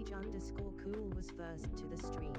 Sage_cool was first to the stream.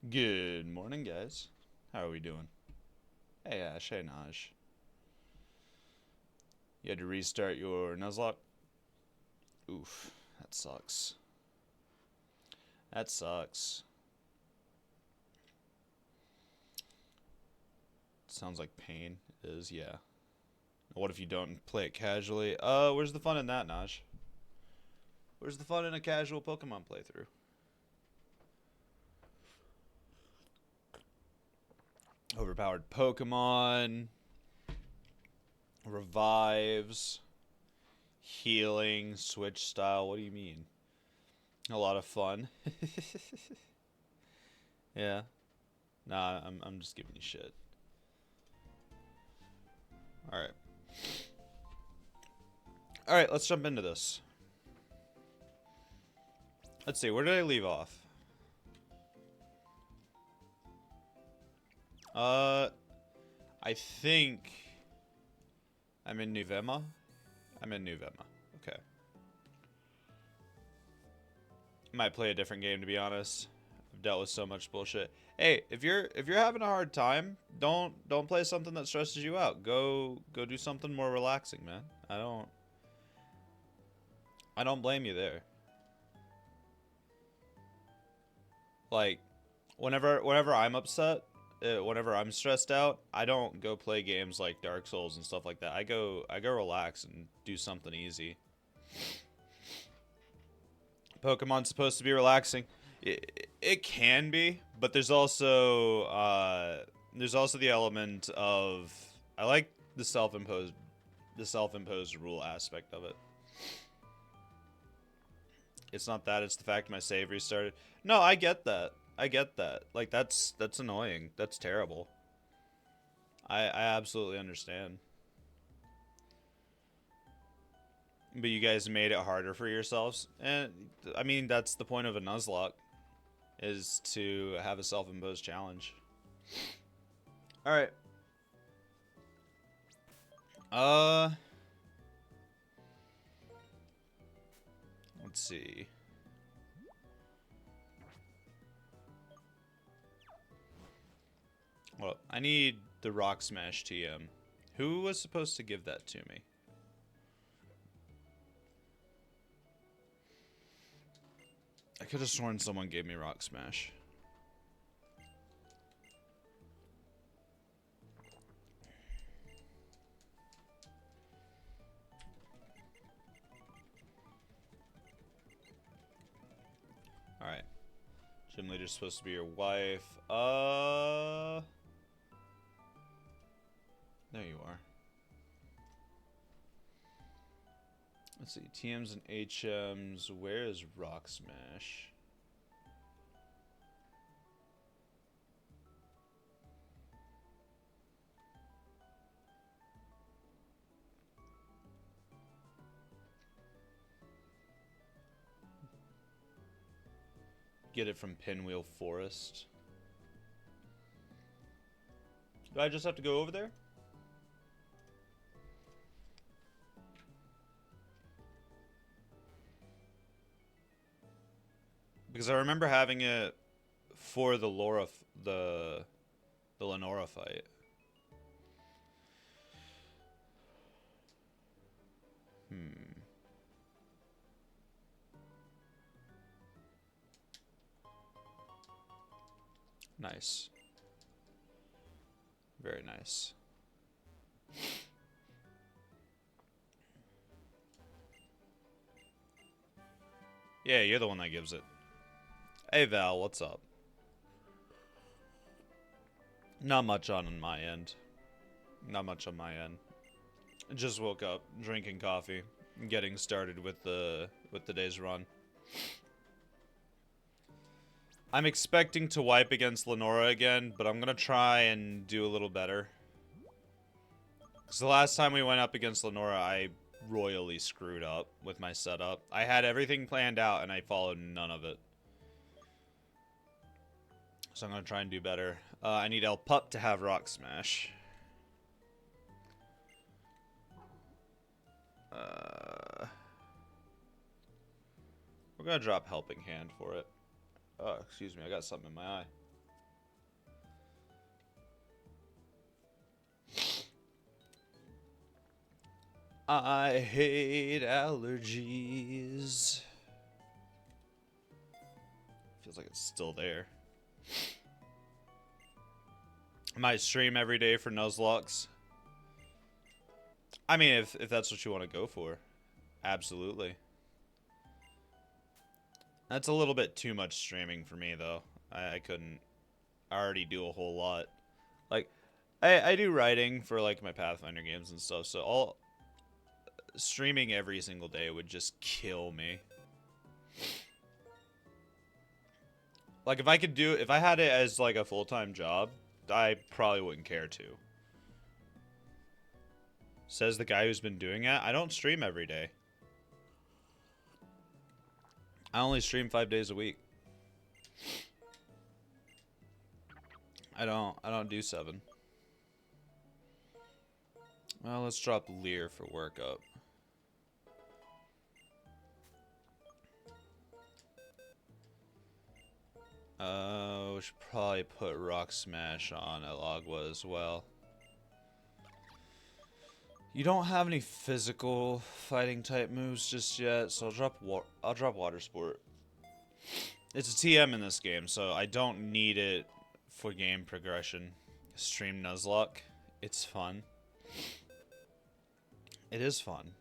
Good morning, guys. How are we doing? Hey, Ash. Hey, Naj. You had to restart your Nuzlocke? Oof, that sucks. That sucks. Sounds like pain. It is, yeah. What if you don't play it casually? Where's the fun in that, Naj? Where's the fun in a casual Pokemon playthrough? Overpowered Pokemon, revives, healing, switch style. What do you mean? A lot of fun. Yeah. Nah, I'm just giving you shit. Alright. Alright, let's jump into this. Let's see, where did I leave off? I think I'm in Nuvema. I'm in Nuvema. Okay. Might play a different game, to be honest. I've dealt with so much bullshit. Hey, if you're having a hard time, don't play something that stresses you out. Go do something more relaxing, man. I don't blame you there. Like, whenever I'm upset, whenever I'm stressed out, I don't go play games like Dark Souls and stuff like that. I go relax and do something easy. Pokemon's supposed to be relaxing. It can be, but there's also the element of I like the self-imposed rule aspect of it. It's not that, it's the fact my save restarted. No, I get that. I get that. Like that's annoying. That's terrible. I absolutely understand. But you guys made it harder for yourselves. And, I mean, that's the point of a Nuzlocke, is to have a self-imposed challenge. Alright. Let's see. Well, I need the Rock Smash TM. Who was supposed to give that to me? I could have sworn someone gave me Rock Smash. Alright. Gym leader's supposed to be your wife. There you are. Let's see. TMs and HMs. Where is Rock Smash? Get it from Pinwheel Forest. Do I just have to go over there? Because I remember having it for the the Lenora fight. Nice. Very nice. Yeah, you're the one that gives it. Hey Val, what's up? Not much on my end. Not much on my end. Just woke up, drinking coffee, getting started with the day's run. I'm expecting to wipe against Lenora again, but I'm gonna try and do a little better. Because the last time we went up against Lenora, I royally screwed up with my setup. I had everything planned out, and I followed none of it. So I'm gonna try and do better. I need El Pup to have Rock Smash. We're gonna drop Helping Hand for it. Oh, excuse me, I got something in my eye. I hate allergies. Feels like it's still there. I might stream every day for Nuzlocks. I mean, if that's what you want to go for. Absolutely. That's a little bit too much streaming for me, though. I couldn't already do a whole lot. Like, I do writing for, like, my Pathfinder games and stuff, so streaming every single day would just kill me. Like, if I had it as, like, a full-time job, I probably wouldn't care to. Says the guy who's been doing it. I don't stream every day. I only stream 5 days a week. I don't do 7. Well, let's drop Lear for workup. We should probably put Rock Smash on Elagwa as well. You don't have any physical fighting type moves just yet, so I'll drop Water Sport. It's a TM in this game, so I don't need it for game progression. Stream Nuzlocke. It's fun. It is fun.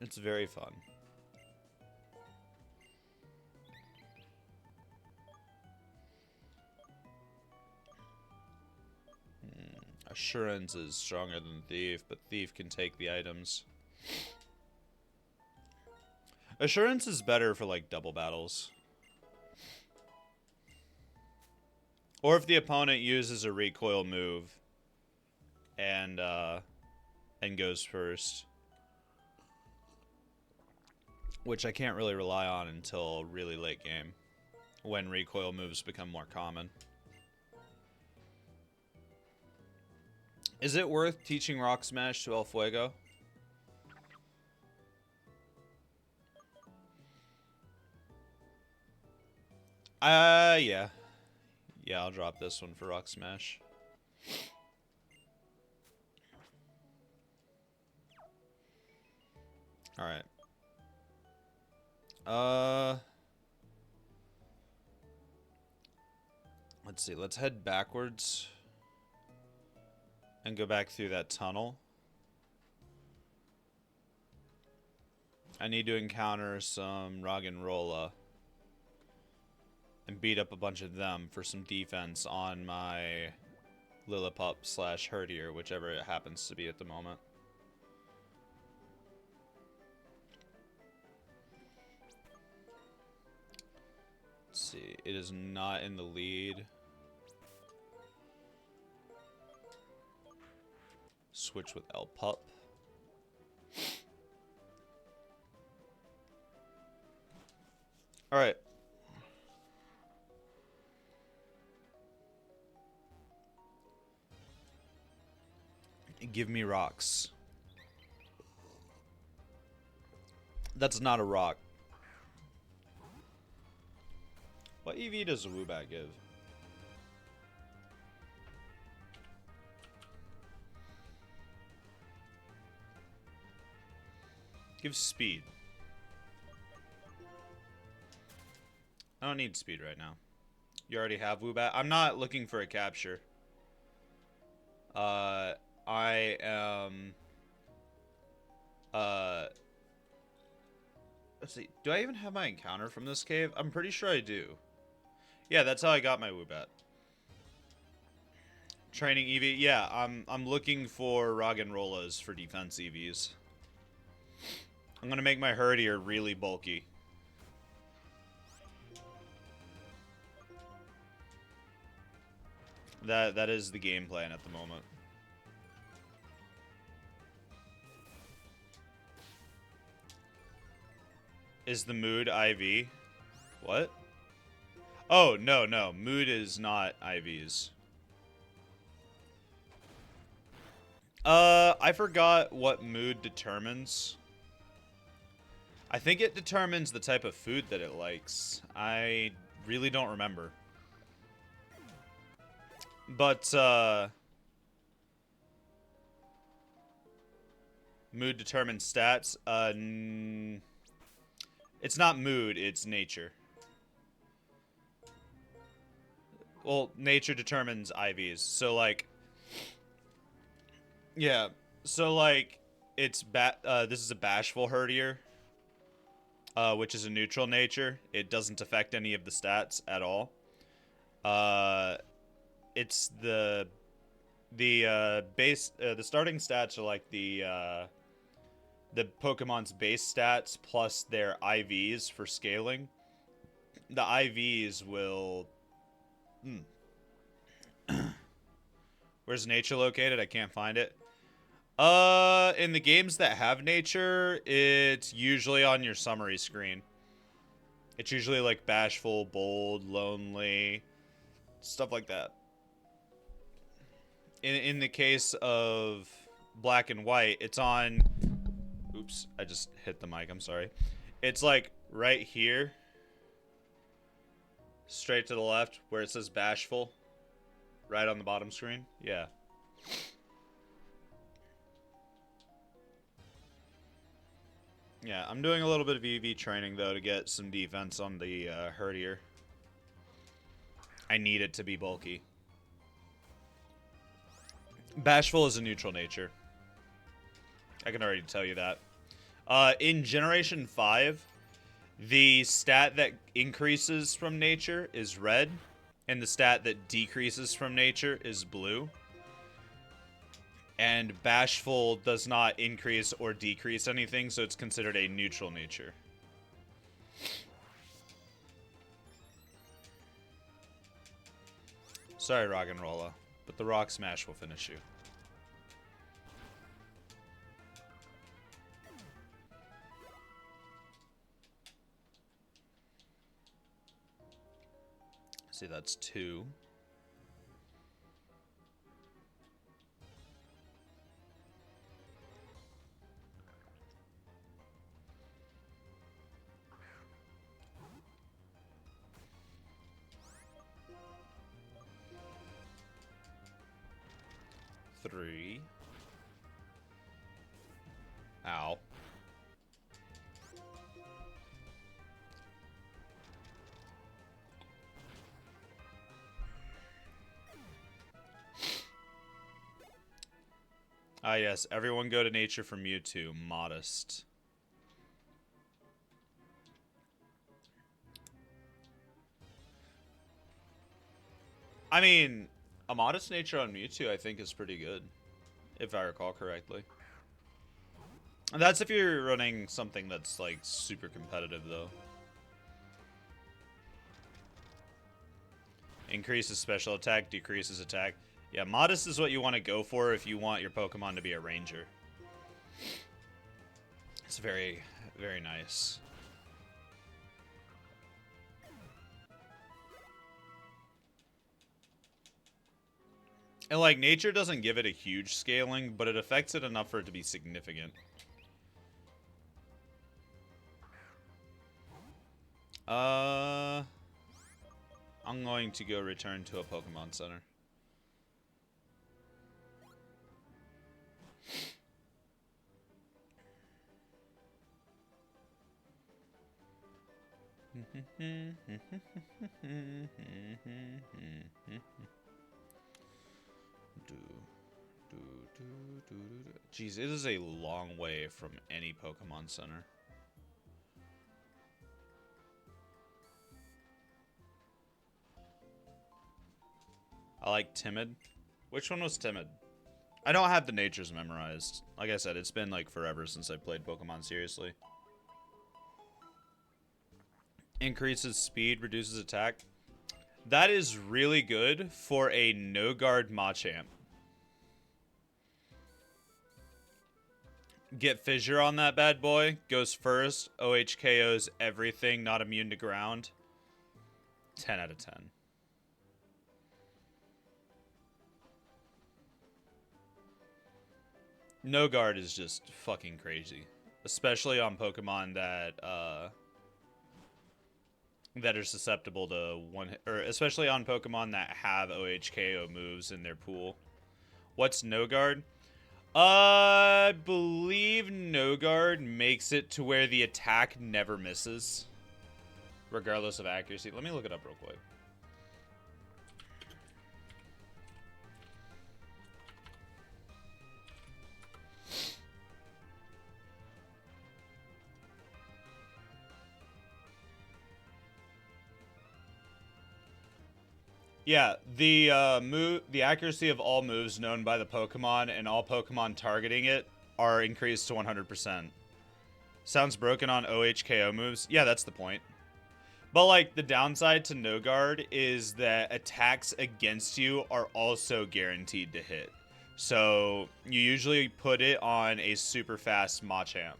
It's very fun. Assurance is stronger than Thief, but Thief can take the items. Assurance is better for, like, double battles. Or if the opponent uses a recoil move and goes first, which I can't really rely on until really late game, when recoil moves become more common. Is it worth teaching Rock Smash to El Fuego? Yeah. Yeah, I'll drop this one for Rock Smash. Alright. Let's see. Let's head backwards and go back through that tunnel. I need to encounter some Roggenrola and beat up a bunch of them for some defense on my Lillipup / Herdier, whichever it happens to be at the moment. Let's see. It is not in the lead. Switch with El Pup. Alright. Give me rocks. That's not a rock. What EV does a Woobat give? Give speed. I don't need speed right now. You already have Woobat. I'm not looking for a capture. I am... Let's see. Do I even have my encounter from this cave? I'm pretty sure I do. Yeah, that's how I got my Woobat. Training EV. Yeah, I'm looking for Roggenrolas for defense EVs. I'm gonna make my Herdier really bulky. That is the game plan at the moment. Is the mood IV? What? Oh, no, no. Mood is not IVs. I forgot what mood determines. I think it determines the type of food that it likes. I really don't remember. But, mood determines stats. It's not mood, it's nature. Well, nature determines IVs. So, like... Yeah. So, like, it's... this is a bashful Herdier. Which is a neutral nature. It doesn't affect any of the stats at all. It's the base... the starting stats are, like, the Pokemon's base stats plus their IVs for scaling. The IVs will... Where's nature located? I can't find it. In the games that have nature, it's usually on your summary screen. It's usually like bashful, bold, lonely, stuff like that. In the case of black and white, it's on... Oops, I just hit the mic, I'm sorry. It's like right here. Straight to the left, where it says bashful. Right on the bottom screen. Yeah. Yeah, I'm doing a little bit of EV training, though, to get some defense on the Herdier. I need it to be bulky. Bashful is a neutral nature. I can already tell you that. In Generation 5, the stat that increases from nature is red, and the stat that decreases from nature is blue. And bashful does not increase or decrease anything, so it's considered a neutral nature. Sorry, Rock and Rolla, but the Rock Smash will finish you. See, that's 2. Three. Ow. Ah, yes. Everyone go to nature for Mewtwo. Modest. I mean, a modest nature on Mewtwo, I think, is pretty good. If I recall correctly. And that's if you're running something that's, like, super competitive, though. Increases special attack, decreases attack. Yeah, modest is what you want to go for if you want your Pokemon to be a ranger. It's very, very nice. And, like, nature doesn't give it a huge scaling, but it affects it enough for it to be significant. I'm going to go return to a Pokemon Center. Jeez, it is a long way from any Pokemon Center. I like Timid. Which one was Timid? I don't have the natures memorized. Like I said, it's been like forever since I played Pokemon seriously. Increases speed, reduces attack. That is really good for a no-guard Machamp. Get Fissure on that bad boy. Goes first. OHKOs everything, not immune to ground. 10 out of 10. No guard is just fucking crazy. Especially on Pokemon that that are susceptible to one hit, or especially on Pokemon that have OHKO moves in their pool. What's no guard? I believe no guard makes it to where the attack never misses, regardless of accuracy. Let me look it up real quick. Yeah, the accuracy of all moves known by the Pokemon and all Pokemon targeting it are increased to 100%. Sounds broken on OHKO moves. Yeah, that's the point. But, like, the downside to no guard is that attacks against you are also guaranteed to hit. So, you usually put it on a super fast Machamp.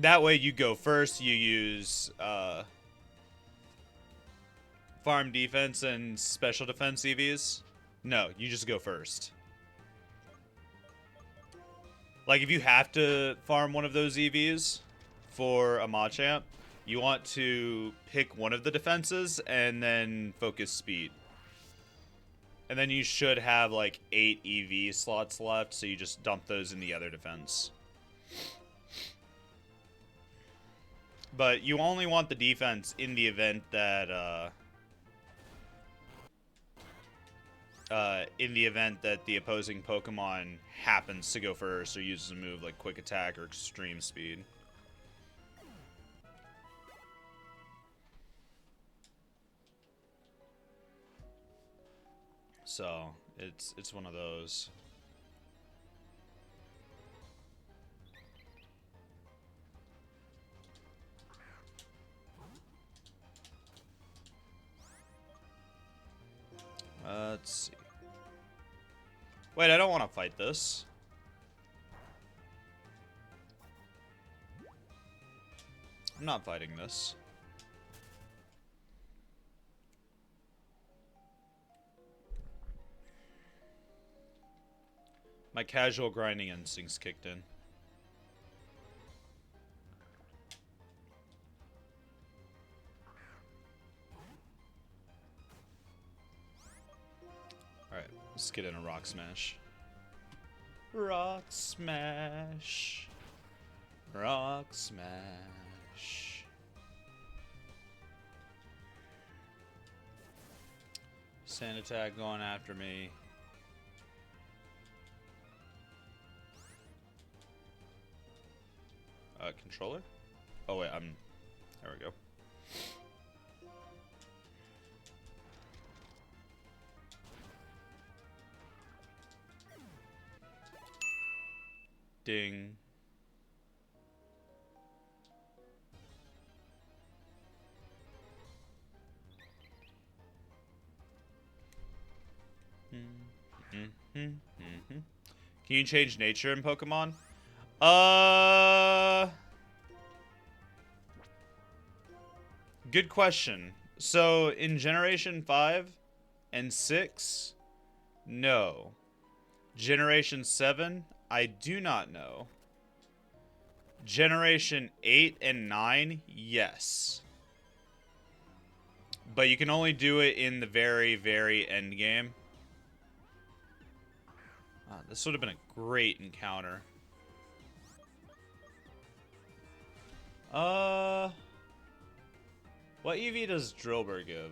That way you go first, you use farm defense and special defense EVs. No, you just go first. Like, if you have to farm one of those EVs for a Machamp, you want to pick one of the defenses and then focus speed. And then you should have, like, 8 EV slots left, so you just dump those in the other defense. But you only want the defense in the event that, the opposing Pokemon happens to go first or uses a move like Quick Attack or Extreme Speed. So, it's one of those. Let's see. Wait, I don't want to fight this. I'm not fighting this. My casual grinding instincts kicked in. Alright, let's get in a rock smash. Rock smash. Rock smash. Sand attack going after me. Controller? Oh wait, there we go. Ding. Can you change nature in Pokemon? Good question. So, in Generation 5 and 6, no. Generation 7, I do not know. Generation 8 and 9, yes. But you can only do it in the very, very end game. This would have been a great encounter. What EV does Drillbur give?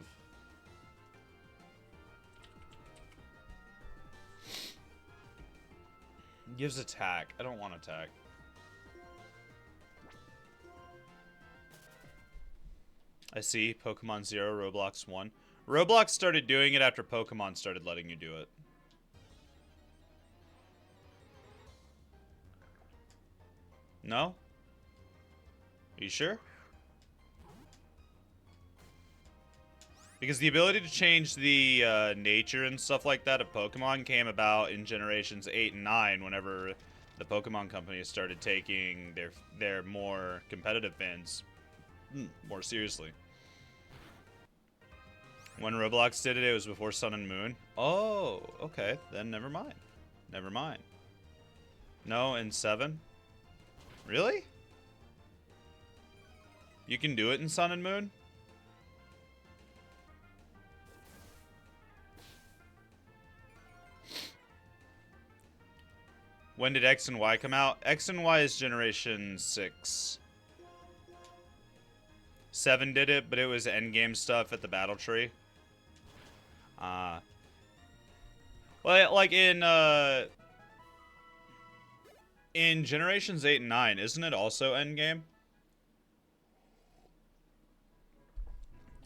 Gives attack. I don't want attack. I see. Pokemon 0, Roblox 1. Roblox started doing it after Pokemon started letting you do it. No? Are you sure? Because the ability to change the nature and stuff like that of Pokemon came about in Generations 8 and 9 whenever the Pokemon companies started taking their more competitive fans more seriously. When Roblox did it, it was before Sun and Moon. Oh, okay. Then never mind. Never mind. No, in 7? Really? You can do it in Sun and Moon? When did X and Y come out? X and Y is Generation 6. 7 did it, but it was endgame stuff at the Battle Tree. Well, like in Generations 8 and 9, isn't it also endgame?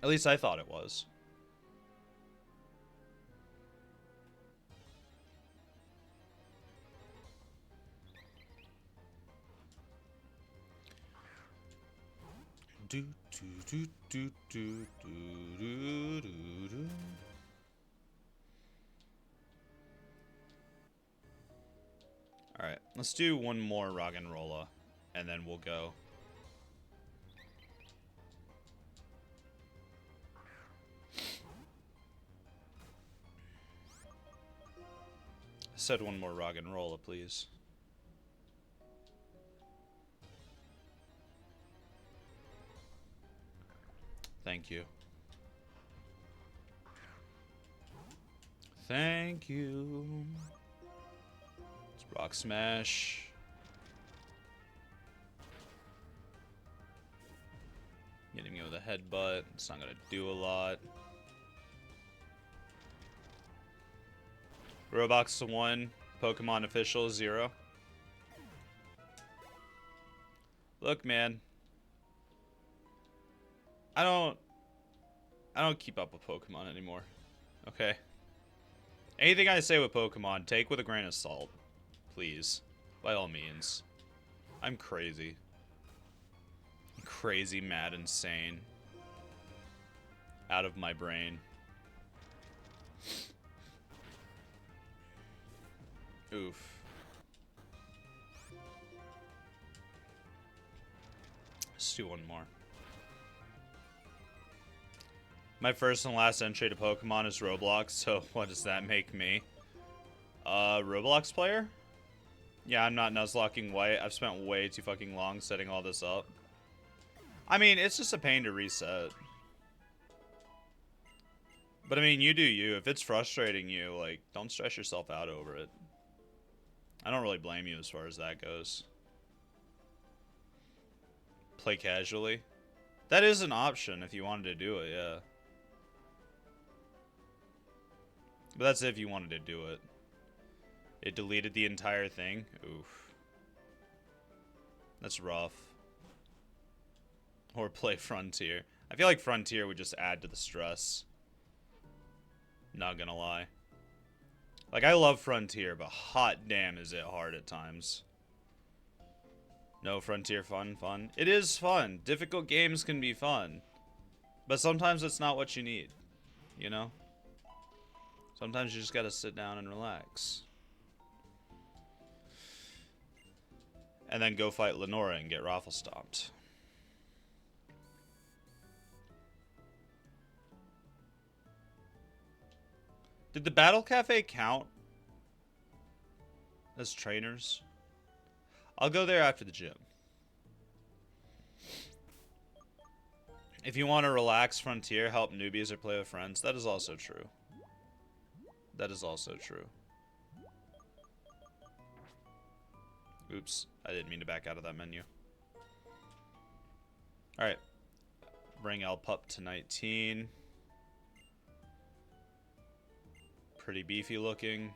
At least I thought it was. Do do do do do do do do. All right, let's do one more Roggenrola, and then we'll go. I said one more Roggenrola, please. Thank you. Thank you. Let's Rock Smash. Getting me with a headbutt. It's not gonna do a lot. Roblox 1, Pokemon official 0. Look, man. I don't keep up with Pokemon anymore. Okay. Anything I say with Pokemon, take with a grain of salt. Please. By all means. I'm crazy. I'm crazy, mad, insane. Out of my brain. Oof. Let's do one more. My first and last entry to Pokemon is Roblox, so what does that make me? Roblox player? Yeah, I'm not Nuzlocking white. I've spent way too fucking long setting all this up. I mean, it's just a pain to reset. But I mean, you do you. If it's frustrating you, like, don't stress yourself out over it. I don't really blame you as far as that goes. Play casually. That is an option if you wanted to do it, yeah. But that's if you wanted to do it. It deleted the entire thing. Oof. That's rough. Or play Frontier. I feel like Frontier would just add to the stress. Not gonna lie. Like, I love Frontier, but hot damn is it hard at times. No, Frontier fun. It is fun. Difficult games can be fun. But sometimes it's not what you need. You know? Sometimes you just gotta sit down and relax. And then go fight Lenora and get raffle stomped. Did the Battle Cafe count as trainers? I'll go there after the gym. If you want to relax Frontier, help newbies, or play with friends, that is also true. That is also true. Oops, I didn't mean to back out of that menu. Alright. Bring Alpup to 19. Pretty beefy looking.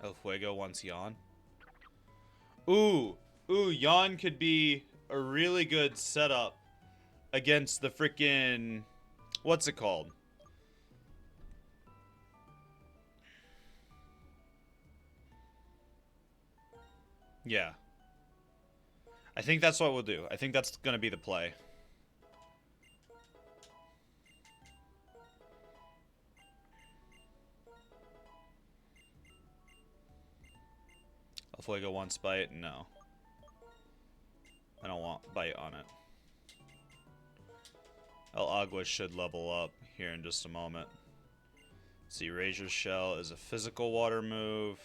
El Fuego wants Yawn. Ooh, Yawn could be a really good setup against the frickin'... What's it called? Yeah. I think that's what we'll do. I think that's gonna be the play. El Fuego wants Bite? No. I don't want Bite on it. El Agua should level up here in just a moment. Let's see, Razor Shell is a physical water move.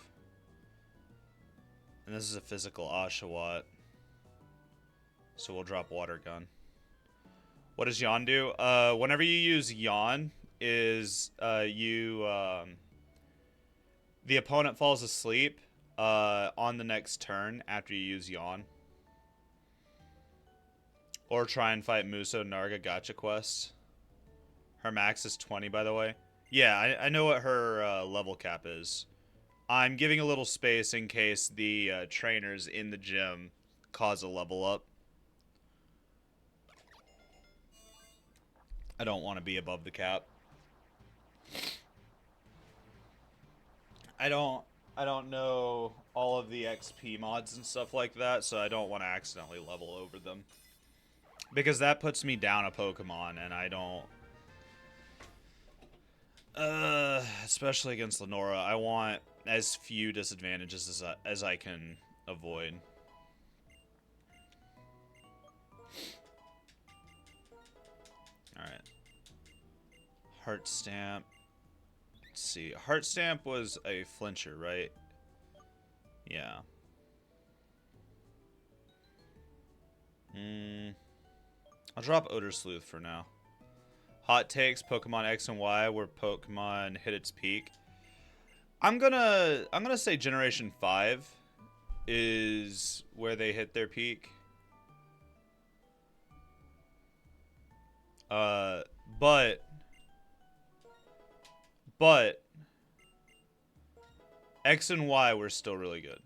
And this is a physical Oshawott. So we'll drop Water Gun. What does Yawn do? Whenever you use Yawn, the opponent falls asleep on the next turn after you use Yawn. Or try and fight Muso Narga Gacha Quest. Her max is 20, by the way. Yeah, I know what her level cap is. I'm giving a little space in case the trainers in the gym cause a level up. I don't want to be above the cap. I don't know all of the XP mods and stuff like that, so I don't want to accidentally level over them. Because that puts me down a Pokemon, and I don't... especially against Lenora, I want as few disadvantages as I can avoid. Alright. Heart Stamp. Let's see. Heart Stamp was a flincher, right? Yeah. I'll drop Odor Sleuth for now. Hot takes, Pokemon X and Y, where Pokemon hit its peak. I'm gonna say Generation 5 is where they hit their peak. But X and Y were still really good.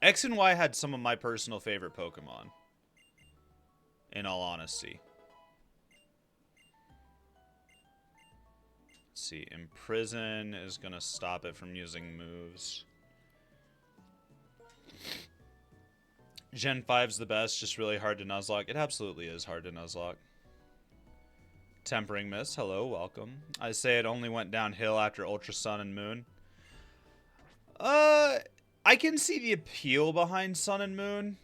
X and Y had some of my personal favorite Pokemon. In all honesty. Let's see. Imprison is going to stop it from using moves. Gen 5's the best, just really hard to Nuzlocke. It absolutely is hard to Nuzlocke. Tempering Mist, hello, welcome. I say it only went downhill after Ultra Sun and Moon. I can see the appeal behind Sun and Moon.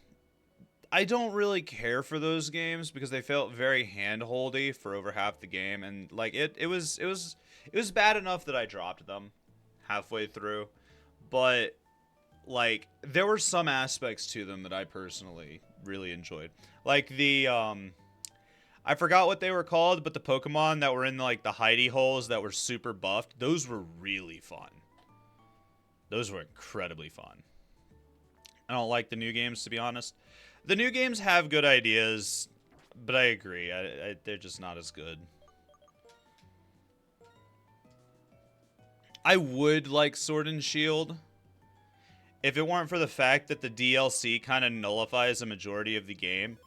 I don't really care for those games because they felt very hand-holdy for over half the game, and like it was bad enough that I dropped them halfway through, but like there were some aspects to them that I personally really enjoyed. Like the I forgot what they were called, but the Pokemon that were in like the hidey holes that were super buffed, those were really fun. Those were incredibly fun. I don't like the new games, to be honest. The new games have good ideas, but I agree. They're just not as good. I would like Sword and Shield if it weren't for the fact that the DLC kind of nullifies a majority of the game.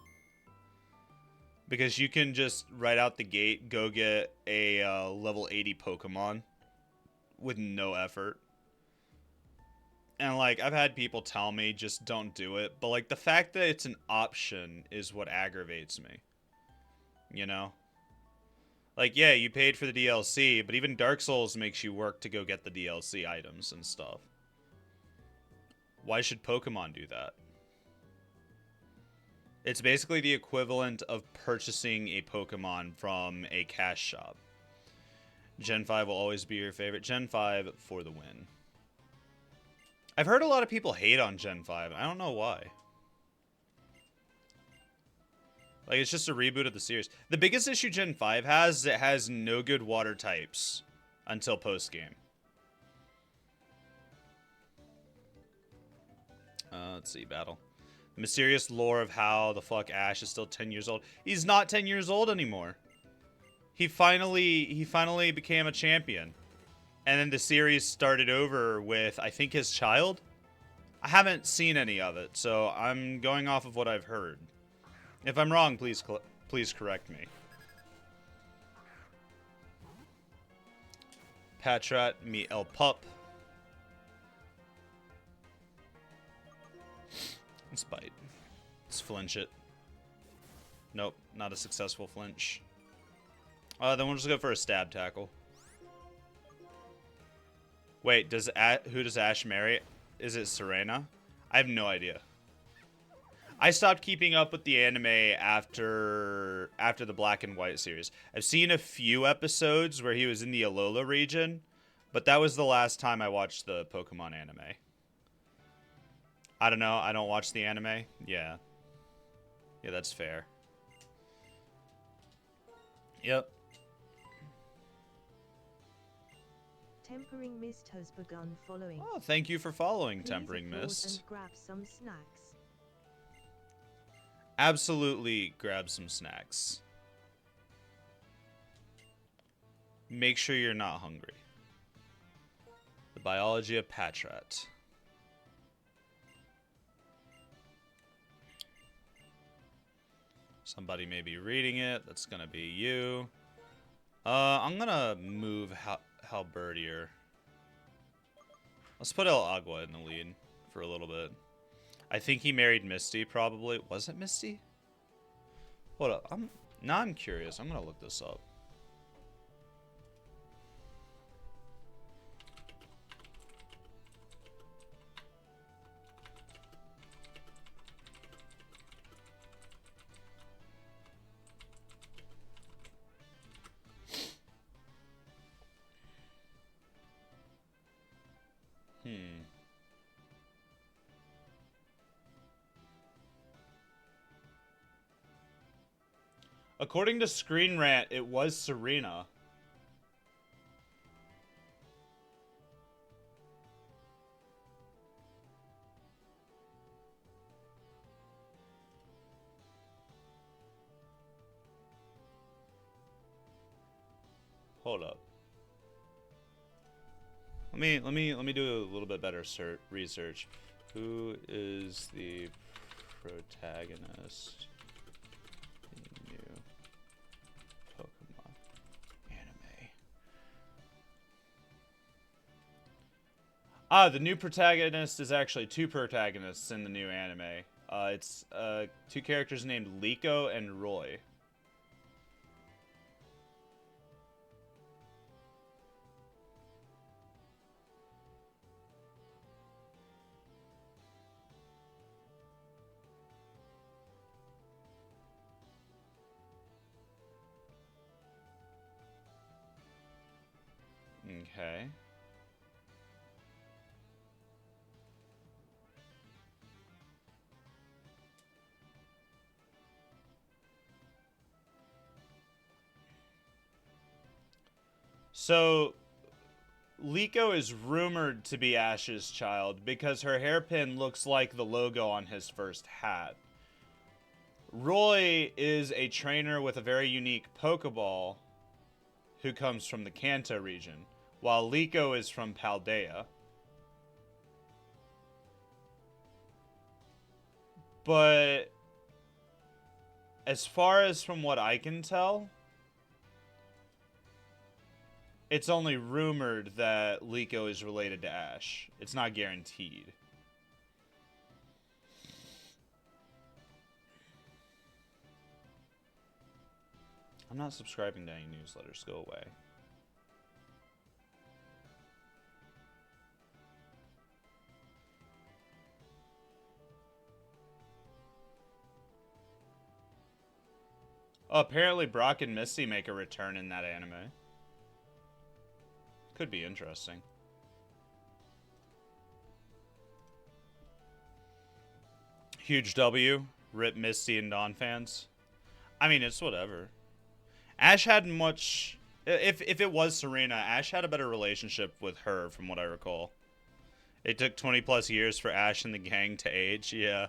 Because you can just, right out the gate, go get a level 80 Pokemon with no effort. And, like, I've had people tell me, just don't do it. But, like, the fact that it's an option is what aggravates me. You know? Like, yeah, you paid for the DLC, but even Dark Souls makes you work to go get the DLC items and stuff. Why should Pokemon do that? It's basically the equivalent of purchasing a Pokemon from a cash shop. Gen 5 will always be your favorite. Gen 5 for the win. I've heard a lot of people hate on Gen 5. I don't know why. Like, it's just a reboot of the series. The biggest issue Gen 5 has is it has no good water types until post-game. Let's see, battle. The mysterious lore of how the fuck Ash is still 10 years old. He's not 10 years old anymore. He finally became a champion. And then the series started over with, I think, his child? I haven't seen any of it, so I'm going off of what I've heard. If I'm wrong, please correct me. Patrat, meet El Pup. Let's bite. Let's flinch it. Nope, not a successful flinch. Then we'll just go for a stab tackle. Wait, who does Ash marry? Is it Serena? I have no idea. I stopped keeping up with the anime after the Black and White series. I've seen a few episodes where he was in the Alola region, but that was the last time I watched the Pokemon anime. I don't know. I don't watch the anime. Yeah. Yeah, that's fair. Yep. Tempering Mist has begun following. Oh, thank you for following, Please Tempering applause Mist. and grab some snacks. Absolutely grab some snacks. Make sure you're not hungry. The biology of Patrat. Somebody may be reading it. That's gonna be you. I'm gonna move Halberdier. Let's put El Agua in the lead for a little bit. I think he married Misty, probably. Was it Misty? Hold up. Now I'm curious. I'm gonna look this up. According to Screen Rant, it was Serena. Hold up. Let me do a little bit better research. Who is the protagonist in the new Pokemon anime? Ah, the new protagonist is actually two protagonists in the new anime. It's two characters named Liko and Roy. Okay. So, Liko is rumored to be Ash's child because her hairpin looks like the logo on his first hat. Roy is a trainer with a very unique Pokeball who comes from the Kanto region, while Liko is from Paldea. But as far as from what I can tell, it's only rumored that Liko is related to Ash. It's not guaranteed. I'm not subscribing to any newsletters. Go away. Oh, apparently Brock and Misty make a return in that anime. Could be interesting. Huge W. Rip Misty and Dawn fans. I mean, it's whatever. Ash had much... If it was Serena, Ash had a better relationship with her, from what I recall. It took 20 plus years for Ash and the gang to age. Yeah.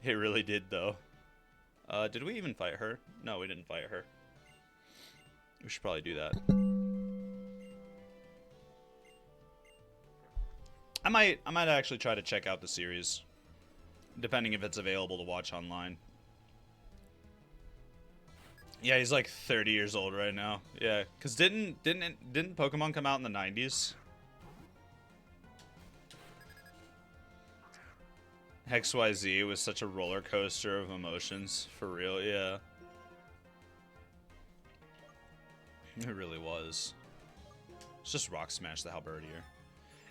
It really did, though. Did we even fight her? No, we didn't fight her. We should probably do that. I might actually try to check out the series, depending if it's available to watch online. Yeah, he's like 30 years old right now. Yeah, cause didn't Pokemon come out in the 90s? XYZ was such a roller coaster of emotions, for real. Yeah, it really was. Let's just rock smash the Halberdier.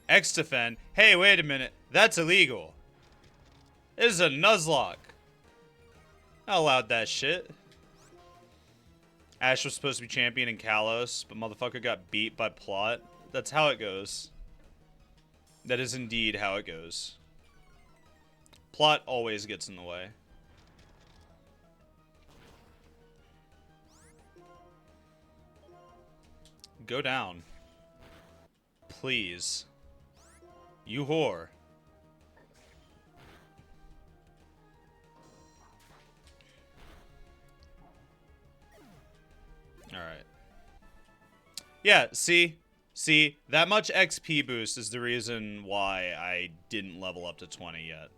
X defend. Hey, wait a minute. That's illegal. This is a Nuzlocke. Not allowed that shit. Ash was supposed to be champion in Kalos, but motherfucker got beat by Plot. That's how it goes. That is indeed how it goes. Plot always gets in the way. Go down. Please. You whore. Alright. Yeah, see, that much XP boost is the reason why I didn't level up to 20 yet.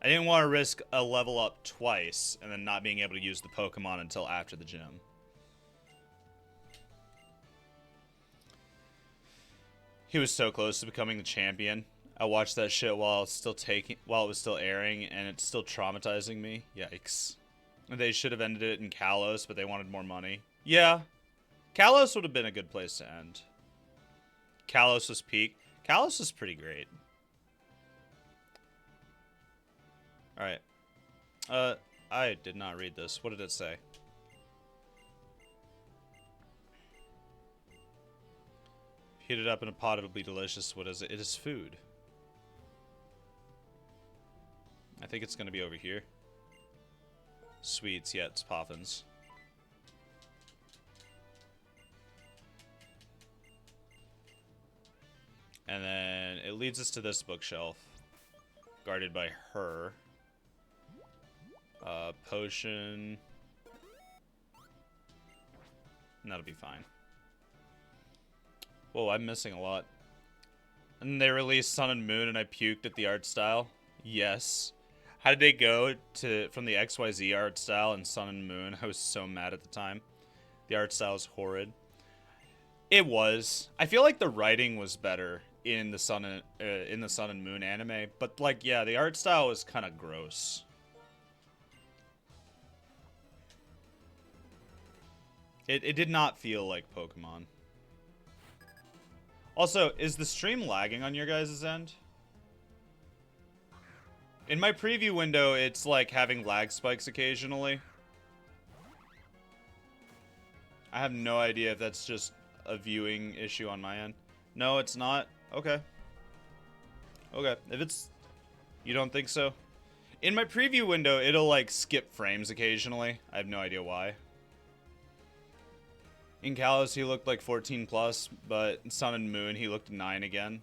I didn't want to risk a level up twice and then not being able to use the Pokemon until after the gym. He was so close to becoming the champion. I watched that shit while it was still airing, and it's still traumatizing me. Yikes. They should have ended it in Kalos, but they wanted more money. Yeah. Kalos would have been a good place to end. Kalos was peak. Kalos was pretty great. Alright. I did not read this. What did it say? Heat it up in a pot, it'll be delicious. What is it? It is food. I think it's gonna be over here. Sweets, yeah, it's Poffins. And then it leads us to this bookshelf. Guarded by her. Potion. And that'll be fine. Whoa, I'm missing a lot. And they released Sun and Moon and I puked at the art style. Yes. How did they go from the XYZ art style and Sun and Moon? I was so mad at the time. The art style is horrid. It was. I feel like the writing was better in the Sun and Moon anime, but like, yeah, the art style was kind of gross. It did not feel like Pokemon. Also, is the stream lagging on your guys' end? In my preview window, it's like having lag spikes occasionally. I have no idea if that's just a viewing issue on my end. No, it's not. Okay. Okay. If it's... You don't think so? In my preview window, it'll, like, skip frames occasionally. I have no idea why. In Kalos, he looked like 14 plus, but in Sun and Moon, he looked 9 again.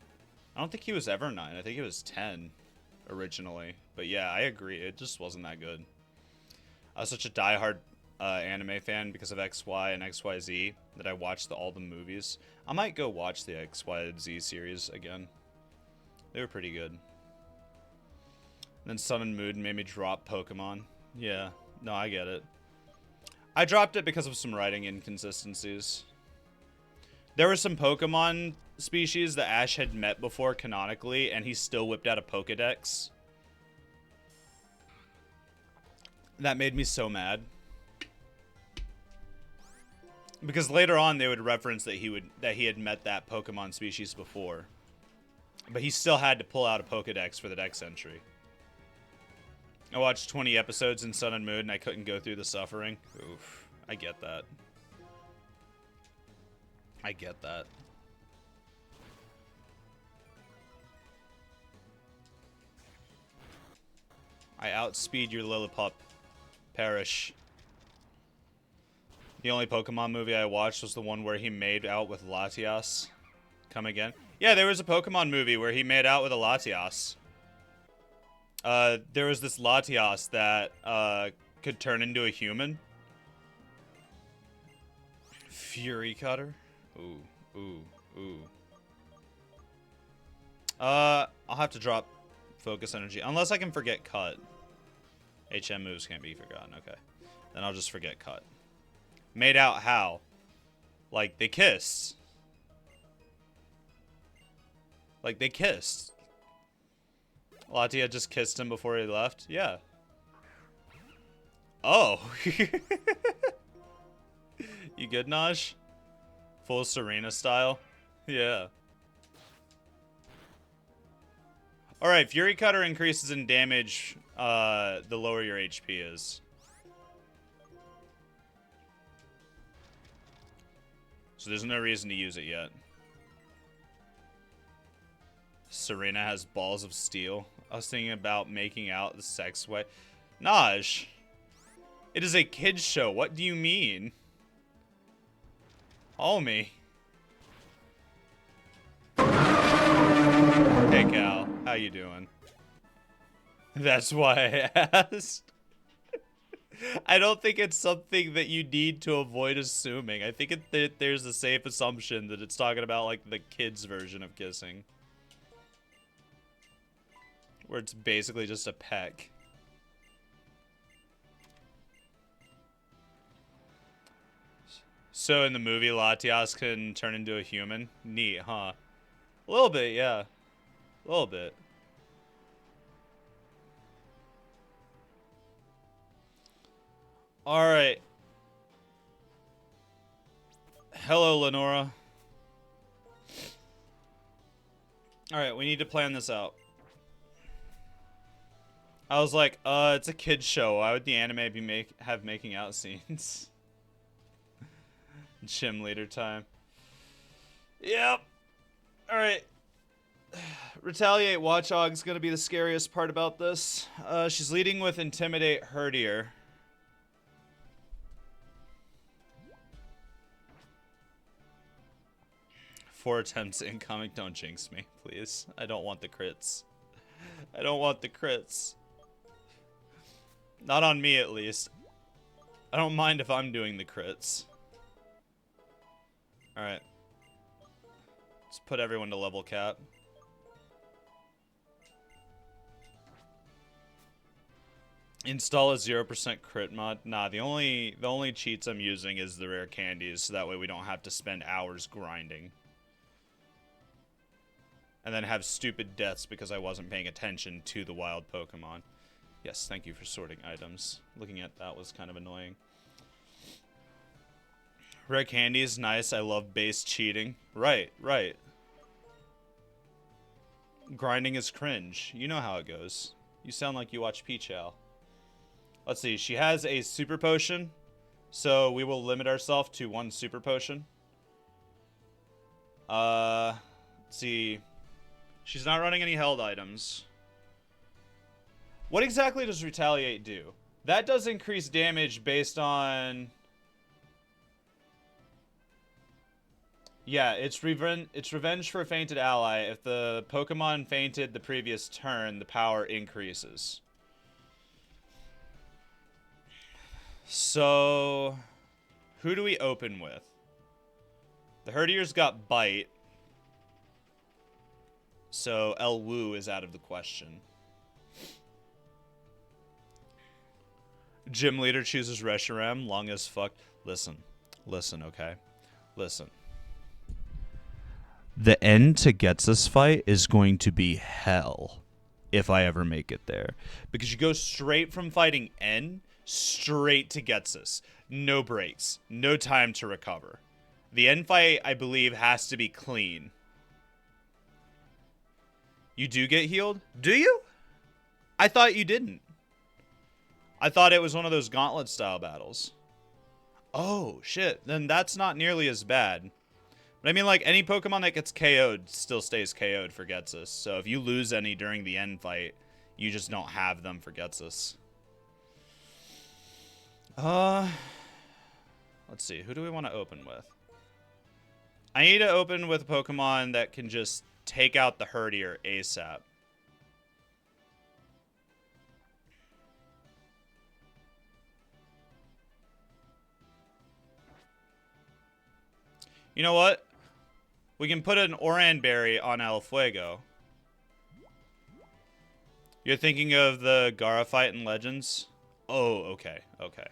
I don't think he was ever 9. I think he was 10 originally. But yeah, I agree. It just wasn't that good. I was such a diehard anime fan because of XY and XYZ that I watched all the movies. I might go watch the XYZ series again. They were pretty good. And then Sun and Moon made me drop Pokemon. Yeah, no, I get it. I dropped it because of some writing inconsistencies. There were some Pokemon species that Ash had met before canonically, and he still whipped out a Pokedex. That made me so mad. Because later on they would reference that he had met that Pokemon species before. But he still had to pull out a Pokedex for the dex entry. I watched 20 episodes in Sun and Moon and I couldn't go through the suffering. Oof. I get that. I get that. I outspeed your Lillipup. Perish. The only Pokemon movie I watched was the one where he made out with Latias. Come again? Yeah, there was a Pokemon movie where he made out with a Latias. There was this Latias that could turn into a human. Fury Cutter? Ooh, ooh, ooh. I'll have to drop Focus Energy. Unless I can forget Cut. HM moves can't be forgotten. Okay. Then I'll just forget Cut. Made out how? Like, they kissed. Like, they kissed. Latia just kissed him before he left? Yeah. Oh. You good, Naj? Full Serena style? Yeah. Alright, Fury Cutter increases in damage the lower your HP is. So there's no reason to use it yet. Serena has balls of steel. I was thinking about making out the sex way. Naj, it is a kid's show. What do you mean? Homie. Hey, Cal. How you doing? That's why I asked. I don't think it's something that you need to avoid assuming. I think there's a safe assumption that it's talking about, like, the kids' version of kissing. Where it's basically just a peck. So in the movie, Latias can turn into a human? Neat, huh? A little bit, yeah. A little bit. Alright. Hello, Lenora. Alright, we need to plan this out. I was like, it's a kid's show. Why would the anime be have making out scenes? Gym leader time. Yep. Alright. Retaliate Watchog's gonna be the scariest part about this. She's leading with Intimidate Herdier. Four attempts incoming. Don't jinx me, please. I don't want the crits. I don't want the crits. Not on me, at least. I don't mind if I'm doing the crits. Alright. Let's put everyone to level cap. Install a 0% crit mod. Nah, the only cheats I'm using is the rare candies, so that way we don't have to spend hours grinding. And then have stupid deaths because I wasn't paying attention to the wild Pokemon. Yes, thank you for sorting items. Looking at that was kind of annoying. Rare candy is nice. I love base cheating. Right, right. Grinding is cringe. You know how it goes. You sound like you watch Peach Owl. Let's see. She has a super potion. So we will limit ourselves to 1 super potion. Let's see. She's not running any held items. What exactly does Retaliate do? That does increase damage based on... Yeah, it's revenge for a fainted ally. If the Pokemon fainted the previous turn, the power increases. So, who do we open with? The Herdiers got Bite. So, El Wu is out of the question. Gym leader chooses Reshiram, long as fuck. Listen, okay? Listen. The end to Getsus fight is going to be hell if I ever make it there. Because you go straight from fighting N straight to Getsus. No breaks. No time to recover. The N fight, I believe, has to be clean. You do get healed? Do you? I thought you didn't. I thought it was one of those gauntlet style battles. Oh, shit. Then that's not nearly as bad. But I mean, like, any Pokemon that gets KO'd still stays KO'd for Getsus. So if you lose any during the end fight, you just don't have them for Getsus. Let's see. Who do we want to open with? I need to open with a Pokemon that can just take out the Herdier ASAP. You know what? We can put an Oran Berry on El Fuego. You're thinking of the Gara fight in Legends? Oh, okay, okay.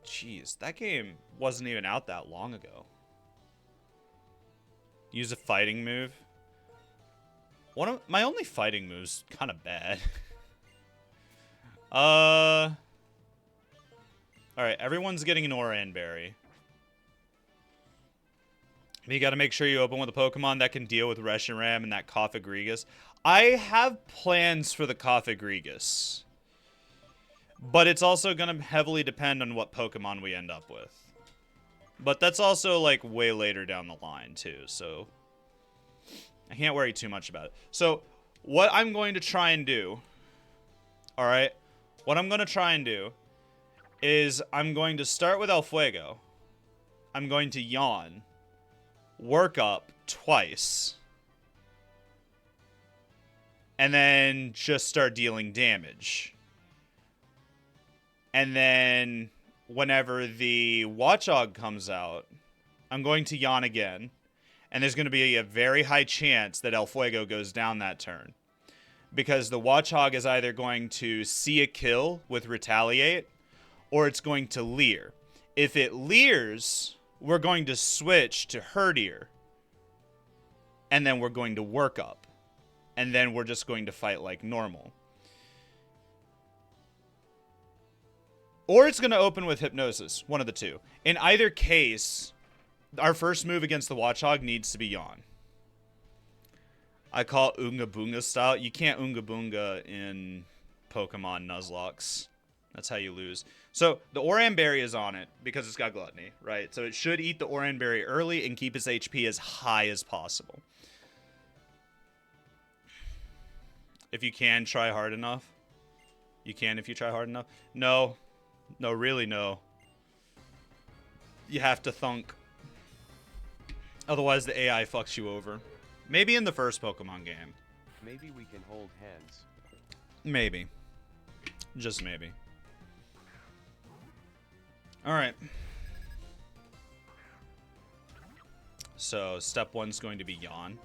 Jeez, that game wasn't even out that long ago. Use a fighting move. One of my only fighting moves kind of bad. Alright, everyone's getting an Oran Berry. You gotta make sure you open with a Pokemon that can deal with Reshiram and that Coffagrigus. I have plans for the Coffagrigus. But it's also gonna heavily depend on what Pokemon we end up with. But that's also, like, way later down the line, too, so... I can't worry too much about it. So, what I'm going to try and do... Alright? What I'm going to try and do is I'm going to start with El Fuego. I'm going to yawn. Work up twice. And then just start dealing damage. And then whenever the Watchog comes out, I'm going to yawn again. And there's going to be a very high chance that El Fuego goes down that turn. Because the Watchog is either going to see a kill with Retaliate, or it's going to leer. If it leers, we're going to switch to Herdier. And then we're going to work up. And then we're just going to fight like normal. Or it's going to open with Hypnosis. One of the two. In either case, our first move against the Watchog needs to be Yawn. I call it Oonga Boonga style. You can't Oonga Boonga in Pokemon Nuzlocks. That's how you lose. So the Oran Berry is on it because it's got Gluttony, right? So it should eat the Oran Berry early and keep its HP as high as possible. If you can try hard enough. You can if you try hard enough. No. No, really no. You have to thunk. Otherwise the AI fucks you over. Maybe in the first Pokemon game. Maybe we can hold hands. Maybe. Just maybe. Alright. So, step one's going to be Yawn.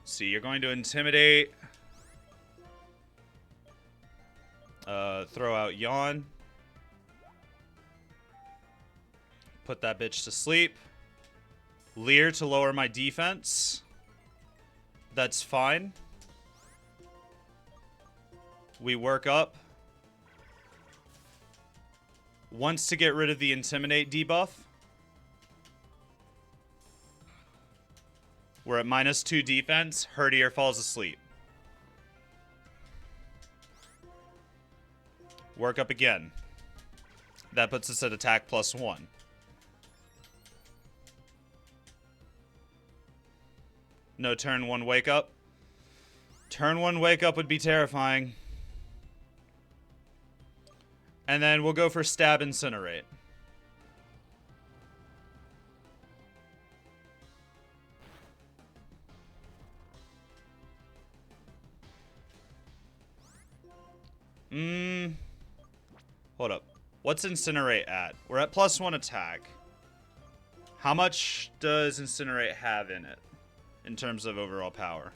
See, you're going to Intimidate. Throw out Yawn. Put that bitch to sleep. Leer to lower my defense. That's fine. We work up. Once to get rid of the Intimidate debuff. We're at -2 defense. Herdier falls asleep. Work up again. That puts us at attack +1. No turn 1 wake up. Turn 1 wake up would be terrifying. And then we'll go for stab incinerate. Hold up. What's incinerate at? We're at +1 attack. How much does incinerate have in it in terms of overall power?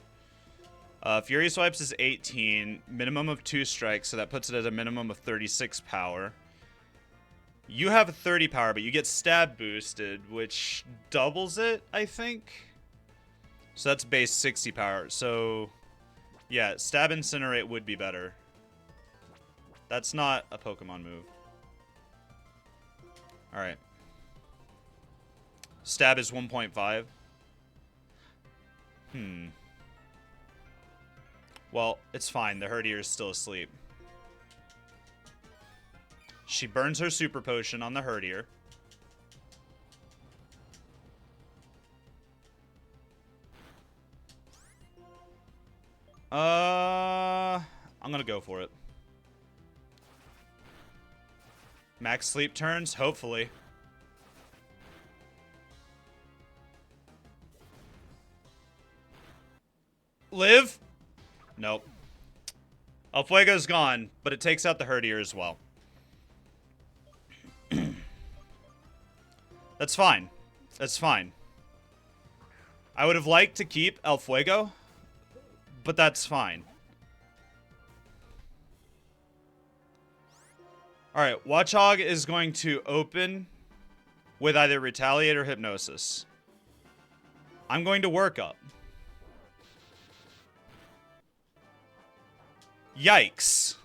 Fury Swipes is 18, minimum of 2 strikes, so that puts it at a minimum of 36 power. You have a 30 power, but you get stab boosted, which doubles it, I think. So that's base 60 power. So, yeah, stab incinerate would be better. That's not a Pokemon move. Alright. Stab is 1.5. Well, it's fine. The Herdier is still asleep. She burns her Super Potion on the Herdier. I'm gonna go for it. Max sleep turns, hopefully. Live? Nope. El Fuego's gone, but it takes out the Herdier as well. That's fine. That's fine. I would have liked to keep El Fuego, but that's fine. Alright, Watchog is going to open with either Retaliate or Hypnosis. I'm going to work up. Yikes.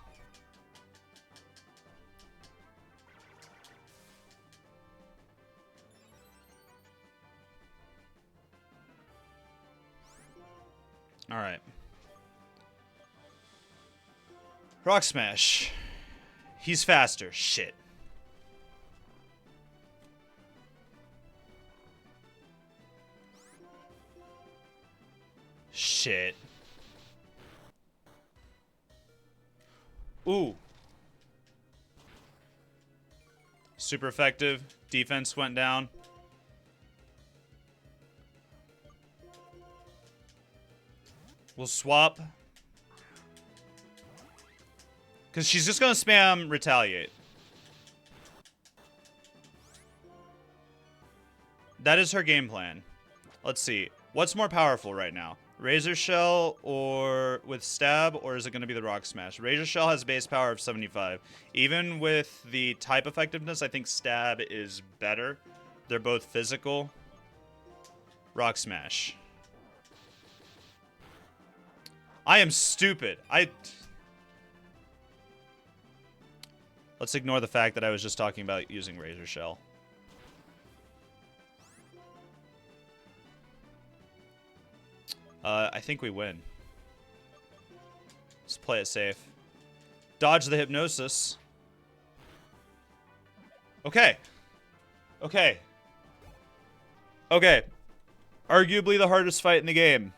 Alright. Rock Smash. He's faster. Shit. Shit. Ooh. Super effective. Defense went down. We'll swap. Because she's just going to spam Retaliate. That is her game plan. Let's see. What's more powerful right now? Razor Shell or with Stab, or is it going to be the Rock Smash? Razor Shell has base power of 75. Even with the type effectiveness, I think Stab is better. They're both physical. Rock Smash. I am stupid. Let's ignore the fact that I was just talking about using Razor Shell. I think we win. Let's play it safe. Dodge the Hypnosis. Okay. Okay. Okay. Arguably the hardest fight in the game.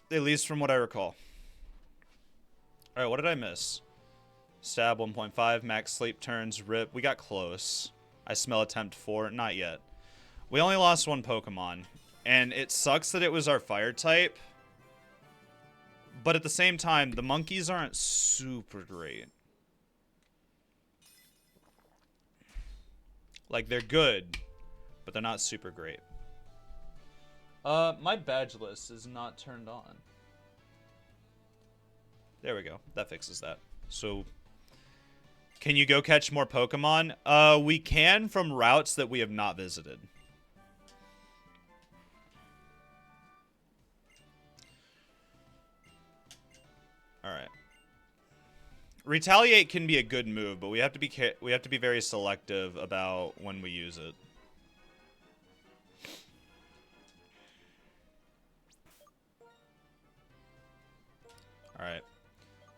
At least from what I recall. Alright, what did I miss? Stab 1.5, max sleep turns, rip. We got close. I smell attempt 4. Not yet. We only lost one Pokemon. And it sucks that it was our fire type. But at the same time, the monkeys aren't super great. Like, they're good, but they're not super great. My badge list is not turned on. There we go. That fixes that. So, can you go catch more Pokemon? We can from routes that we have not visited. Alright. Retaliate can be a good move, but we have to be very selective about when we use it. Alright.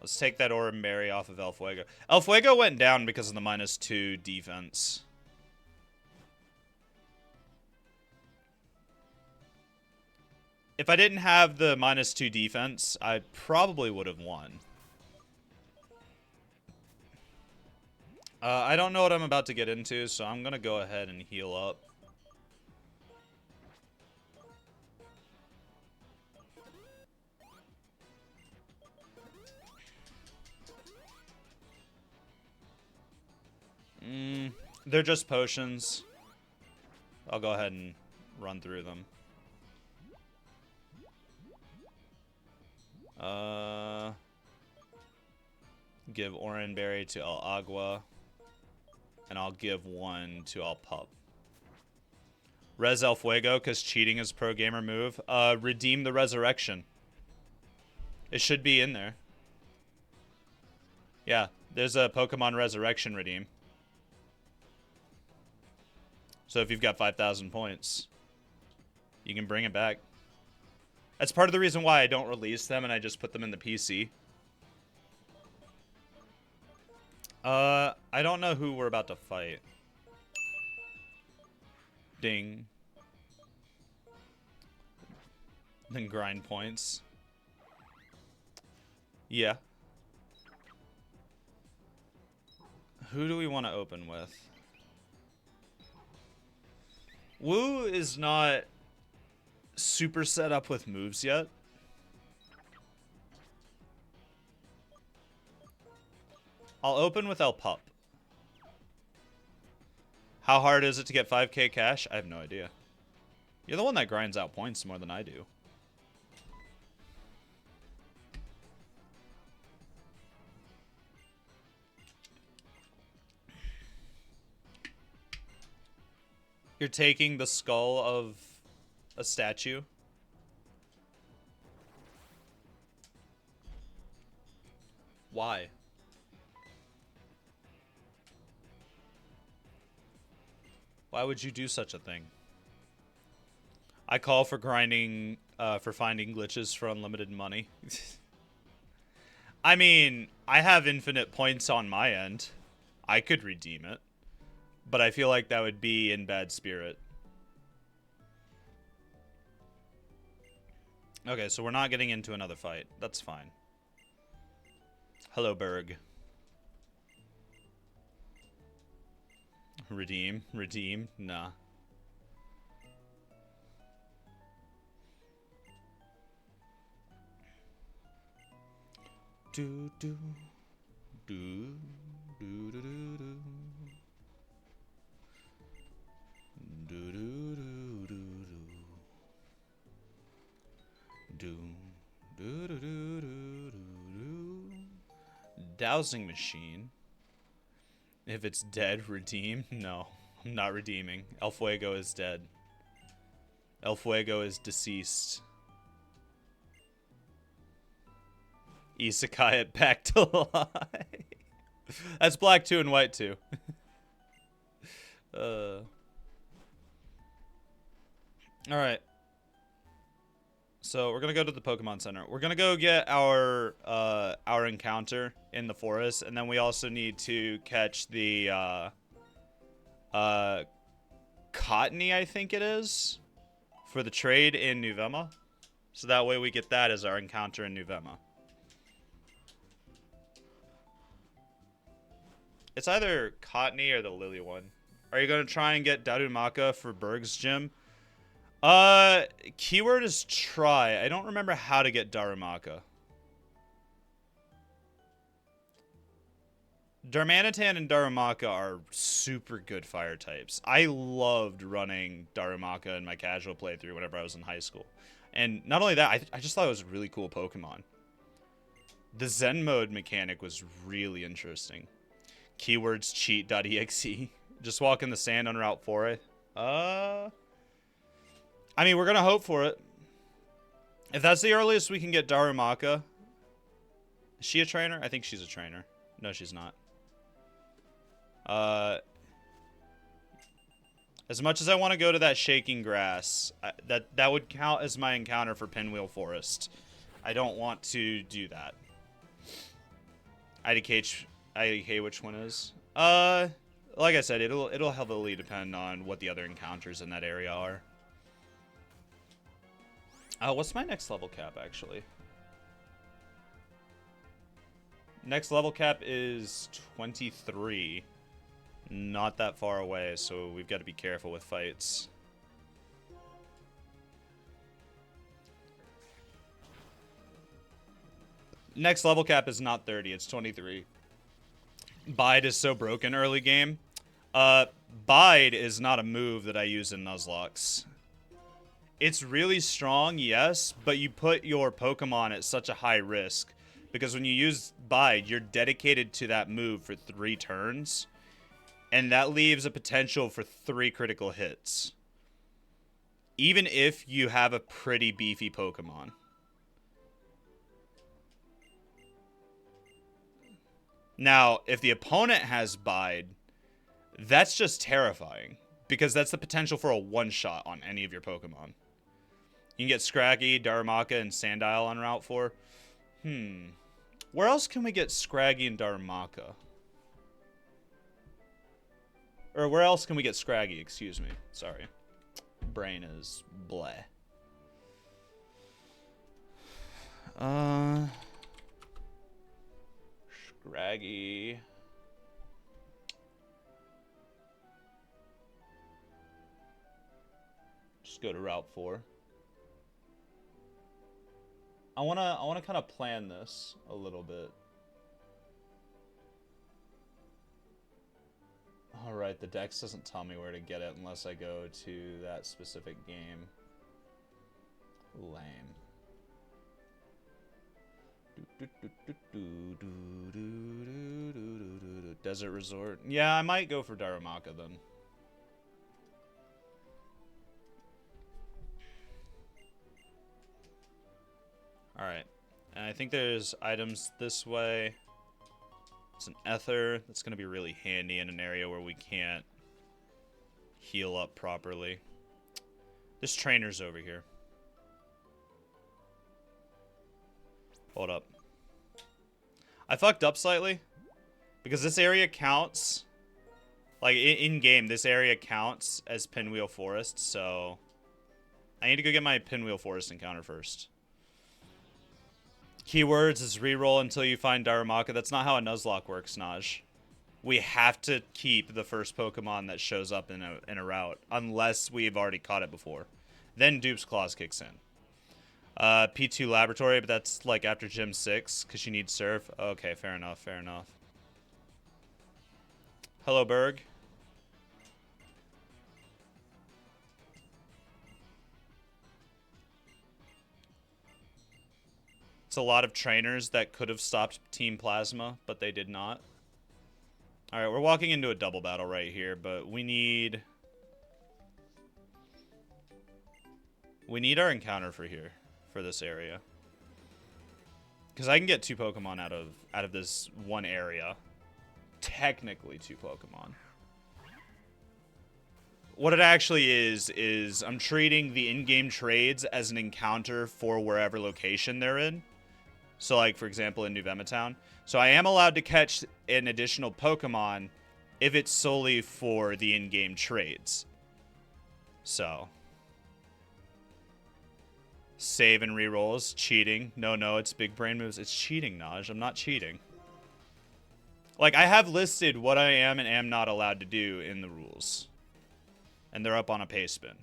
Let's take that Aura Mary off of El Fuego. El Fuego went down because of the -2 defense. If I didn't have the -2 defense, I probably would have won. I don't know what I'm about to get into, so I'm going to go ahead and heal up. They're just potions. I'll go ahead and run through them. Give Oranberry to El Agua. And I'll give one to El Pup. Res El Fuego, because cheating is pro gamer move. Redeem the Resurrection. It should be in there. Yeah, there's a Pokemon Resurrection redeem. So if you've got 5,000 points, you can bring it back. That's part of the reason why I don't release them and I just put them in the PC. I don't know who we're about to fight. Ding. Then grind points. Yeah. Who do we want to open with? Wu is not super set up with moves yet. I'll open with El Pup. How hard is it to get 5k cash? I have no idea. You're the one that grinds out points more than I do. You're taking the skull of a statue? Why? Why would you do such a thing? I call for grinding, for finding glitches for unlimited money. I mean, I have infinite points on my end. I could redeem it. But I feel like that would be in bad spirit. Okay, so we're not getting into another fight. That's fine. Hello, Berg. Redeem? Redeem? Nah. Do do do do do do do. Do do do do do do do do do do do. Dowsing machine. If it's dead, redeem? No, I'm not redeeming. El Fuego is dead. El Fuego is deceased. Isekai it back to life. That's black 2 and white 2. Alright. So we're gonna go to the Pokemon Center. We're gonna go get our encounter in the forest, and then we also need to catch the Cottony, I think it is, for the trade in Nuvema. So that way we get that as our encounter in Nuvema. It's either Cottony or the Lily one. Are you gonna try and get Darumaka for Berg's gym? Keyword is try. I don't remember how to get Darumaka. Darmanitan and Darumaka are super good fire types. I loved running Darumaka in my casual playthrough whenever I was in high school. And not only that, I just thought it was a really cool Pokemon. The Zen mode mechanic was really interesting. Keywords cheat.exe. Just walk in the sand on Route 4. I mean, we're going to hope for it. If that's the earliest we can get Darumaka. Is she a trainer? I think she's a trainer. No, she's not. As much as I want to go to that shaking grass, that would count as my encounter for Pinwheel Forest. I don't want to do that. IDK which one is. Like I said, it'll heavily depend on what the other encounters in that area are. What's my next level cap actually? Next level cap is 23. Not that far away, so we've got to be careful with fights. Next level cap is not 30, it's 23. Bide is so broken early game. Bide is not a move that I use in Nuzlocke. It's really strong, yes, but you put your Pokemon at such a high risk. Because when you use Bide, you're dedicated to that move for 3 turns. And that leaves a potential for 3 critical hits. Even if you have a pretty beefy Pokemon. Now, if the opponent has Bide, that's just terrifying. Because that's the potential for a one-shot on any of your Pokemon. You can get Scraggy, Darumaka, and Sandile on Route 4. Where else can we get Scraggy and Darumaka? Or where else can we get Scraggy? Excuse me. Sorry. Brain is bleh. Scraggy. Just go to Route 4. I wanna kind of plan this a little bit. Alright, the Dex doesn't tell me where to get it unless I go to that specific game. Lame. Desert Resort. Yeah, I might go for Darumaka then. Alright. And I think there's items this way. It's an Ether. That's going to be really handy in an area where we can't heal up properly. This trainer's over here. Hold up. I fucked up slightly. Because this area counts. Like, in-game, this area counts as Pinwheel Forest, so I need to go get my Pinwheel Forest encounter first. Keywords is reroll until you find Darumaka. That's not how a Nuzlocke works, Naj. We have to keep the first Pokemon that shows up in a route, unless we've already caught it before. Then Dupe's Claws kicks in. P2 Laboratory, but that's like after Gym 6, because you need Surf. Okay, fair enough, fair enough. Hello, Berg. It's a lot of trainers that could have stopped Team Plasma, but they did not. Alright, we're walking into a double battle right here, but we need our encounter for here, for this area. Because I can get 2 Pokemon out of this one area. Technically 2 Pokemon. What it actually is I'm treating the in-game trades as an encounter for wherever location they're in. So, like, for example, in New Vemetown. So I am allowed to catch an additional Pokemon if it's solely for the in-game trades. So. Save and rerolls. Cheating. No, it's big brain moves. It's cheating, Naj. I'm not cheating. Like, I have listed what I am and am not allowed to do in the rules. And they're up on a pay spin.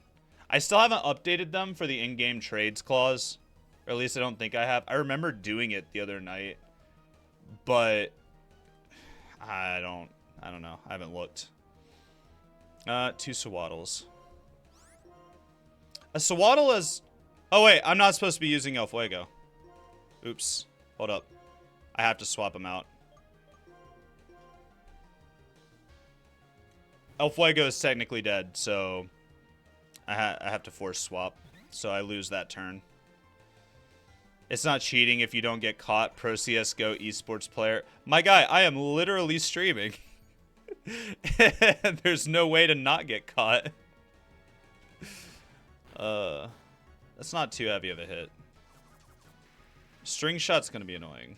I still haven't updated them for the in-game trades clause. Or at least I don't think I have. I remember doing it the other night. But I don't know. I haven't looked. 2 Sawaddles. A Sawaddle is... Oh wait, I'm not supposed to be using El Fuego. Oops. Hold up. I have to swap them out. El Fuego is technically dead, so I have to force swap. So I lose that turn. It's not cheating if you don't get caught. Pro CSGO esports player. My guy, I am literally streaming. There's no way to not get caught. That's not too heavy of a hit. String shot's gonna be annoying.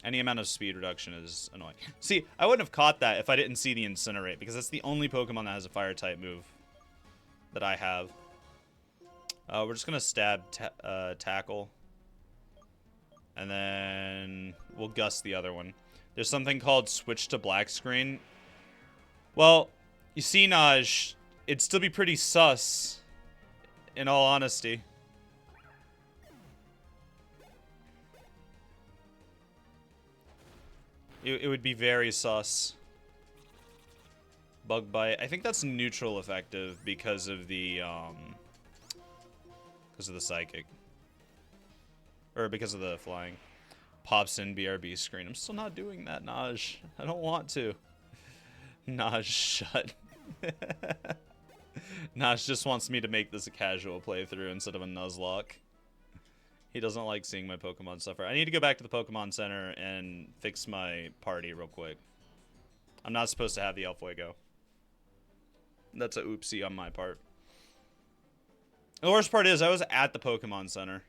Any amount of speed reduction is annoying. See, I wouldn't have caught that if I didn't see the Incinerate, because that's the only Pokemon that has a Fire-type move that I have. We're just going to stab Tackle. And then we'll Gust the other one. There's something called Switch to Black Screen. Well, you see, Naj, it'd still be pretty sus, in all honesty. It would be very sus. Bug Bite. I think that's neutral effective because of the Psychic. Or because of the Flying. Pops in BRB screen. I'm still not doing that, Naj. I don't want to. Naj, shut. Naj just wants me to make this a casual playthrough instead of a Nuzlocke. He doesn't like seeing my Pokemon suffer. I need to go back to the Pokemon Center and fix my party real quick. I'm not supposed to have the Elfuego. That's a oopsie on my part. The worst part is I was at the Pokemon Center.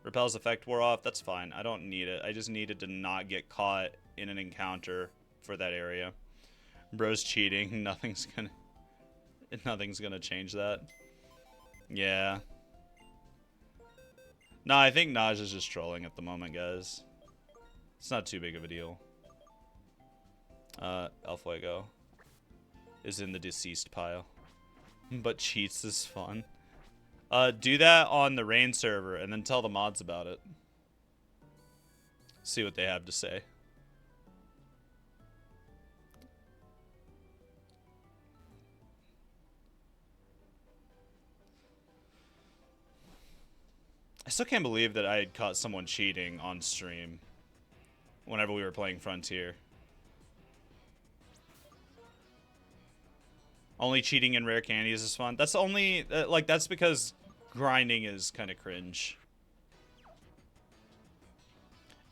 Repel's effect wore off. That's fine. I don't need it. I just needed to not get caught in an encounter for that area. Bro's cheating. Nothing's gonna change that. Yeah. Nah, I think Naj is just trolling at the moment, guys. It's not too big of a deal. Elfuego is in the deceased pile. But cheats is fun. Do that on the Rain server and then tell the mods about it. See what they have to say. I still can't believe that I had caught someone cheating on stream whenever we were playing Frontier. Only cheating in rare candies is fun. That's only, that's because grinding is kind of cringe.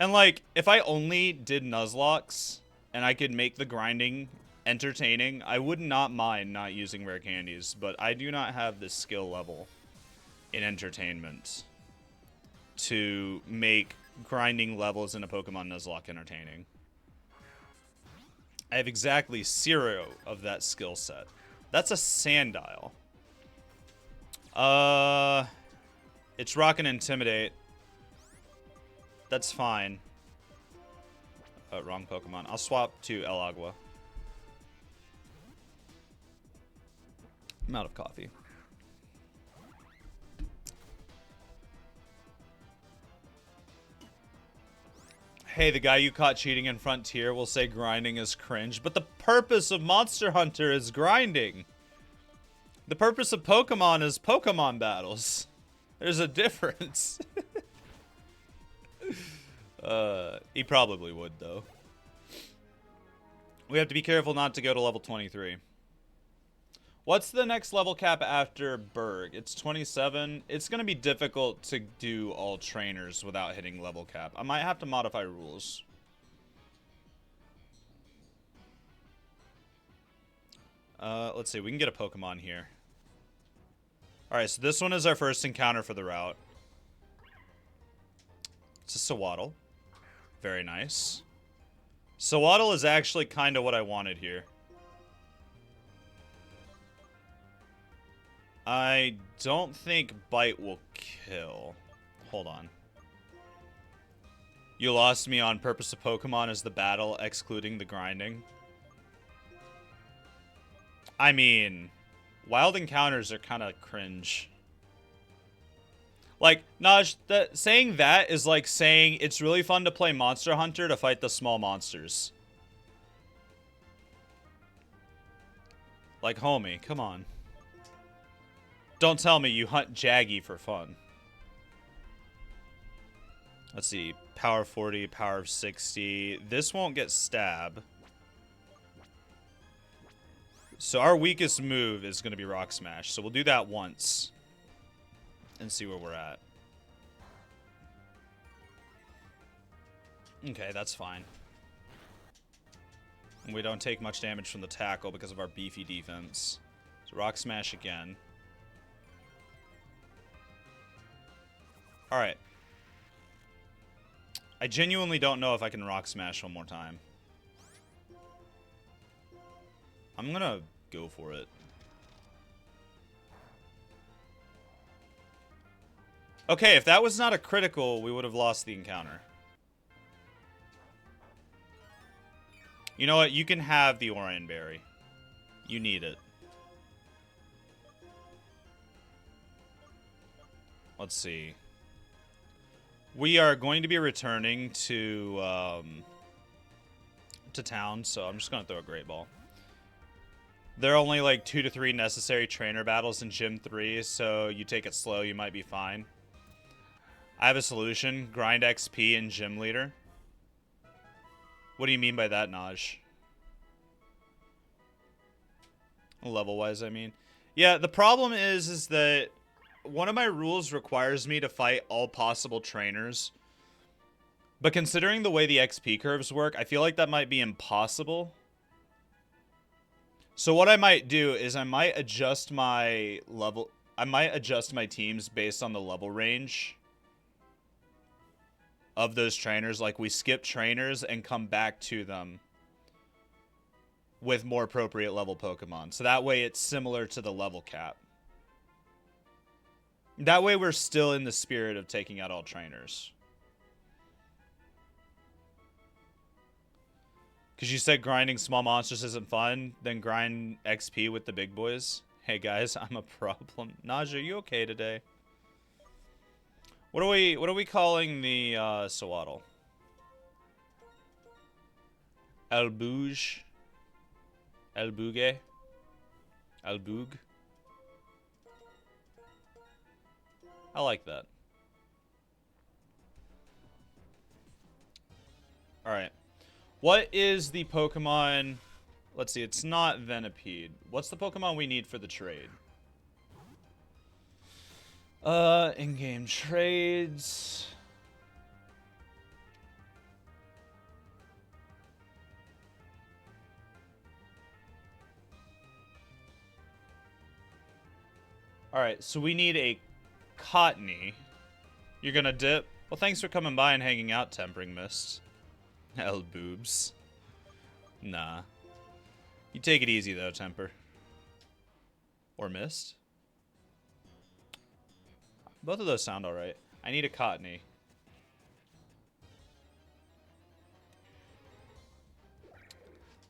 And, like, if I only did Nuzlocks and I could make the grinding entertaining, I would not mind not using rare candies. But I do not have the skill level in entertainment to make grinding levels in a Pokemon Nuzlocke entertaining. I have exactly 0 of that skill set. That's a Sandile. It's Rock and Intimidate. That's fine. Wrong Pokemon. I'll swap to El Agua. I'm out of coffee. Hey, the guy you caught cheating in Frontier will say grinding is cringe, but the purpose of Monster Hunter is grinding. The purpose of Pokemon is Pokemon battles. There's a difference. He probably would, though. We have to be careful not to go to level 23. What's the next level cap after Berg? It's 27. It's going to be difficult to do all trainers without hitting level cap. I might have to modify rules. Let's see. We can get a Pokemon here. Alright, so this one is our first encounter for the route. It's a Sewaddle. Very nice. Sewaddle is actually kind of what I wanted here. I don't think Bite will kill. Hold on. You lost me on purpose of Pokemon as the battle, excluding the grinding. I mean, wild encounters are kind of cringe. Like, Naj, saying that is like saying it's really fun to play Monster Hunter to fight the small monsters. Like, homie, come on. Don't tell me you hunt Jaggy for fun. Let's see. Power 40, power 60. This won't get stab. So our weakest move is going to be Rock Smash. So we'll do that once. And see where we're at. Okay, that's fine. And we don't take much damage from the tackle because of our beefy defense. So Rock Smash again. Alright. I genuinely don't know if I can Rock Smash one more time. I'm gonna go for it. Okay, if that was not a critical, we would have lost the encounter. You know what? You can have the Orion Berry. You need it. Let's see. We are going to be returning to town, so I'm just going to throw a Great Ball. There are only like 2 to 3 necessary trainer battles in Gym 3, so you take it slow, you might be fine. I have a solution. Grind XP in Gym Leader. What do you mean by that, Naj? Level-wise, I mean. Yeah, the problem is that one of my rules requires me to fight all possible trainers. But considering the way the XP curves work, I feel like that might be impossible. So what I might do is I might adjust my level... I might adjust my teams based on the level range of those trainers. Like, we skip trainers and come back to them with more appropriate level Pokemon. So that way it's similar to the level cap. That way we're still in the spirit of taking out all trainers. Because you said grinding small monsters isn't fun, then grind XP with the big boys. Hey guys, I'm a problem. Naja, are you okay today? What are we calling the Sawaddle? Albouge? Albouge? Alboug? I like that. Alright. What is the Pokemon... Let's see, it's not Venipede. What's the Pokemon we need for the trade? In-game trades... Alright, so we need a Cottony. You're gonna dip? Well, thanks for coming by and hanging out, Tempering Mist. Hell, boobs. Nah. You take it easy, though, Temper. Or Mist. Both of those sound alright. I need a Cottony.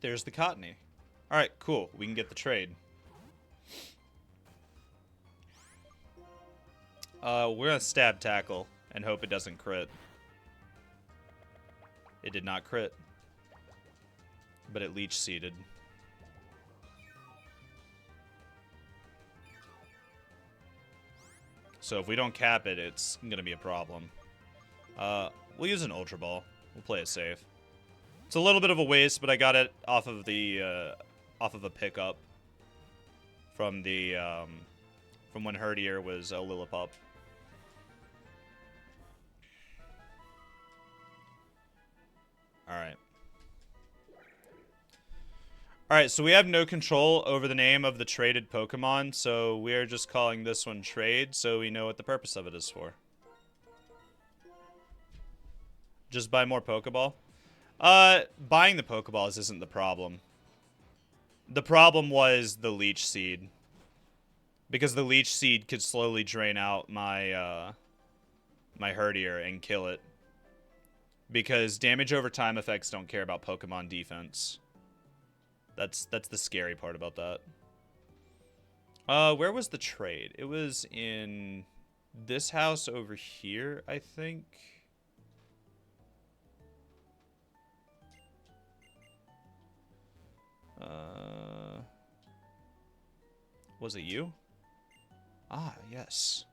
There's the Cottony. Alright, cool. We can get the trade. We're gonna stab tackle and hope it doesn't crit. It did not crit. But it leech seeded. So if we don't cap it, it's gonna be a problem. We'll use an Ultra Ball. We'll play it safe. It's a little bit of a waste, but I got it off of the off of a pickup from the from when Herdier was a Lillipup. Alright. Alright, so we have no control over the name of the traded Pokemon, so we are just calling this one Trade, so we know what the purpose of it is for. Just buy more Pokeball? Buying the Pokeballs isn't the problem. The problem was the Leech Seed. Because the Leech Seed could slowly drain out my, my Herdier and kill it. Because damage over time effects don't care about Pokemon defense. That's the scary part about that. Where was the trade? It was in this house over here, I think. Was it you? Ah, yes.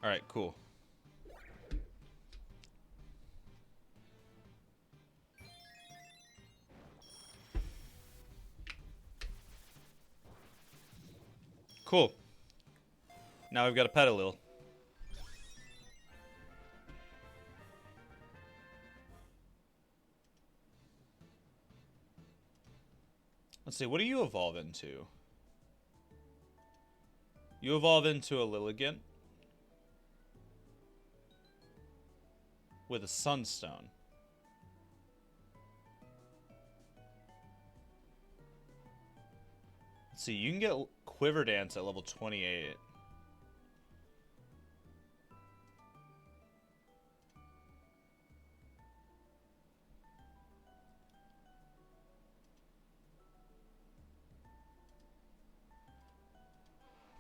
Alright, cool. Cool. Now we've got a Petalil. Let's see, what do you evolve into? You evolve into a Lilligant. with a sunstone. Let's see, you can get Quiver Dance at level 28.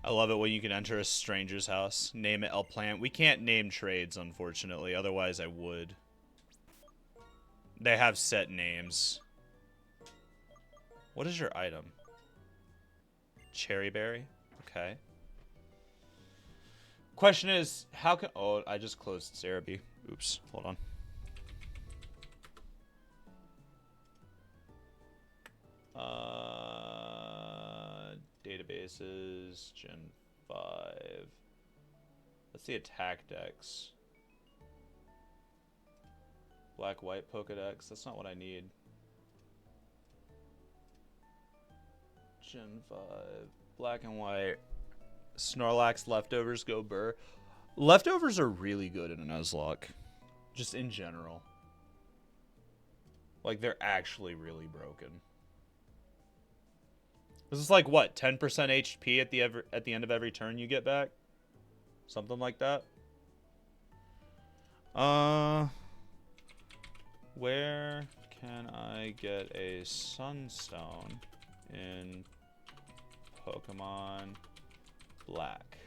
I love it when you can enter a stranger's house, name it El Plant. We can't name trades, unfortunately, otherwise I would. They have set names. What is your item? Cherry berry? Okay. Question is, how can... Oh, I just closed Cerebi. Oops, hold on. Databases, Gen 5. Let's see attack decks. Black-white Pokedex. That's not what I need. Gen 5. Black and white. Snorlax leftovers go burr. Leftovers are really good in a Nuzlocke. Just in general. Like, they're actually really broken. This is like, what, 10% HP at the end of every turn you get back? Something like that. Where can I get a Sunstone in Pokemon Black?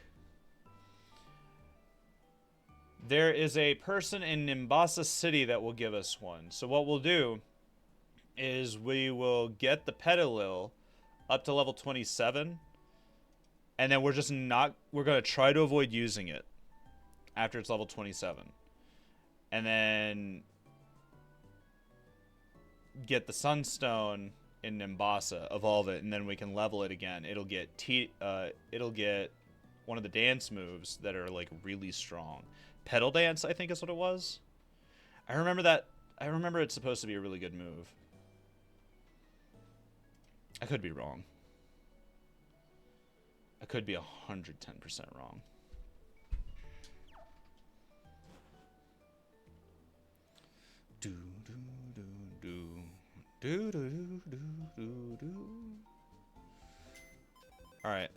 There is a person in Nimbasa City that will give us one. So what we'll do is we will get the Petalil up to level 27, and then we're going to try to avoid using it after it's level 27. And then get the Sunstone in Nimbasa, evolve it, and then we can level it again. It'll get one of the dance moves that are like really strong. Petal Dance, I think is what it was. I remember it's supposed to be a really good move. I could be wrong. I could be 110% wrong. Do do do do do do do do do. All right.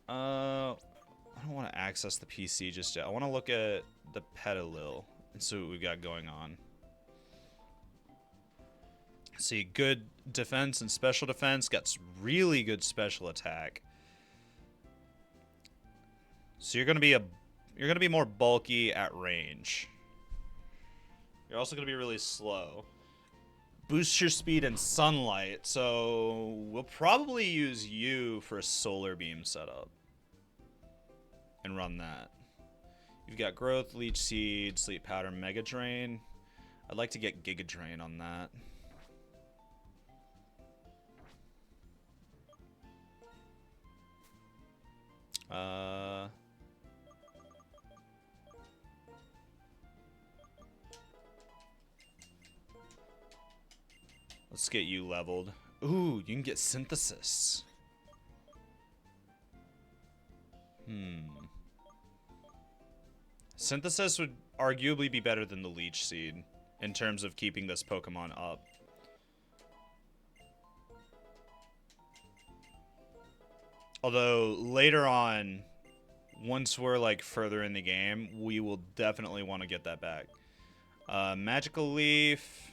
I don't want to access the PC just yet. I want to look at the Petalil and see what we got going on. See, good defense and special defense. Got really good special attack. So you're gonna be more bulky at range. You're also gonna be really slow. Boost your speed in sunlight. So we'll probably use you for a solar beam setup and run that. You've got growth, leech seed, sleep powder, mega drain. I'd like to get giga drain on that. Let's get you leveled. Ooh, you can get synthesis. Synthesis would arguably be better than the leech seed in terms of keeping this Pokemon up. Although later on, once we're like further in the game, we will definitely want to get that back. Magical Leaf.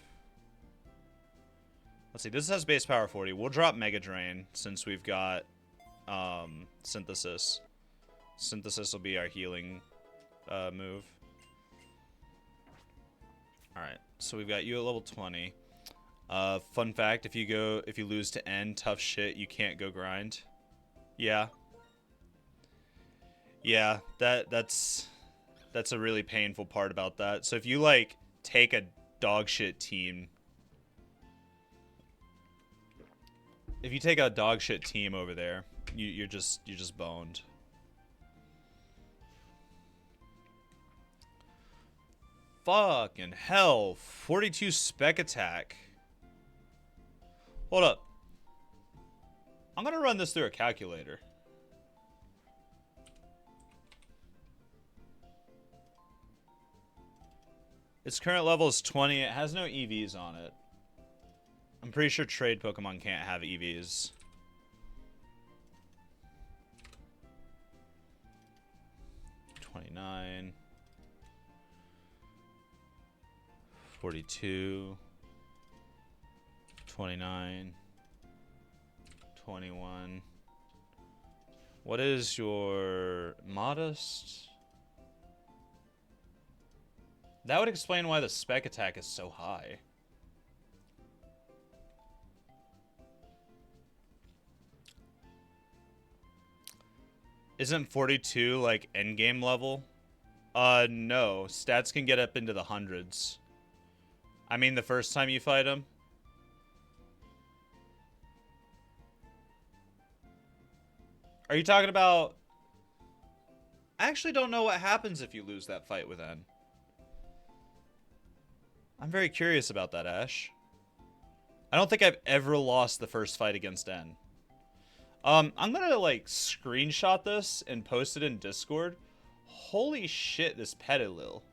Let's see, this has base power 40. We'll drop Mega Drain since we've got Synthesis. Synthesis will be our healing move. Alright, so we've got you at level 20. Fun fact, if you lose to N, tough shit, you can't go grind. Yeah. Yeah, that's a really painful part about that. So if you like take a dog shit team, over there, you're just boned. Fucking hell, 42 spec attack. Hold up. I'm gonna run this through a calculator. Its current level is 20. It has no EVs on it. I'm pretty sure trade Pokemon can't have EVs. $29. 42. 29. 21. What is your modest? That would explain why the spec attack is so high. Isn't 42 like endgame level? No. Stats can get up into the hundreds. I mean, the first time you fight him. Are you talking about... I actually don't know what happens if you lose that fight with N. I'm very curious about that, Ash. I don't think I've ever lost the first fight against N. I'm gonna, like, screenshot this and post it in Discord. Holy shit, this Petilil.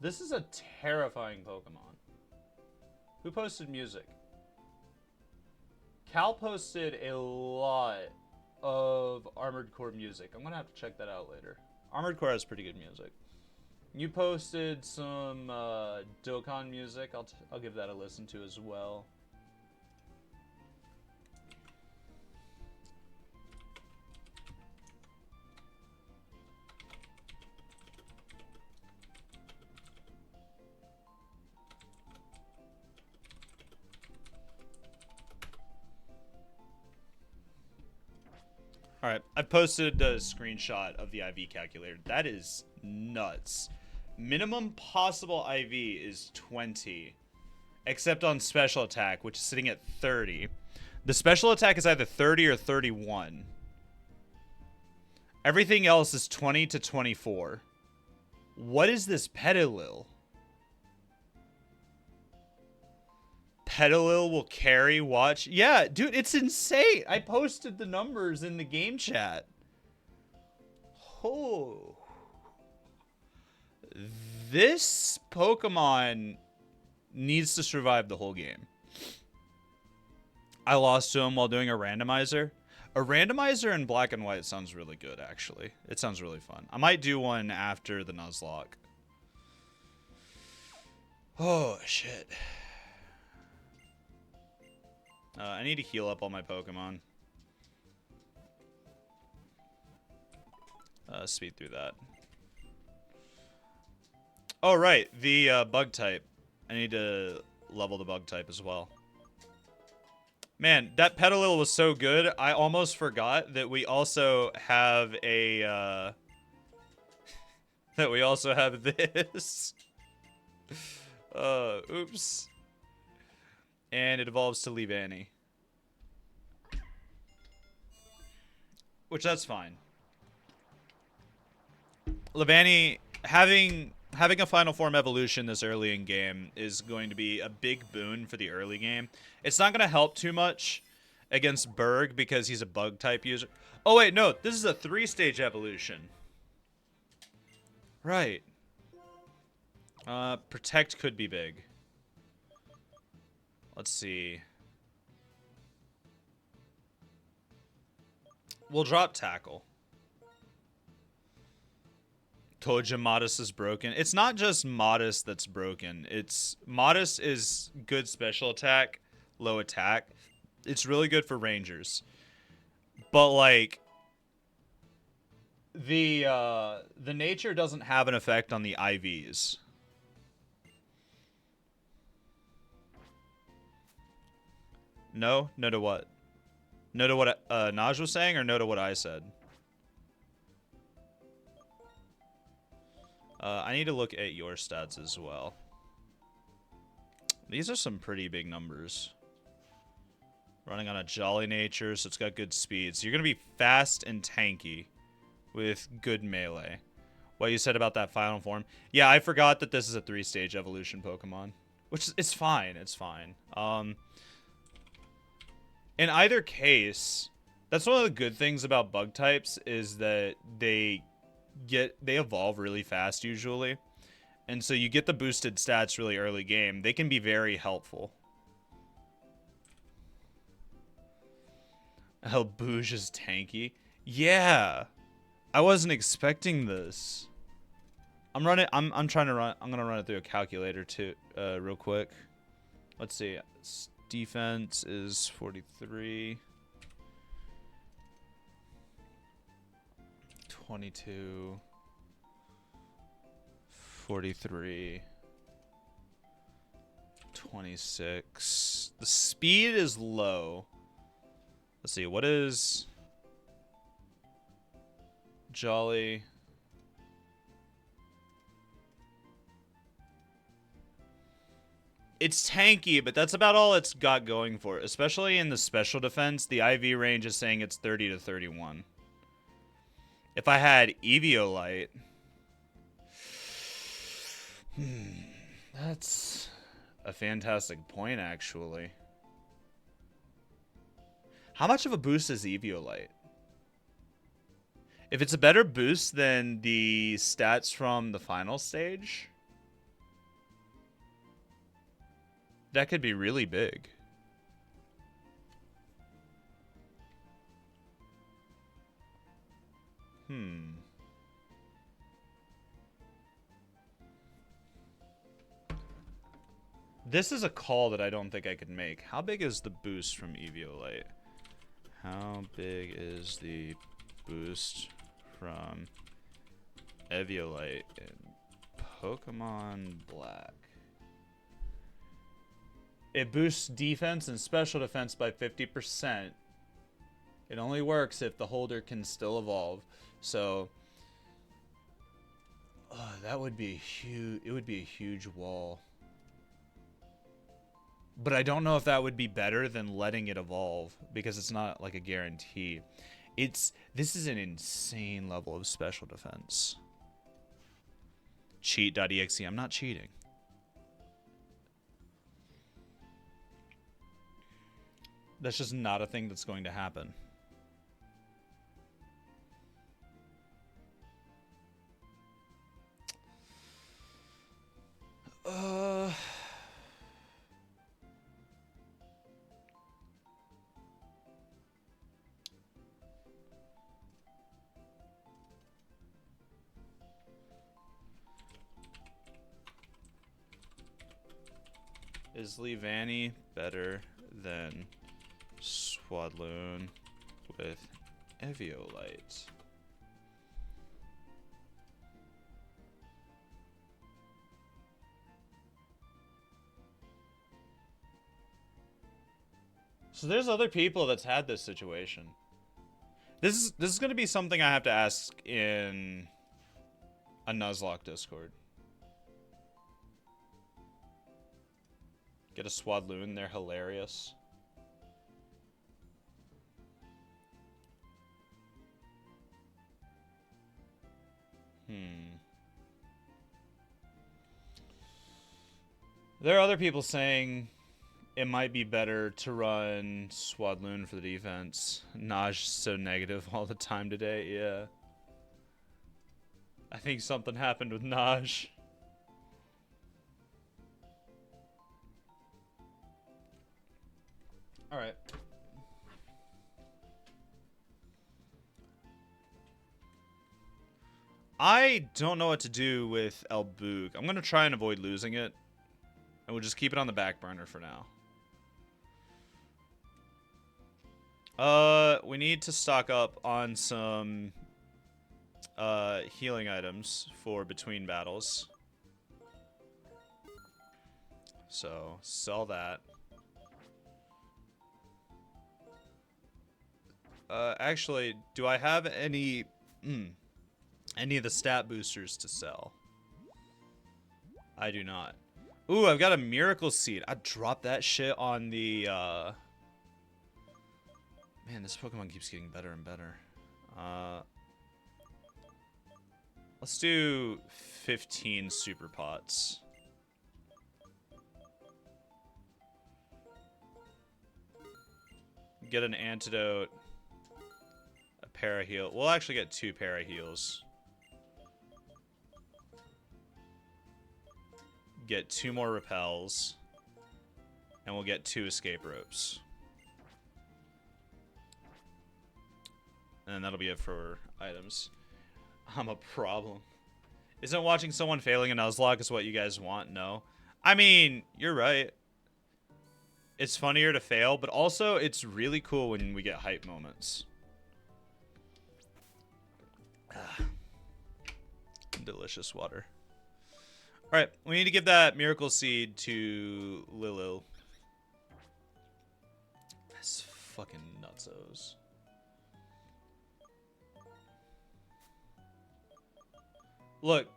This is a terrifying Pokemon. Who posted music? Cal posted a lot of Armored Core music. I'm gonna have to check that out later. Armored Core has pretty good music. You posted some Dokkan music. I'll give that a listen to as well. All right, I posted a screenshot of the IV calculator. That is nuts. Minimum possible IV is 20, except on special attack, which is sitting at 30. The special attack is either 30 or 31. Everything else is 20 to 24. What is this Petilil? Petilil will carry, watch. Yeah, dude, it's insane. I posted the numbers in the game chat. Oh. This Pokemon needs to survive the whole game. I lost to him while doing a randomizer. A randomizer in black and white sounds really good, actually. It sounds really fun. I might do one after the Nuzlocke. Oh, shit. I need to heal up all my Pokemon. Speed through that. Oh, right. The bug type. I need to level the bug type as well. Man, that Petilil was so good, I almost forgot that we also have a... that we also have this. Oops. And it evolves to Leavanny. Which, that's fine. Leavanny, having a final form evolution this early in game is going to be a big boon for the early game. It's not going to help too much against Berg because he's a bug type user. Oh wait, no, this is a 3-stage evolution. Right. Protect could be big. Let's see. We'll drop Tackle. Told you Modest is broken. It's not just Modest that's broken. It's Modest is good special attack, low attack. It's really good for Rangers. But like the nature doesn't have an effect on the IVs. No? No to what? No to what Naj was saying or no to what I said? I need to look at your stats as well. These are some pretty big numbers. Running on a Jolly Nature, so it's got good speed. So you're going to be fast and tanky with good melee. What you said about that final form. Yeah, I forgot that this is a 3-stage evolution Pokemon. Which it's fine. It's fine. In either case, that's one of the good things about bug types is that they evolve really fast usually. And so you get the boosted stats really early game. They can be very helpful. El Bouge is tanky. Yeah. I wasn't expecting this. I'm trying to run. I'm gonna run it through a calculator too, real quick. Let's see. Defense is 43. 22. 43. 26. The speed is low. Let's see. What is Jolly? It's tanky, but that's about all it's got going for it. Especially in the special defense, the IV range is saying it's 30 to 31. If I had Eviolite... that's a fantastic point, actually. How much of a boost is Eviolite? If it's a better boost than the stats from the final stage, that could be really big. This is a call that I don't think I could make. How big is the boost from Eviolite? How big is the boost from Eviolite in Pokemon Black? It boosts defense and special defense by 50%. It only works if the holder can still evolve. So that would be huge. It would be a huge wall. But I don't know if that would be better than letting it evolve because it's not like a guarantee. This is an insane level of special defense. Cheat.exe. I'm not cheating. That's just not a thing that's going to happen. Is Leavanny better than Swadloon with Eviolite? So there's other people that's had this situation. This is going to be something I have to ask in a Nuzlocke Discord. Get a Swadloon, they're hilarious. There are other people saying it might be better to run Swadloon for the defense. Naj so negative all the time today, yeah. I think something happened with Naj. Alright. I don't know what to do with El Boog. I'm going to try and avoid losing it. And we'll just keep it on the back burner for now. We need to stock up on some healing items for between battles. So, sell that. Actually, do I have any of the stat boosters to sell? I do not. Ooh, I've got a Miracle Seed. I dropped that shit on the, Man, this Pokemon keeps getting better and better. Let's do 15 Super Pots. Get an antidote. A paraheal. We'll actually get 2 paraheals. Get 2 more repels. And we'll get 2 escape ropes. And then that'll be it for items. I'm a problem. Isn't watching someone failing a Nuzlocke is what you guys want? No. I mean, you're right. It's funnier to fail, but also it's really cool when we get hype moments. Delicious water. Alright, we need to give that miracle seed to Lilil. That's fucking nutsos. Look,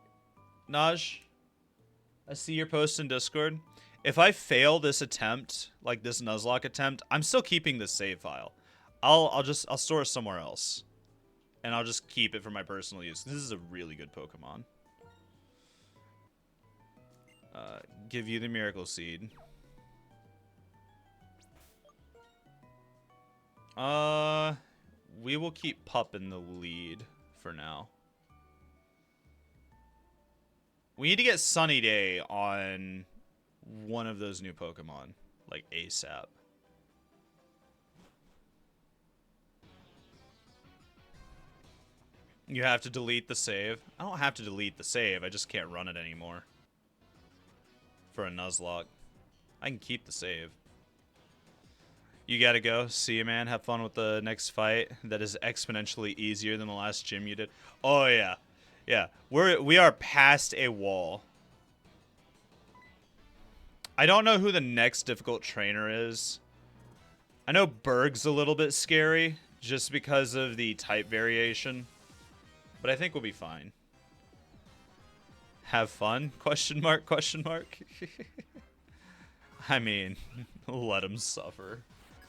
Naj, I see your post in Discord. If I fail this attempt, like this Nuzlocke attempt, I'm still keeping this save file. I'll store it somewhere else. And I'll just keep it for my personal use. This is a really good Pokemon. Give you the Miracle Seed. We will keep Pup in the lead for now. We need to get Sunny Day on one of those new Pokemon, like ASAP. You have to delete the save. I don't have to delete the save, I just can't run it anymore. For a Nuzlocke. I can keep the save. You gotta go. See you, man. Have fun with the next fight. That is exponentially easier than the last gym you did. Oh, yeah. Yeah. We are past a wall. I don't know who the next difficult trainer is. I know Berg's a little bit scary, just because of the type variation. But I think we'll be fine. Have fun? Question mark, question mark. I mean, let him suffer.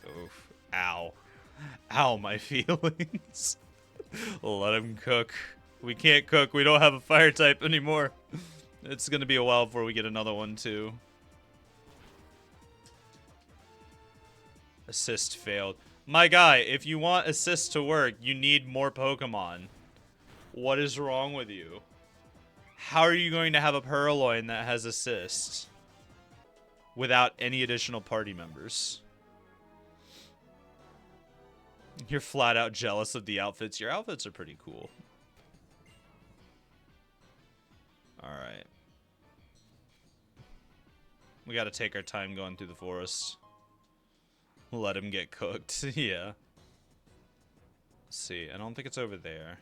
Oof. Ow. Ow, my feelings. Let him cook. We can't cook. We don't have a fire type anymore. It's going to be a while before we get another one, too. Assist failed. My guy, if you want assist to work, you need more Pokemon. What is wrong with you? How are you going to have a Purloin that has assist without any additional party members? You're flat out jealous of the outfits. Your outfits are pretty cool. Alright. We gotta take our time going through the forest. Let him get cooked. Yeah. Let's see. I don't think it's over there.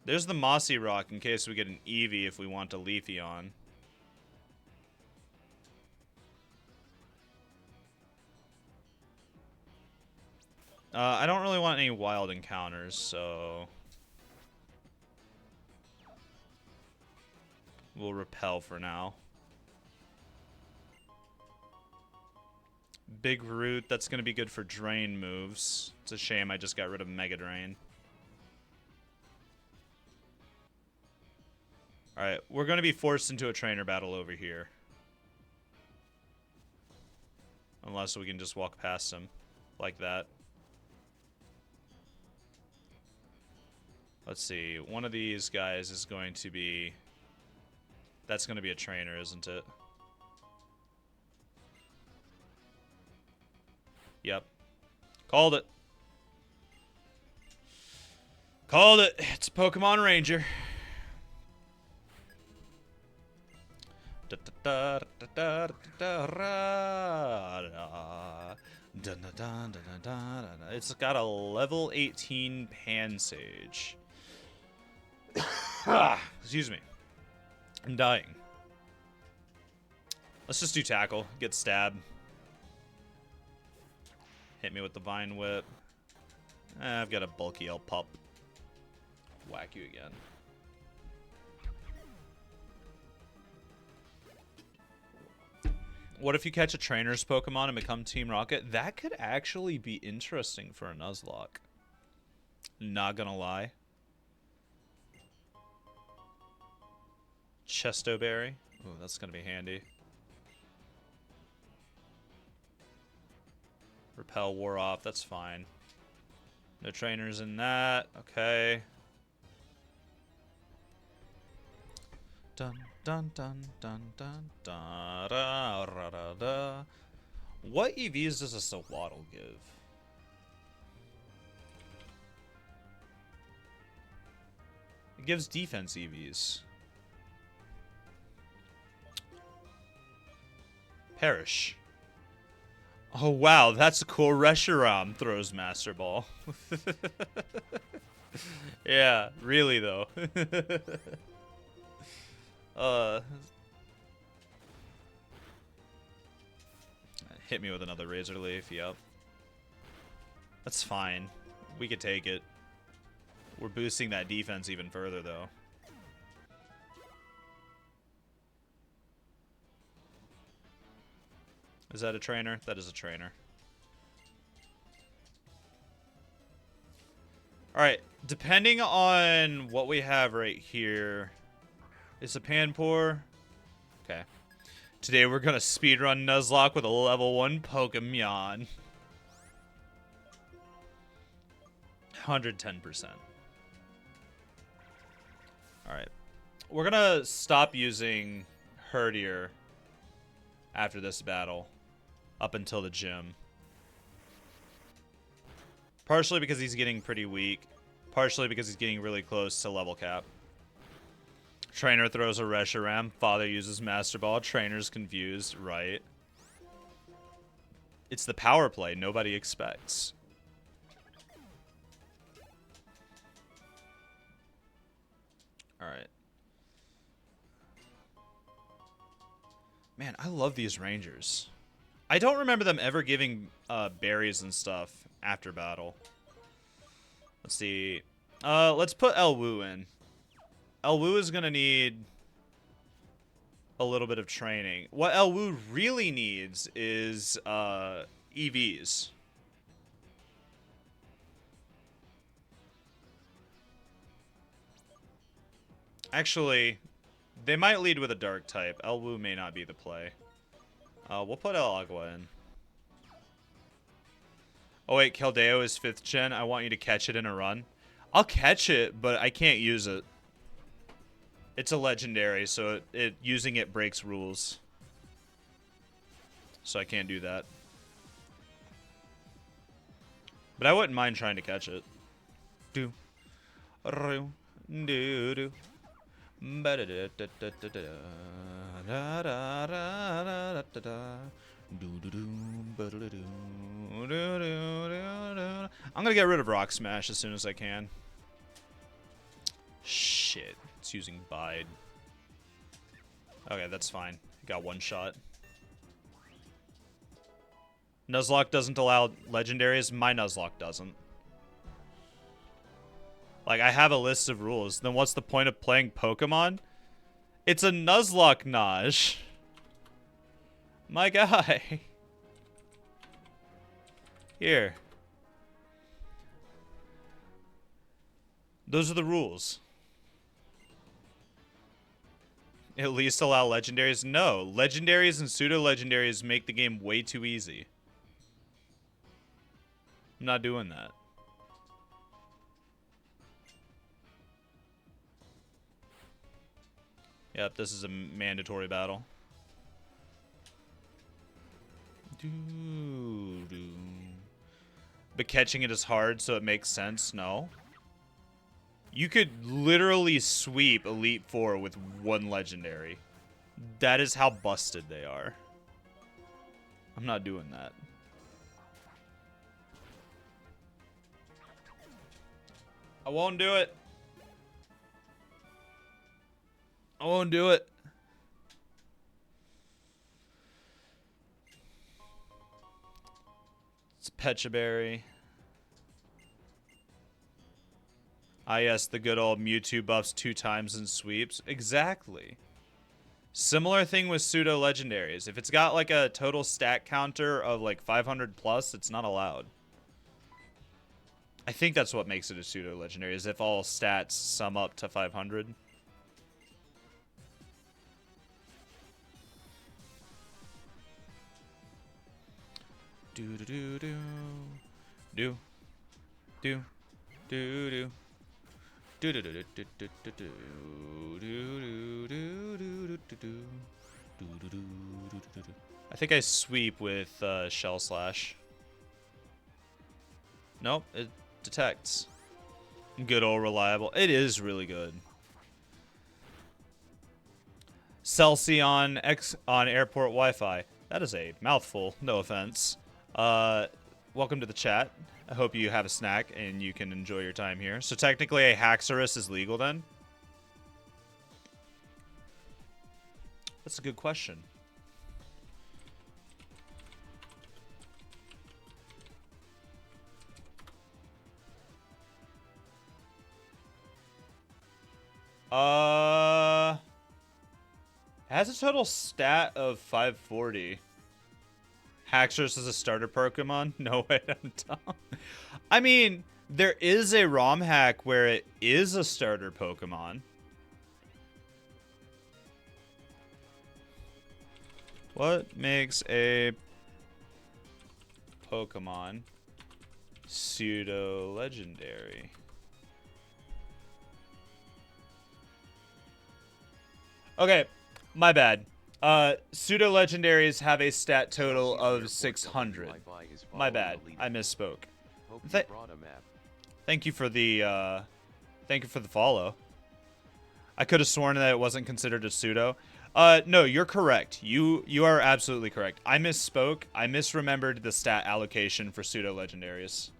There's the Mossy Rock in case we get an Eevee if we want a Leafeon. I don't really want any wild encounters, so... we'll repel for now. Big Root, that's going to be good for Drain moves. It's a shame I just got rid of Mega Drain. Alright, we're going to be forced into a trainer battle over here. Unless we can just walk past him. Like that. Let's see. One of these guys is going to be... that's going to be a trainer, isn't it? Yep. Called it. Called it. It's Pokemon Ranger. It's got a level 18 Pansage. Excuse me. I'm dying. Let's just do tackle. Get stabbed. Hit me with the Vine Whip. I've got a bulky L pup. Whack you again. What if you catch a trainer's Pokemon and become Team Rocket? That could actually be interesting for a Nuzlocke. Not gonna lie. Chesto Berry. Oh, that's gonna be handy. Repel wore off. That's fine. No trainers in that. Okay. Dun dun dun dun dun da da da da da. What EVs does a Sawaddle give? It gives defense EVs. Perish. Oh wow, that's a cool. Reshiram throws Master Ball. Yeah, really though. Hit me with another Razor Leaf, yep. That's fine. We could take it. We're boosting that defense even further though. Is that a trainer? That is a trainer. Alright, depending on what we have right here. It's a Panpour. Okay. Today we're gonna speedrun Nuzlocke with a level 1 Pokemon. 110%. Alright. We're gonna stop using Herdier after this battle. Up until the gym. Partially because he's getting pretty weak. Partially because he's getting really close to level cap. Trainer throws a Reshiram. Father uses Master Ball. Trainer's confused. Right. It's the power play nobody expects. Alright. Man, I love these Rangers. I don't remember them ever giving berries and stuff after battle. Let's see. Let's put El Wu in. El Wu is going to need a little bit of training. What El Wu really needs is EVs. Actually, they might lead with a dark type. El Wu may not be the play. We'll put El Agua in. Oh wait, Keldeo is 5th gen. I want you to catch it in a run. I'll catch it, but I can't use it. It's a legendary, so using it breaks rules. So I can't do that. But I wouldn't mind trying to catch it. Do. Do. Do. I'm gonna get rid of Rock Smash as soon as I can. Shit, it's using Bide. Okay, that's fine. Got one shot. Nuzlocke doesn't allow legendaries. My Nuzlocke doesn't. Like, I have a list of rules. Then what's the point of playing Pokemon? It's a Nuzlocke, Naj. My guy. Here. Those are the rules. At least allow legendaries? No. Legendaries and pseudo-legendaries make the game way too easy. I'm not doing that. Yep, this is a mandatory battle. But catching it is hard, so it makes sense. No. You could literally sweep Elite Four with one legendary. That is how busted they are. I'm not doing that. I won't do it. I won't do it. It's Pechaberry. Ah, yes, the good old Mewtwo buffs 2 times and sweeps. Exactly. Similar thing with pseudo legendaries. If it's got like a total stat counter of like 500 plus, it's not allowed. I think that's what makes it a pseudo legendary, is if all stats sum up to 500. Do do do do. Do. Do. Do do. Do do do do do do do do. Do do do do do do do. Do do do do do do. I think I sweep with Shell Slash. Nope, it detects. Good old reliable. It is really good. Celsius on airport Wi-Fi. That is a mouthful. No offense. Welcome to the chat. I hope you have a snack and you can enjoy your time here. So technically, a Haxorus is legal then? That's a good question. It has a total stat of 540. Haxorus is a starter Pokemon? No way, I'm dumb. I mean, there is a ROM hack where it is a starter Pokemon. What makes a Pokemon pseudo-legendary? Okay, my bad. Pseudo-legendaries have a stat total of 600. My bad. I misspoke. Thank you for the follow. I could have sworn that it wasn't considered a pseudo. No, you're correct. You are absolutely correct. I misspoke. I misremembered the stat allocation for pseudo-legendaries.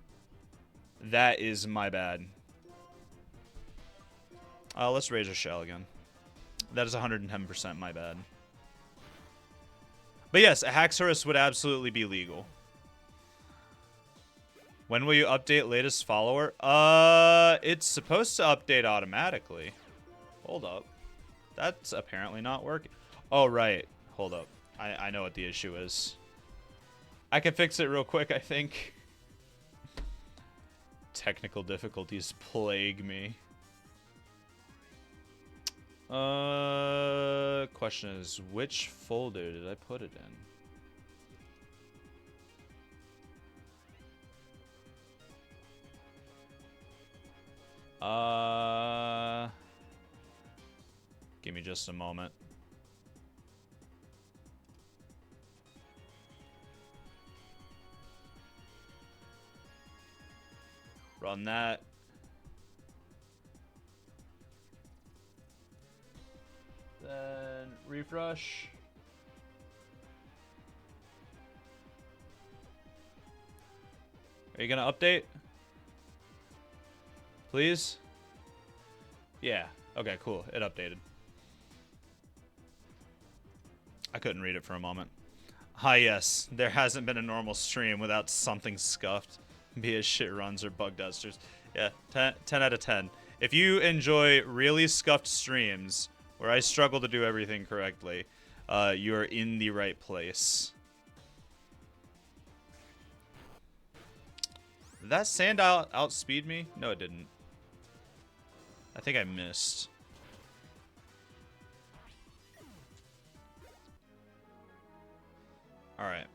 That is my bad. Let's raise a shell again. That is 110% my bad. But yes, a Haxorus would absolutely be legal. When will you update latest follower? It's supposed to update automatically. Hold up. That's apparently not working. Oh, right. Hold up. I know what the issue is. I can fix it real quick, I think. Technical difficulties plague me. Question is, which folder did I put it in? Give me just a moment. Run that. Then refresh. Are you gonna update? Please? Yeah. Okay, cool. It updated. I couldn't read it for a moment. Ah, yes. There hasn't been a normal stream without something scuffed. Be it shit runs or bug dusters. Yeah, 10 out of 10. If you enjoy really scuffed streams where I struggle to do everything correctly, you are in the right place. Did that sand outspeed me? No, it didn't. I think I missed. Alright.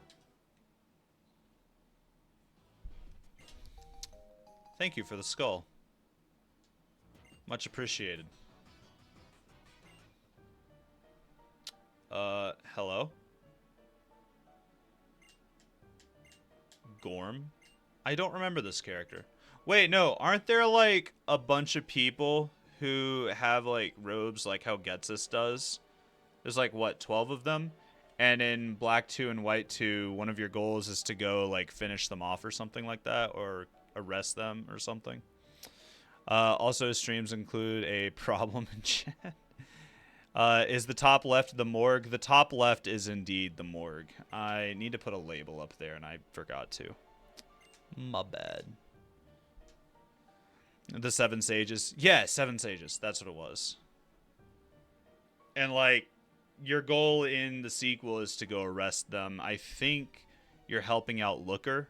Thank you for the skull. Much appreciated. Hello? Gorm? I don't remember this character. Wait, no, aren't there like a bunch of people who have like robes like how Getsus does? There's like, what, 12 of them? And in Black 2 and White 2, one of your goals is to go like finish them off or something like that, or arrest them or something. Also, streams include a problem in chat. Is the top left the morgue? The top left is indeed the morgue. I need to put a label up there, and I forgot to. My bad. The Seven Sages. Yeah, Seven Sages. That's what it was. And, like, your goal in the sequel is to go arrest them. I think you're helping out Looker.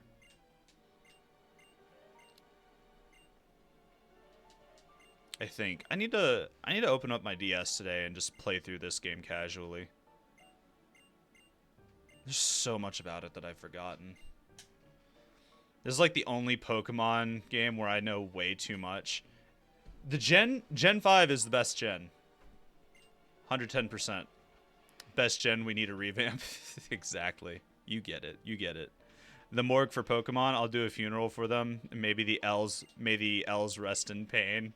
I think I need to open up my DS today and just play through this game casually. There's so much about it that I've forgotten. This is like the only Pokemon game where I know way too much. The Gen 5 is the best gen. 110%. Best gen, we need a revamp. Exactly. You get it. You get it. The morgue for Pokemon, I'll do a funeral for them. Maybe the L's, may the L's rest in pain.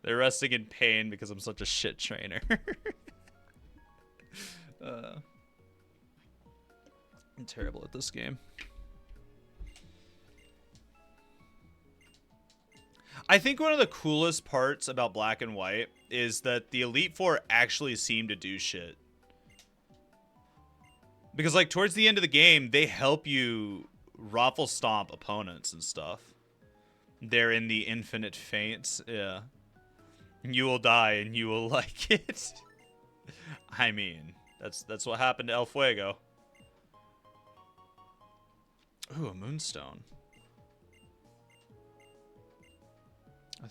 They're resting in pain because I'm such a shit trainer. I'm terrible at this game. I think one of the coolest parts about Black and White is that the Elite Four actually seem to do shit. Because, like, towards the end of the game, they help you raffle stomp opponents and stuff. They're in the infinite feints. Yeah. You will die and you will like it. I mean, that's what happened to El Fuego. Ooh, a moonstone.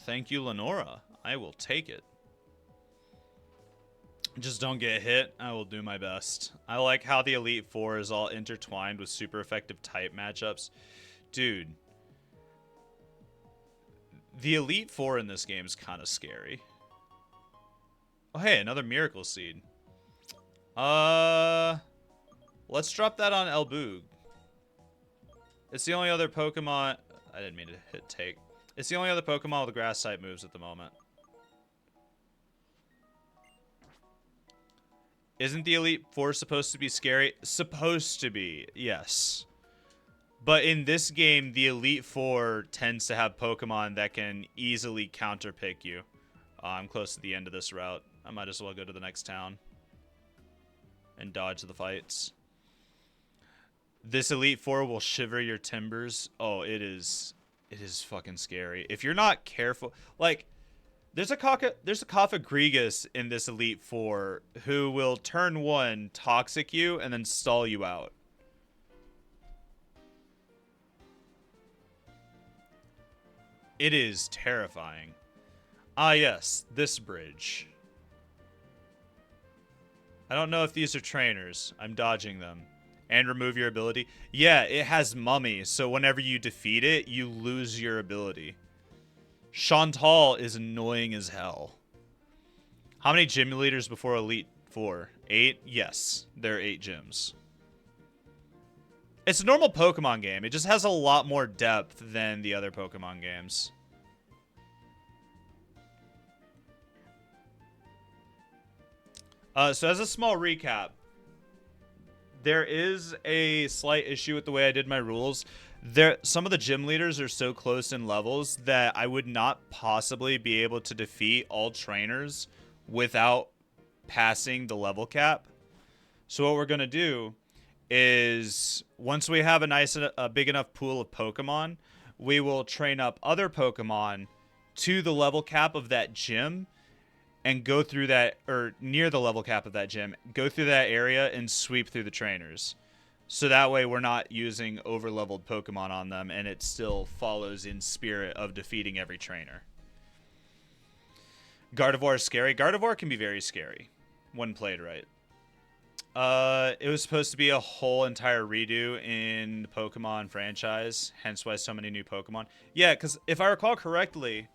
Thank you, Lenora. I will take it. Just don't get hit. I will do my best. I like how the Elite Four is all intertwined with super effective type matchups. Dude. The Elite Four in this game is kind of scary. Oh, hey, another Miracle Seed. Let's drop that on Elboog. It's the only other Pokemon... I didn't mean to hit take. It's the only other Pokemon with grass type moves at the moment. Isn't the Elite Four supposed to be scary? Supposed to be, yes. But in this game, the Elite Four tends to have Pokemon that can easily counterpick you. I'm close to the end of this route. I might as well go to the next town and dodge the fights. This Elite Four will shiver your timbers. Oh, it is fucking scary. If you're not careful, like, there's a Cofagrigus in this Elite Four who will turn one toxic you and then stall you out. It is terrifying. Ah, yes, this bridge. I don't know if these are trainers. I'm dodging them. And remove your ability. Yeah, it has Mummy, so whenever you defeat it, you lose your ability. Chantal is annoying as hell. How many gym leaders before Elite Four? 8? Yes, there are 8 gyms. It's a normal Pokemon game. It just has a lot more depth than the other Pokemon games. So as a small recap, there is a slight issue with the way I did my rules. Some of the gym leaders are so close in levels that I would not possibly be able to defeat all trainers without passing the level cap. So what we're going to do is, once we have a big enough pool of Pokemon, we will train up other Pokemon to the level cap of that gym and go through that, or near the level cap of that gym, go through that area and sweep through the trainers. So that way we're not using over-leveled Pokemon on them, and it still follows in spirit of defeating every trainer. Gardevoir is scary. Gardevoir can be very scary when played right. It was supposed to be a whole entire redo in the Pokemon franchise, hence why so many new Pokemon. Yeah, because if I recall correctly,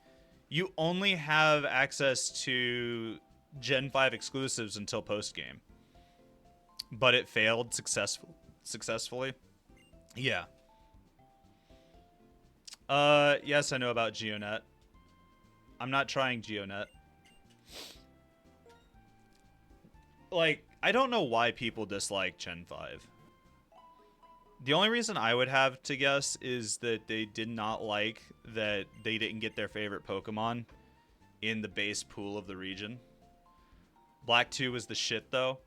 you only have access to Gen 5 exclusives until post-game. But it failed successfully. Yeah. Yes, I know about GeoNet. I'm not trying GeoNet. Like, I don't know why people dislike Gen 5. The only reason I would have to guess is that they did not like that they didn't get their favorite Pokemon in the base pool of the region. Black 2 was the shit, though.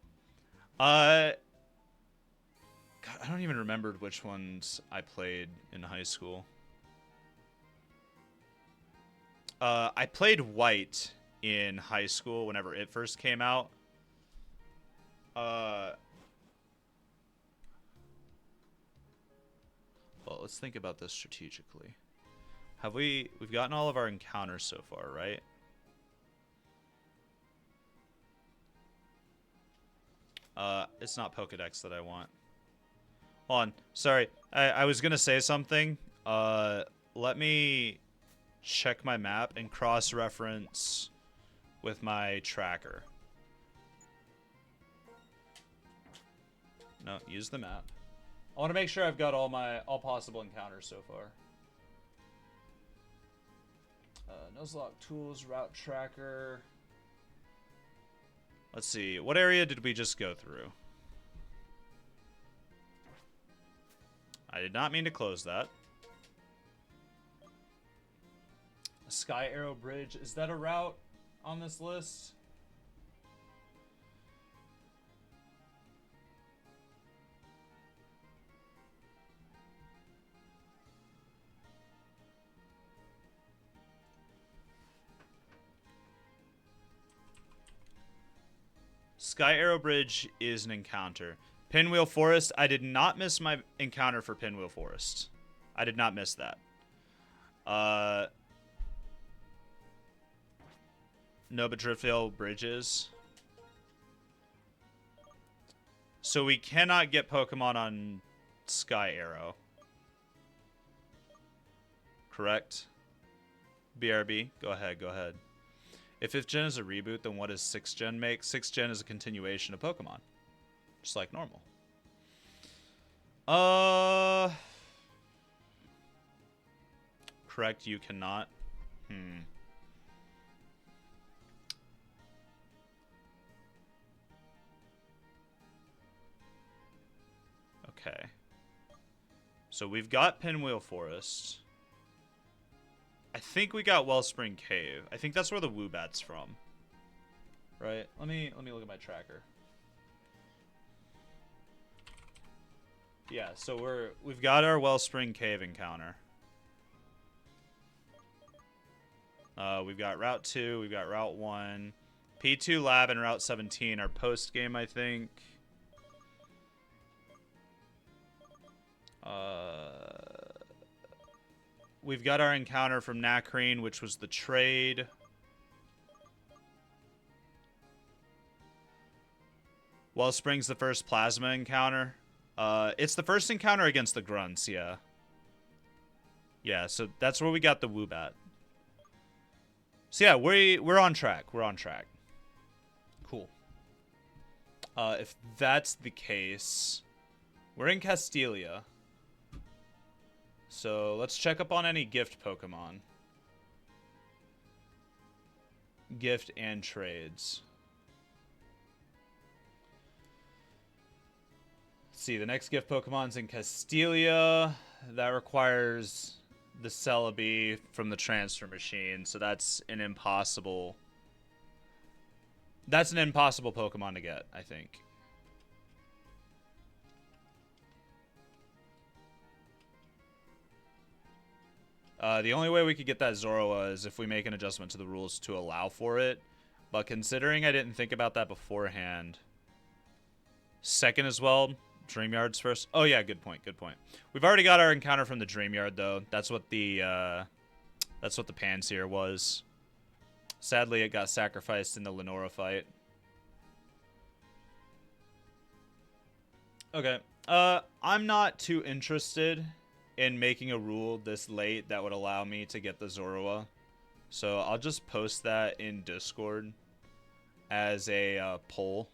God, I don't even remember which ones I played in high school. I played White in high school whenever it first came out. Well, let's think about this strategically. We've gotten all of our encounters so far, right? It's not Pokedex that I want. Hold on. Sorry. I was gonna say something. Let me check my map and cross-reference with my tracker. No, use the map. I want to make sure I've got all possible encounters so far. Nuzlocke tools, route tracker. Let's see. What area did we just go through? I did not mean to close that. Sky Arrow Bridge. Is that a route on this list? Sky Arrow Bridge is an encounter. Pinwheel Forest. I did not miss my encounter for Pinwheel Forest. I did not miss that. No, but Driftvale Bridges. So we cannot get Pokemon on Sky Arrow. Correct? BRB, go ahead, go ahead. If 5th gen is a reboot, then what does 6th gen make? 6th gen is a continuation of Pokemon. Just like normal. Correct, you cannot. Okay. So we've got Pinwheel Forest. I think we got Wellspring Cave. I think that's where the Woobat's from. Right? Let me look at my tracker. Yeah, so we've got our Wellspring Cave encounter. We've got Route 2, we've got Route 1. P2 Lab and Route 17 are post-game, I think. We've got our encounter from Nakreen, which was the trade. Wellspring's the first Plasma encounter. It's the first encounter against the Grunts, yeah. Yeah, so that's where we got the Woobat. So yeah, we're on track. We're on track. Cool. If that's the case, we're in Castelia. So let's check up on any gift Pokemon. Gift and trades. Let's see, the next gift Pokemon's in Castelia. That requires the Celebi from the transfer machine, so that's an impossible... That's an impossible Pokemon to get, I think. The only way we could get that Zoroa is if we make an adjustment to the rules to allow for it. But considering I didn't think about that beforehand. Second as well. Dreamyard's first. Oh yeah, good point, good point. We've already got our encounter from the Dreamyard though. That's what the Panseer was. Sadly, it got sacrificed in the Lenora fight. Okay. I'm not too interested in making a rule this late that would allow me to get the Zoroa. So I'll just post that in Discord as a poll.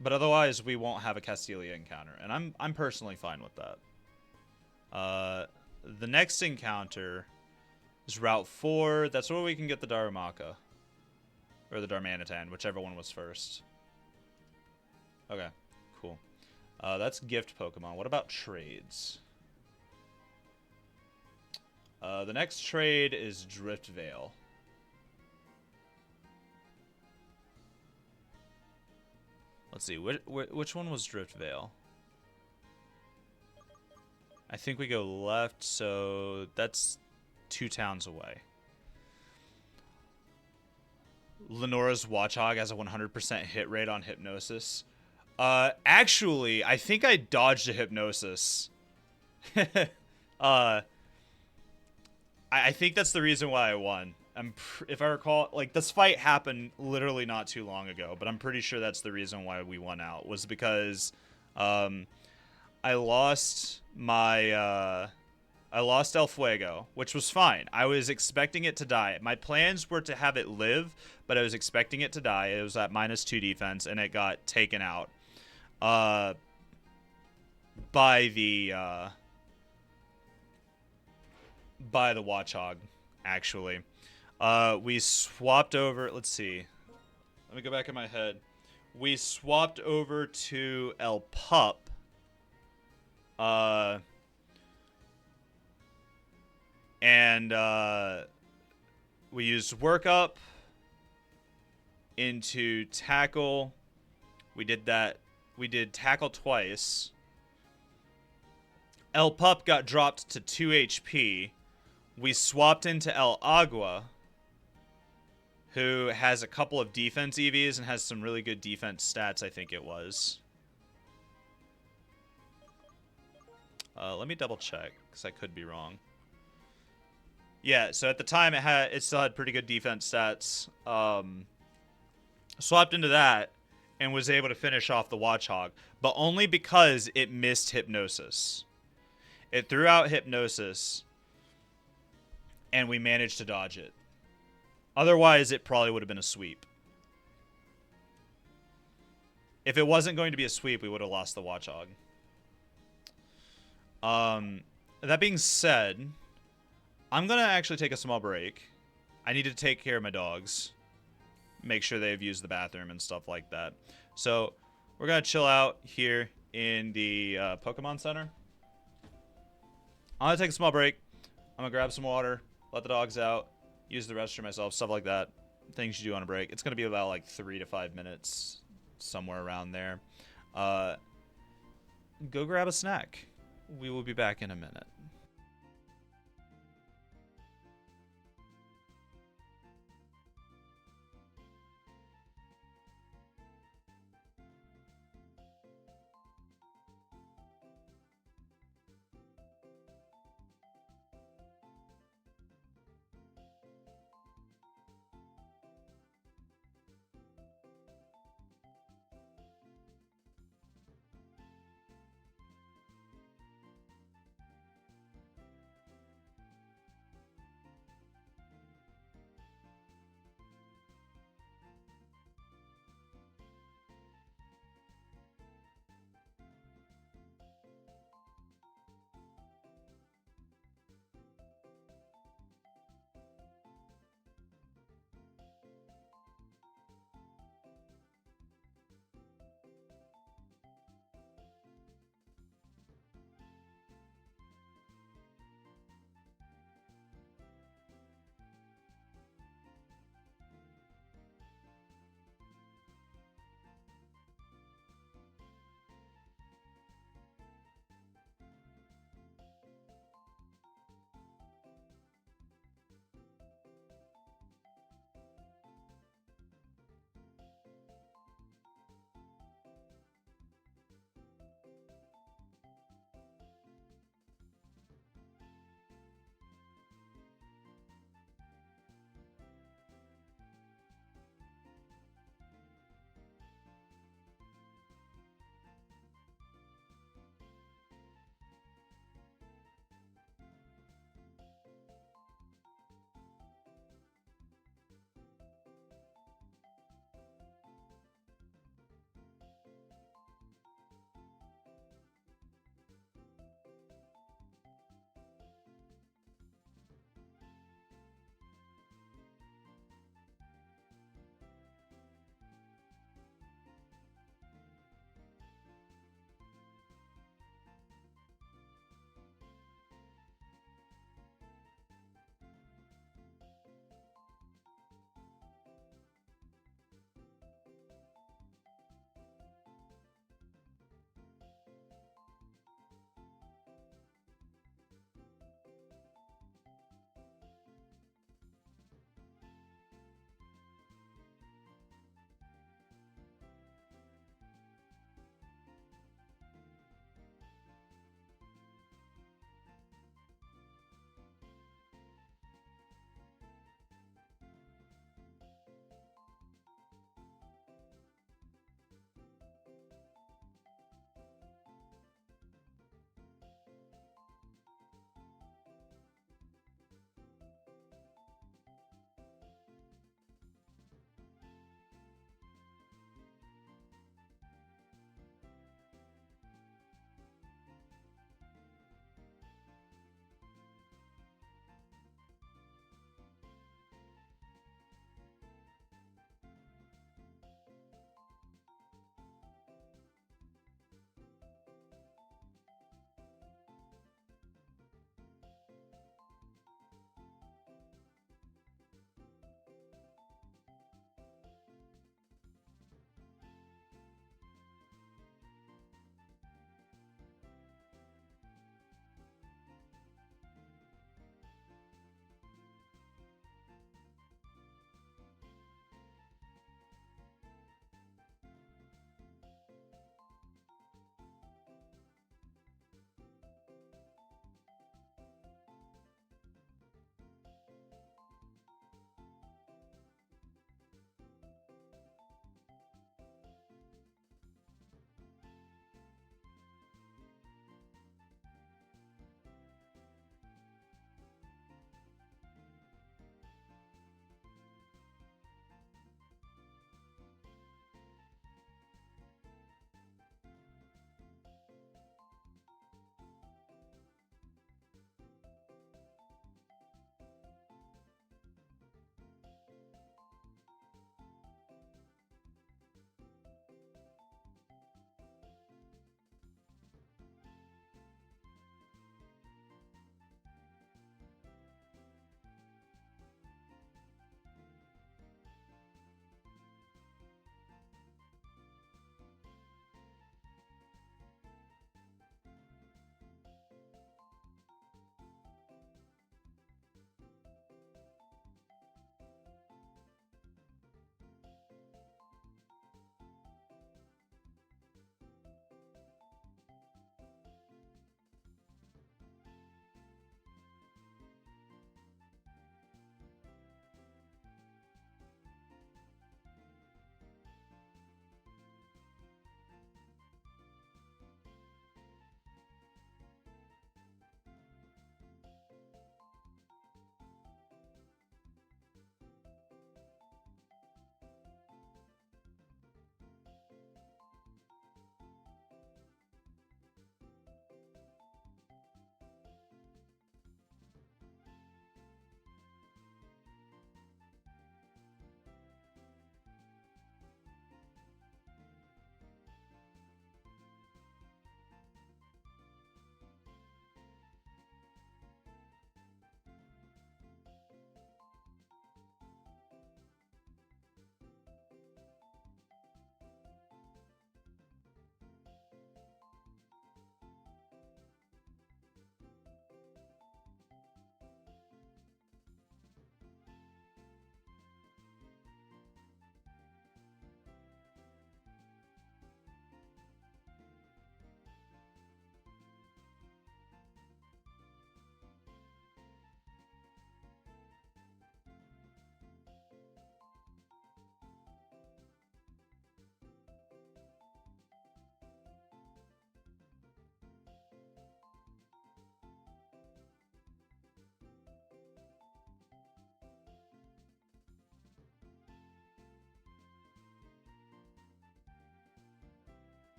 But otherwise, we won't have a Castelia encounter, and I'm personally fine with that. The next encounter is Route 4. That's where we can get the Darumaka. Or the Darmanitan, whichever one was first. Okay, cool. That's gift Pokemon. What about trades? The next trade is Driftvale. Let's see, which one was Driftvale? I think we go left, so that's 2 towns away. Lenora's Watchog has a 100% hit rate on Hypnosis. Actually, I think I dodged a Hypnosis. I think that's the reason why I won. if I recall, like this fight happened literally not too long ago, but I'm pretty sure that's the reason why we won out was because I lost I lost El Fuego, which was fine. I was expecting it to die. My plans were to have it live, but I was expecting it to die. It was at -2 defense, and it got taken out by the Watchhog, actually. We swapped over. Let's see. Let me go back in my head. We swapped over to El Pup. And we used work up into tackle. We did that. We did tackle twice. El Pup got dropped to 2 HP. We swapped into El Agua, who has a couple of defense EVs and has some really good defense stats, I think it was. Let me double check, because I could be wrong. Yeah, so at the time it still had pretty good defense stats. Swapped into that and was able to finish off the Watchhog, but only because it missed Hypnosis. It threw out Hypnosis, and we managed to dodge it. Otherwise, it probably would have been a sweep. If it wasn't going to be a sweep, we would have lost the Watchhog. That being said, I'm going to actually take a small break. I need to take care of my dogs. Make sure they've used the bathroom and stuff like that. So, we're going to chill out here in the Pokemon Center. I'm going to take a small break. I'm going to grab some water, let the dogs out, use the restroom myself, stuff like that. Things you do on a break. It's going to be about like 3 to 5 minutes, somewhere around there. Go grab a snack. We will be back in a minute.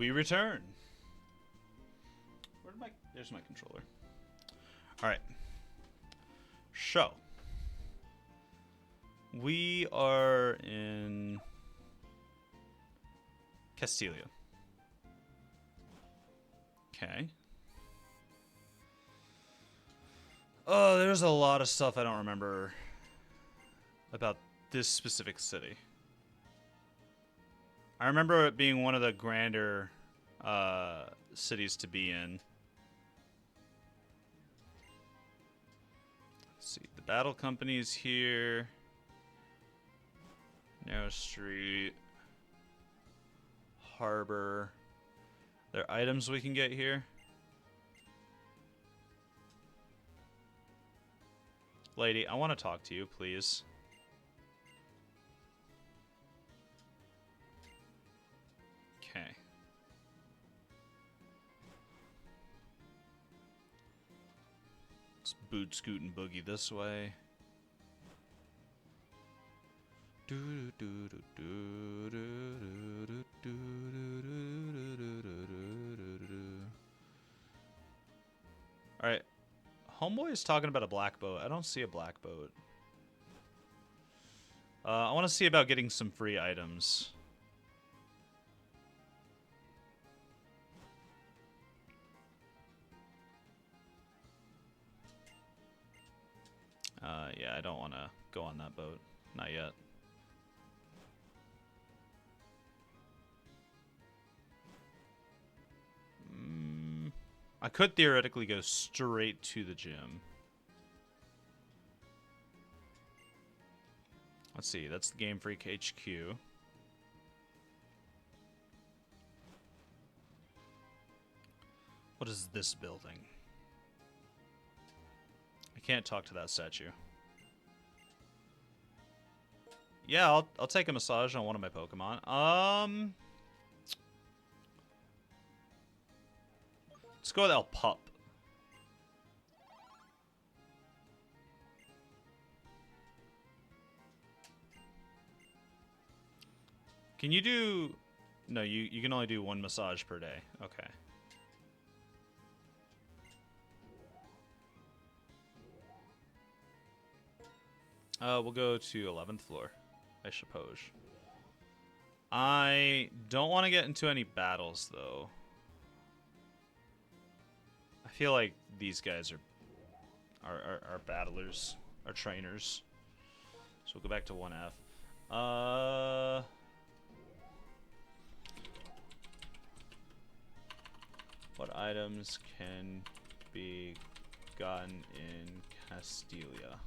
we return. Where did my... There's my controller. Alright. So. We are in... Castilia. Okay. Oh, there's a lot of stuff I don't remember about this specific city. I remember it being one of the grander cities to be in. Let's see, the battle company's here. Narrow Street. Harbor. There are items we can get here. Lady, I want to talk to you, please. Okay. Let's boot, scoot, and boogie this way. Alright. Homeboy is talking about a black boat. I don't see a black boat. I want to see about getting some free items. Yeah, I don't want to go on that boat. Not yet. I could theoretically go straight to the gym. Let's see, that's the Game Freak HQ. What is this building? I can't talk to that statue. Yeah, I'll take a massage on one of my Pokemon. Let's go with El Pup. Can you do... No, you can only do one massage per day. Okay. We'll go to 11th floor, I suppose. I don't want to get into any battles, though. I feel like these guys are battlers, are trainers. So we'll go back to 1F. What items can be gotten in Castilia?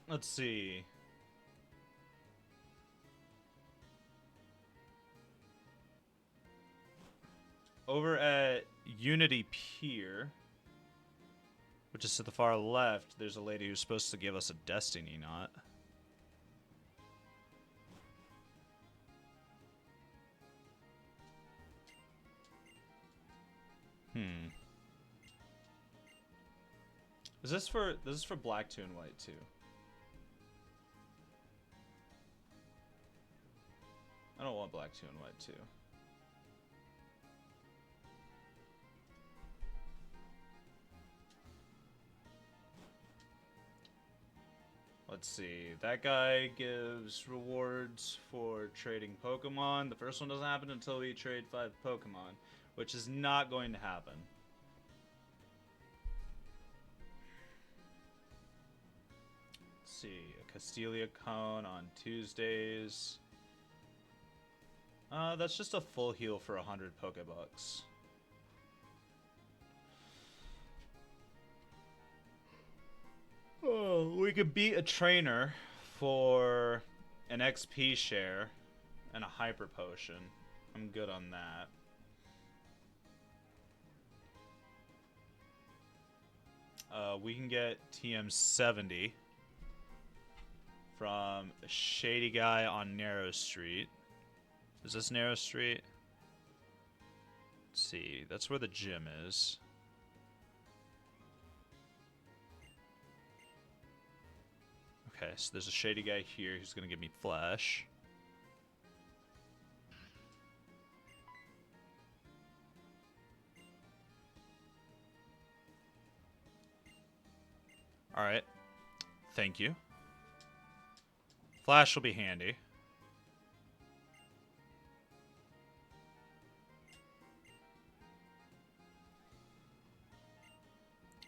Let's see. Over at Unity Pier, which is to the far left, there's a lady who's supposed to give us a destiny knot. This is for black 2 and white 2. I don't want black 2 and white 2. Let's see. That guy gives rewards for trading Pokemon. The first one doesn't happen until we trade 5 Pokemon, which is not going to happen. Let's see. A Castilia Cone on Tuesdays. That's just a full heal for 100 Pokebucks. Oh, we could beat a trainer for an XP share and a Hyper Potion. I'm good on that. We can get TM70 from a shady guy on Narrow Street. Is this Narrow Street? Let's see. That's where the gym is. Okay, so there's a shady guy here who's gonna give me flash. Alright. Thank you. Flash will be handy.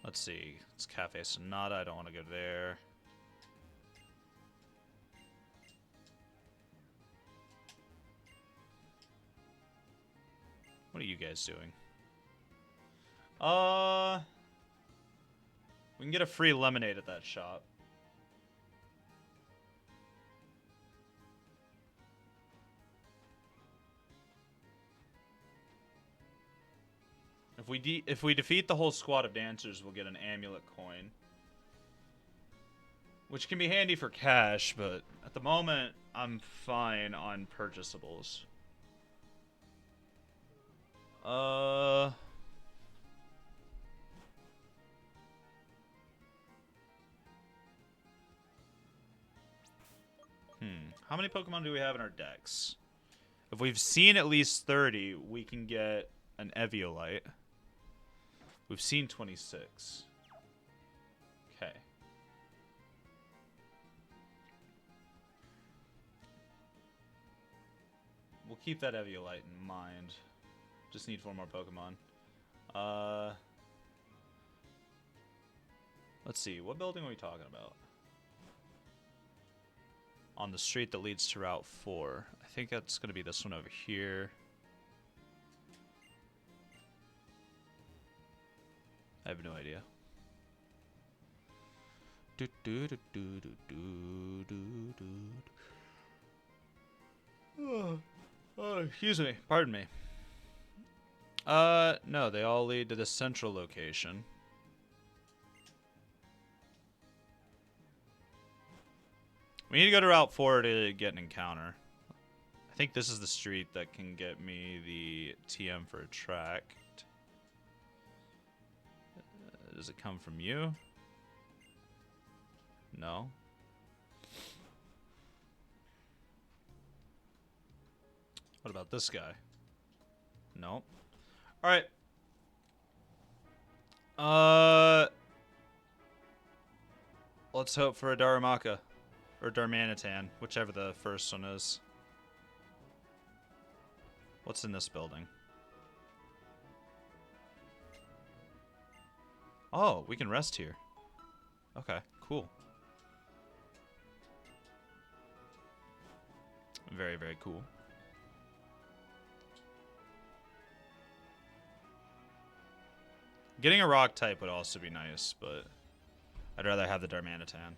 Let's see. It's Cafe Sonata. I don't want to go there. What are you guys doing? We can get a free lemonade at that shop. If we defeat the whole squad of dancers, we'll get an amulet coin, which can be handy for cash, but at the moment I'm fine on purchasables. How many Pokemon do we have in our decks? If we've seen at least 30, we can get an Eviolite. We've seen 26. Okay. We'll keep that Eviolite in mind. Just need 4 more Pokemon. Let's see. What building are we talking about? On the street that leads to Route 4. I think that's going to be this one over here. I have no idea. Oh, excuse me. Pardon me. No, they all lead to the central location. We need to go to Route 4 to get an encounter. I think this is the street that can get me the TM for Attract. Does it come from you? No. What about this guy? No. Alright. Let's hope for a Darumaka. Or Darmanitan, whichever the first one is. What's in this building? Oh, we can rest here. Okay, cool. Very, very cool. Getting a rock type would also be nice, but I'd rather have the Darmanitan.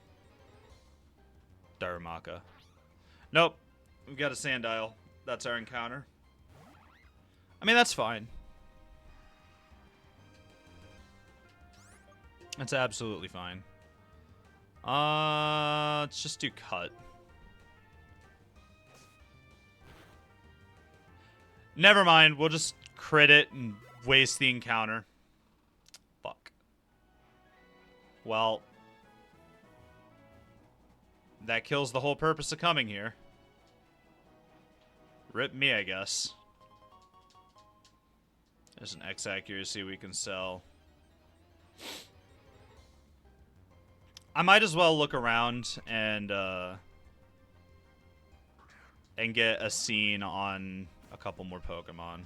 Darumaka. Nope. We've got a Sandile. That's our encounter. I mean, that's fine. That's absolutely fine. Let's just do cut. Never mind. We'll just crit it and waste the encounter. Fuck. Well, that kills the whole purpose of coming here. Rip me, I guess. There's an X accuracy we can sell. I might as well look around and get a scene on a couple more Pokemon.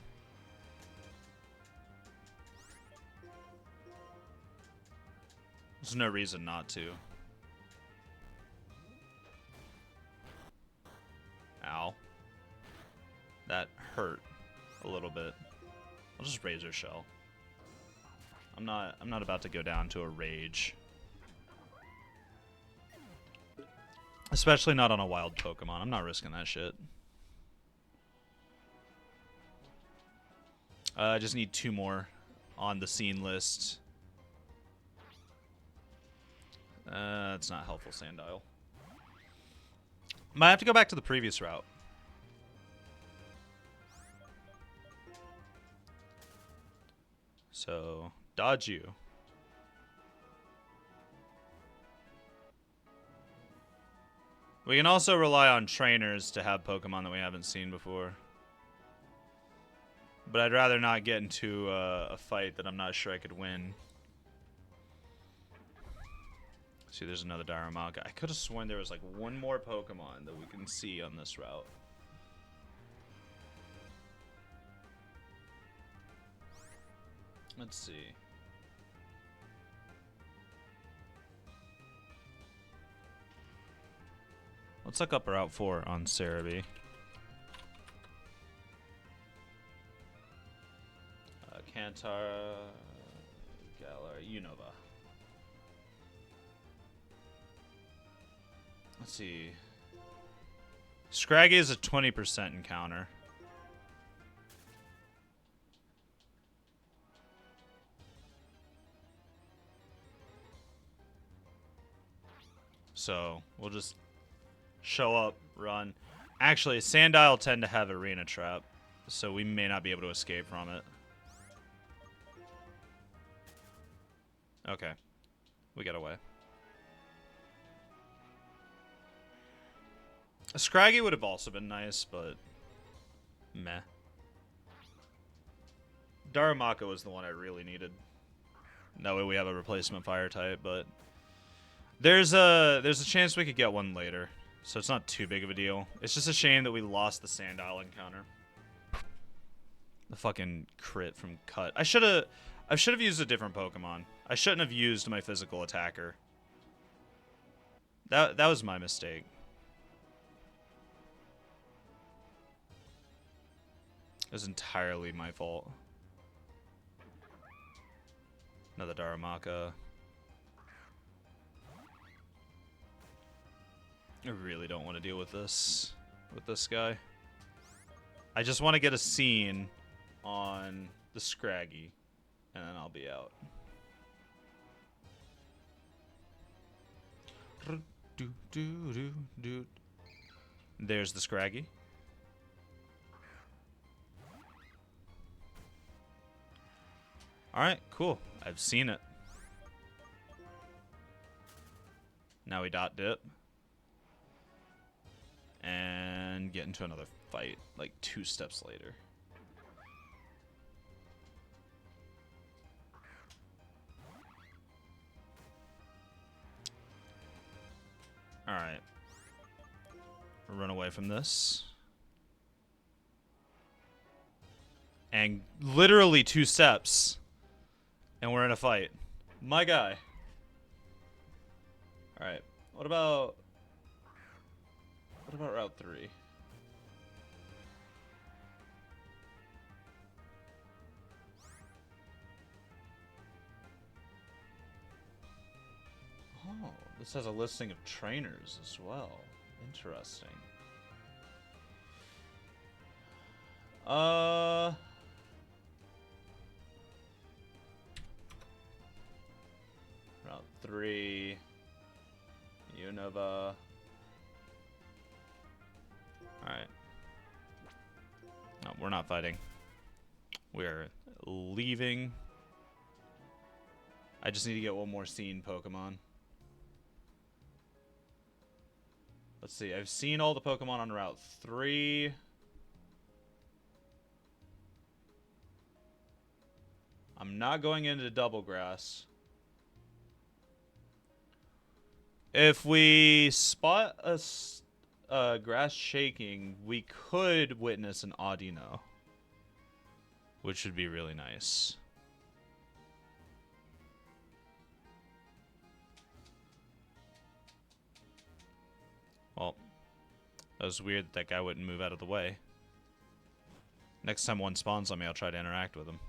There's no reason not to. Ow. That hurt a little bit. I'll just Razor Shell. I'm not about to go down to a rage. Especially not on a wild Pokemon. I'm not risking that shit. I just need 2 more on the scene list. It's not helpful, Sandile. Might have to go back to the previous route. So, dodge you. We can also rely on trainers to have Pokemon that we haven't seen before. But I'd rather not get into a fight that I'm not sure I could win. See, there's another Darumaka. I could have sworn there was like one more Pokemon that we can see on this route. Let's see. Let's look up Route 4 on Cerebi. Kantara, Galar, Unova. Let's see. Scraggy is a 20% encounter. So, we'll just show up, run. Actually, Sandile tend to have Arena Trap, so we may not be able to escape from it. Okay. We got away. A Scraggy would have also been nice, but meh. Darumaka was the one I really needed. That way we have a replacement fire type, but there's a chance we could get one later, so it's not too big of a deal. It's just a shame that we lost the Sandile encounter. The fucking crit from Cut. I should have used a different Pokemon. I shouldn't have used my physical attacker. That was my mistake. It was entirely my fault. Another Darumaka. I really don't want to deal with this guy. I just want to get a scene on the Scraggy, and then I'll be out. There's the Scraggy. Alright, cool. I've seen it. Now we dot dip. And get into another fight, like 2 steps later. Alright. Run away from this. And literally 2 steps. And we're in a fight. My guy. Alright. What about Route 3? Oh, this has a listing of trainers as well. Interesting. Route 3. Unova. Alright. No, we're not fighting. We're leaving. I just need to get one more scene Pokemon. Let's see. I've seen all the Pokemon on Route 3. I'm not going into Double Grass. If we spot a grass shaking, we could witness an Audino, which would be really nice. Well, that was weird that guy wouldn't move out of the way. Next time one spawns on me, I'll try to interact with him.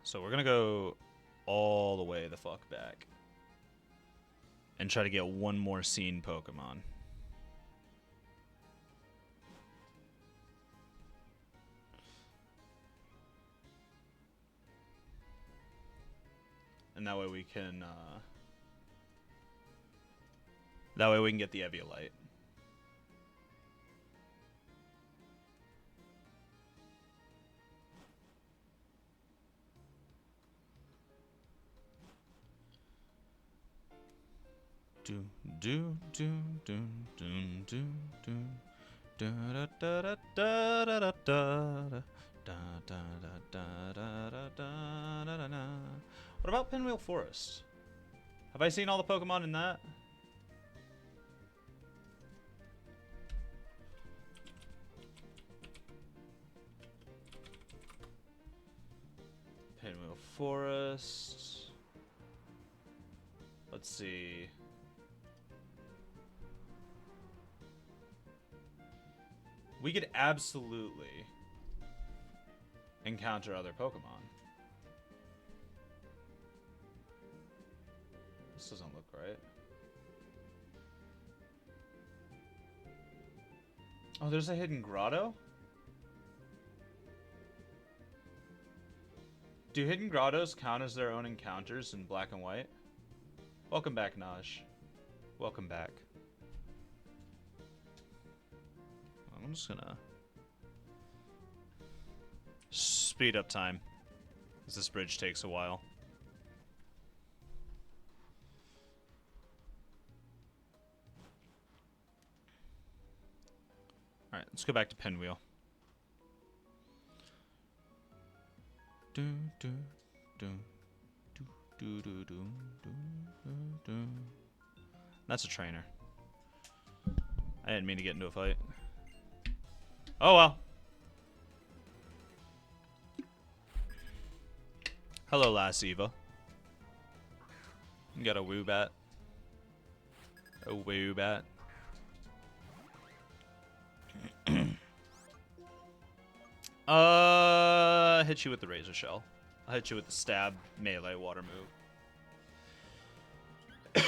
So we're gonna go all the way the fuck back and try to get one more scene Pokemon. And that way we can That way we can get the Eviolite. Do do do do do do do da da da da da da da da. What about Pinwheel Forest? Have I seen all the Pokemon in that? Pinwheel Forest. Let's see. We could absolutely encounter other Pokemon. This doesn't look right. Oh, there's a hidden grotto? Do hidden grottos count as their own encounters in black and white? Welcome back, Naj. Welcome back. I'm just gonna speed up time, as this bridge takes a while. Alright, let's go back to Pinwheel. Do, do, do, do, do, do, do, do, do. That's a trainer. I didn't mean to get into a fight. Oh well. Hello, Last Eva. You got a Woobat. A Woobat. Hit you with the Razor Shell. I'll hit you with the stab melee water move.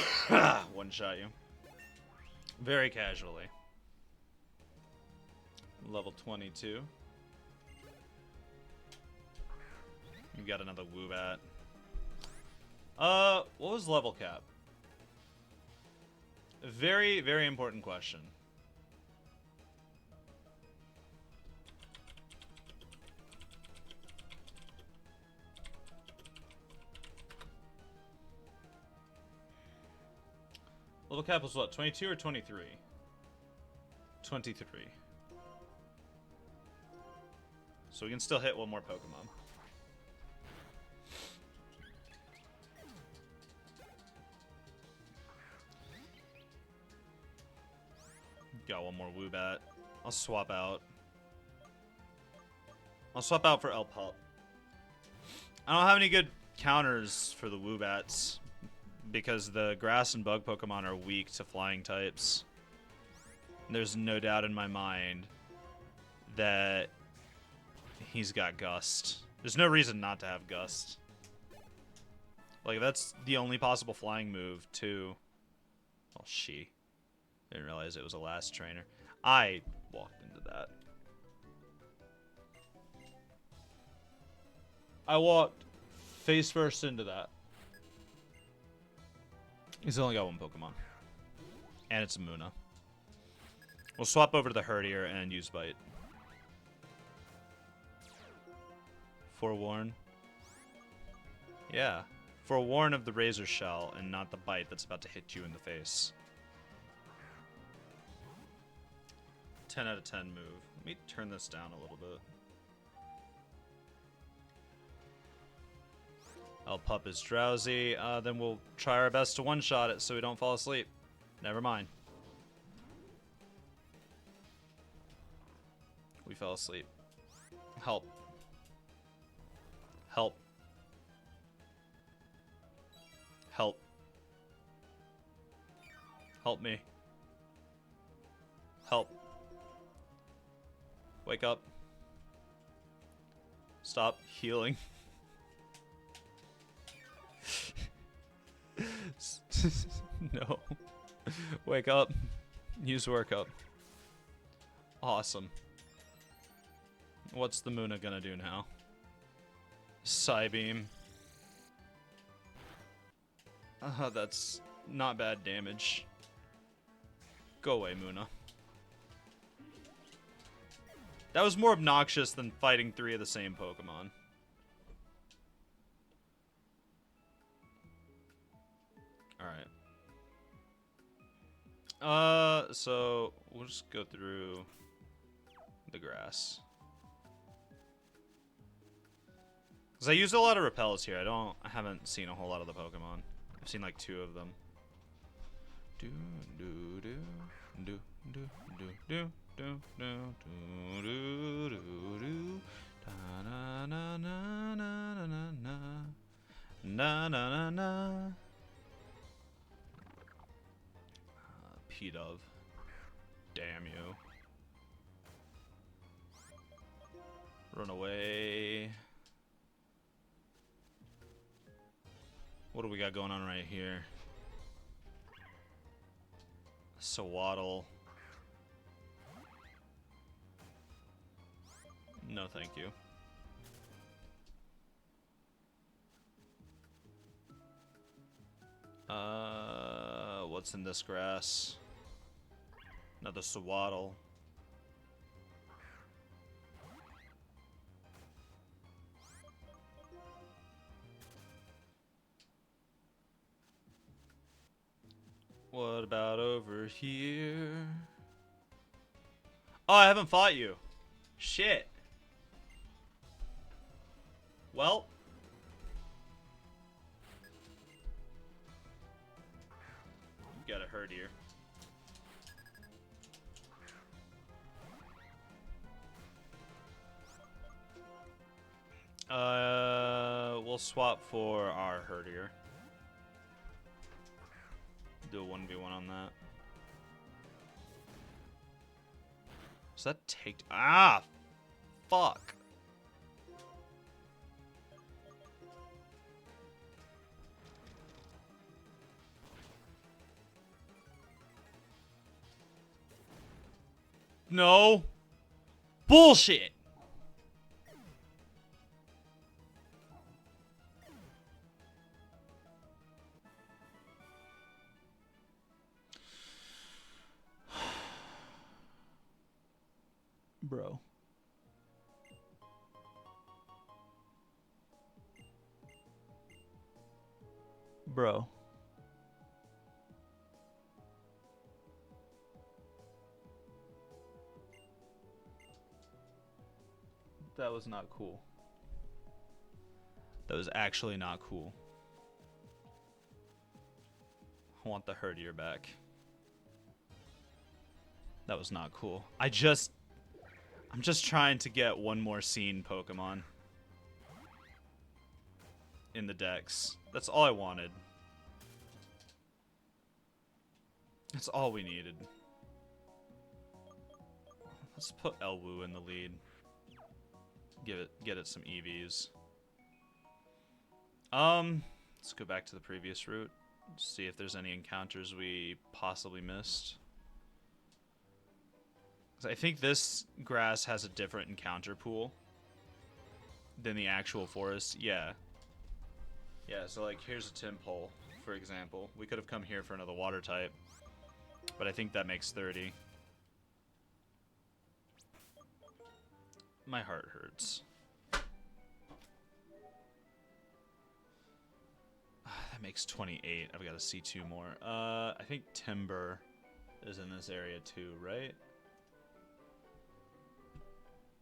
One shot you. Very casually. Level 22. You got another Woobat. What was level cap? Very, very important question. Level cap was what, 22 or 23? 23. So we can still hit one more Pokemon. Got one more Woobat. I'll swap out. I'll swap out for El Pup. I don't have any good counters for the Woobats because the grass and bug Pokemon are weak to flying types. There's no doubt in my mind that he's got Gust. There's no reason not to have Gust. Like, that's the only possible flying move, too. Oh, she. Didn't realize it was a last trainer. I walked into that. I walked face first into that. He's only got one Pokemon. And it's a Munna. We'll swap over to the Herdier and use Bite. Forewarn. Yeah. Forewarn of the Razor Shell and not the Bite that's about to hit you in the face. 10 out of 10 move. Let me turn this down a little bit. El Pup is drowsy. Then we'll try our best to one-shot it so we don't fall asleep. Never mind. We fell asleep. Help. Help. Help. Help me. Help. Wake up. Stop healing. No. Wake up. Use workup. Awesome. What's the Munna gonna do now? Psybeam. That's not bad damage. Go away, Muna. That was more obnoxious than fighting 3 of the same Pokemon. Alright. So we'll just go through the grass. Because I used a lot of repels here. I haven't seen a whole lot of the Pokemon. I've seen like 2 of them. Do do do do do do do do do do do do do da na na na na na na na na na na. P-Dove. Damn you. Run away. What do we got going on right here? Sawaddle. No, thank you. What's in this grass? Another Sawaddle. What about over here? Oh, I haven't fought you. Shit. Well. You got a hurt here. We'll swap for our herdier. Do a 1v1 on that. Does that take... Ah! Fuck. No. Bullshit. Bro. Bro. That was not cool. That was actually not cool. I want the herdier back. That was not cool. I'm just trying to get one more scene Pokemon in the decks. That's all I wanted. That's all we needed. Let's put Elwoo in the lead. Get it some EVs. Let's go back to the previous route. See if there's any encounters we possibly missed. I think this grass has a different encounter pool than the actual forest. Yeah. Yeah, so like here's a Timpole, for example. We could have come here for another water type, but I think that makes 30. My heart hurts. That makes 28. I've got to see 2 more. I think Timber is in this area too, right?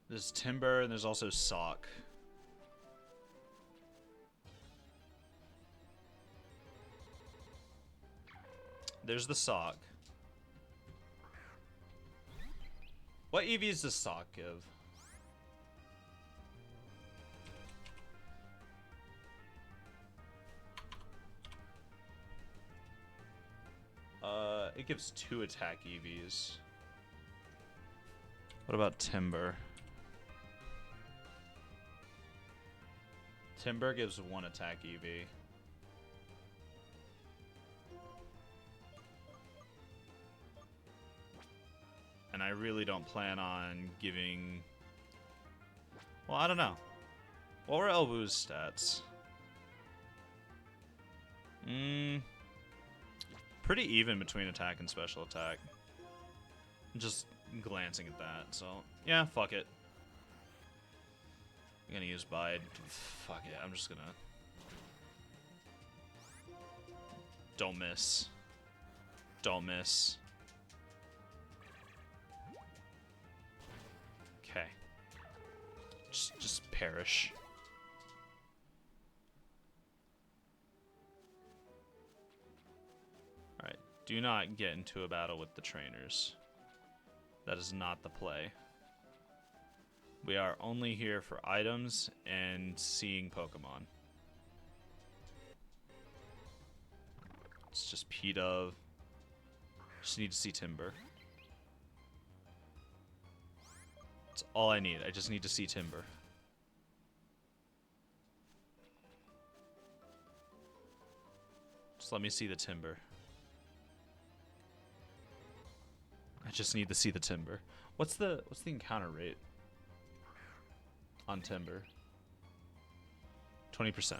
There's Timber, and there's also Sock. There's the Sock. What EVs does Sock give? It gives 2 attack EVs. What about Timber? Timber gives 1 attack EV. And I really don't plan on giving... Well, I don't know. What were Elwoo's stats? Pretty even between attack and special attack. Just glancing at that. So yeah, fuck it. I'm gonna use Bide. Fuck it. I'm just gonna. Don't miss. Don't miss. Okay. Just perish. Alright. Do not get into a battle with the trainers. That is not the play. We are only here for items and seeing Pokemon. It's just P-Dove. Just need to see Timber. That's all I need. I just need to see Timber. Just let me see the Timber. I just need to see the Timber. What's the encounter rate on Timber? 20%.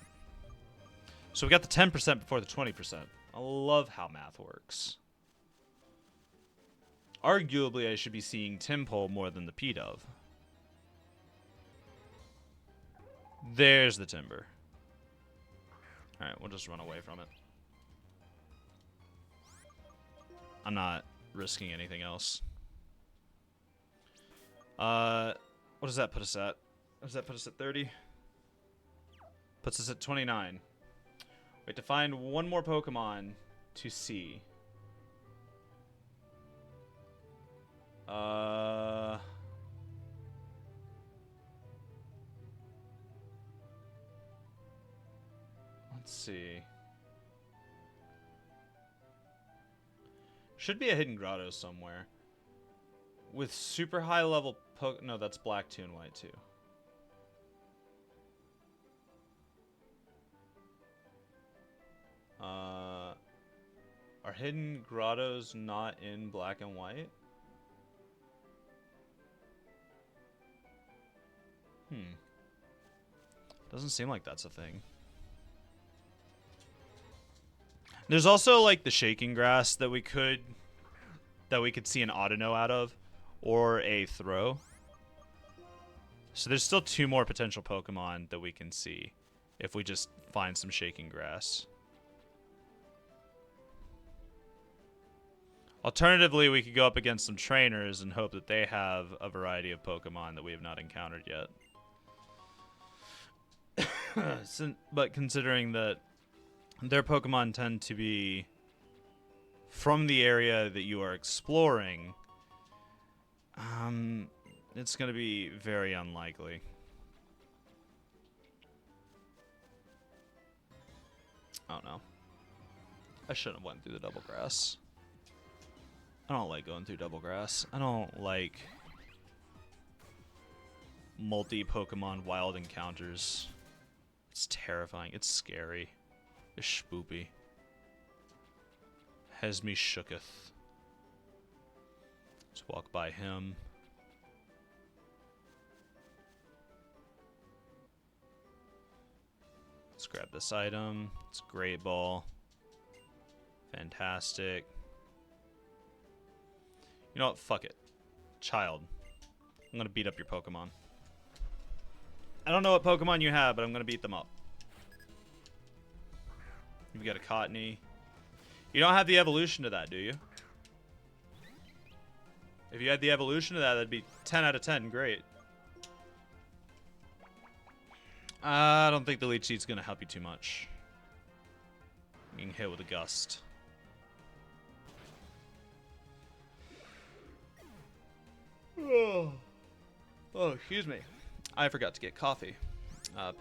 So we got the 10% before the 20%. I love how math works. Arguably, I should be seeing Timpole more than the P-Dove. There's the Timber. Alright, we'll just run away from it. I'm not risking anything else. What does that put us at? Does that put us at 30? Puts us at 29. We have to find one more Pokemon to see. Let's see. Should be a hidden grotto somewhere. With super high level no, that's black 2 and white 2. Are hidden grottos not in black and white? Doesn't seem like that's a thing. There's also like the shaking grass that we could see an Audino out of, or a throw. So there's still 2 more potential Pokemon that we can see if we just find some shaking grass. Alternatively, we could go up against some trainers and hope that they have a variety of Pokemon that we have not encountered yet. But considering that their Pokemon tend to be from the area that you are exploring, it's going to be very unlikely. Oh no. I shouldn't have went through the double grass. I don't like going through double grass. I don't like multi-Pokemon wild encounters. It's terrifying. It's scary. It's spoopy. Has me shooketh. Let's walk by him. Let's grab this item. It's a Great Ball. Fantastic. You know what? Fuck it. Child. I'm gonna beat up your Pokemon. I don't know what Pokemon you have, but I'm gonna beat them up. You've got a Cottony. You don't have the evolution to that, do you? If you had the evolution to that, that'd be 10 out of 10. Great. I don't think the Leech Seed's gonna help you too much. Being hit with a Gust. Oh, excuse me. I forgot to get coffee.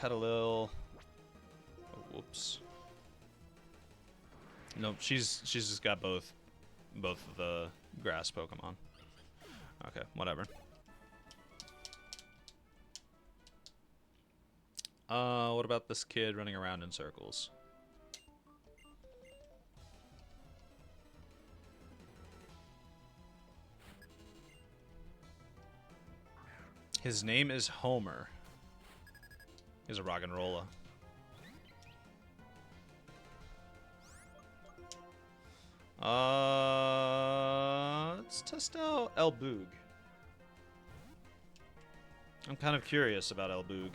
Petalil. Oh, whoops. Nope, she's just got both of the grass Pokemon. Okay, whatever. What about this kid running around in circles? His name is Homer. He's a rock and rolla. Let's test out about El Boog? I'm kind of curious about El Boog.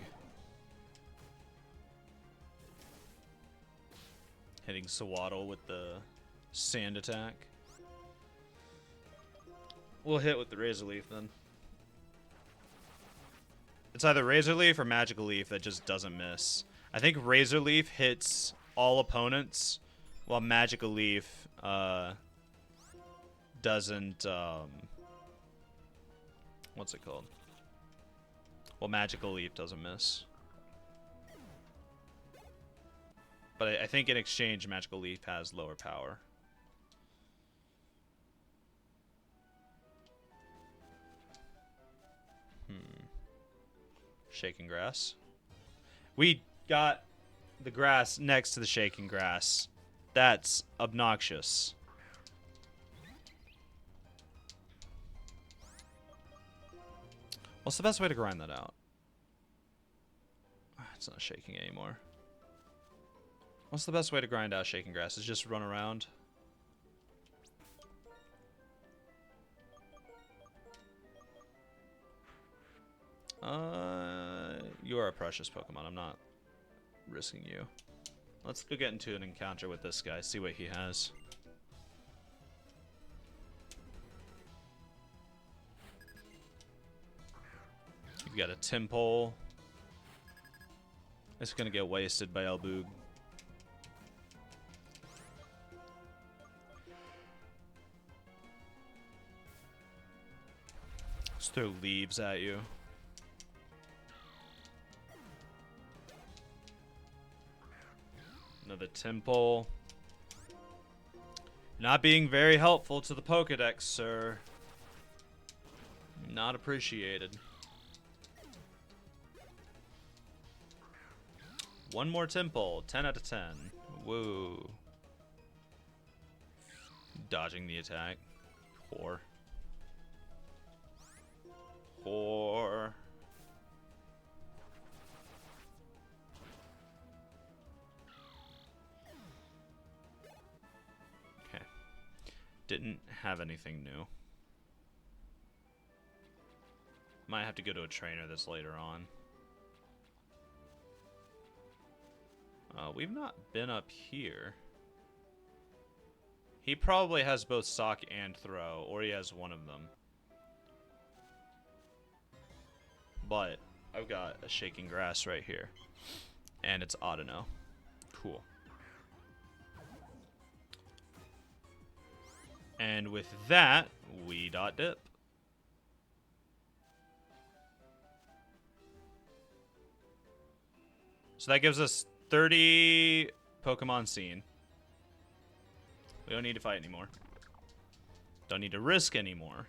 Hitting Sawaddle with the sand attack. We'll hit with the Razor Leaf then. It's either Razor Leaf or Magical Leaf that just doesn't miss. I think Razor Leaf hits all opponents, while Magical Leaf doesn't. What's it called? Well, Magical Leaf doesn't miss. But I think in exchange, Magical Leaf has lower power. Shaking Grass. We got the grass next to the Shaking Grass. That's obnoxious. What's the best way to grind that out? It's not shaking anymore. What's the best way to grind out Shaking Grass? Is just run around? You are a precious Pokemon. I'm not risking you. Let's go get into an encounter with this guy, see what he has. You've got a Timpole. It's gonna get wasted by Elboog. Let's throw leaves at you. Another Timpole. Not being very helpful to the Pokedex, sir. Not appreciated. One more Timpole. 10 out of 10. Woo. Dodging the attack. Whore. Whore. Okay. Didn't have anything new. Might have to go to a trainer this later on. We've not been up here. He probably has both Sock and Throw, or he has one of them. But I've got a Shaking Grass right here. And it's Audino. Cool. And with that, we dip. So that gives us 30 Pokemon seen. We don't need to fight anymore. Don't need to risk anymore.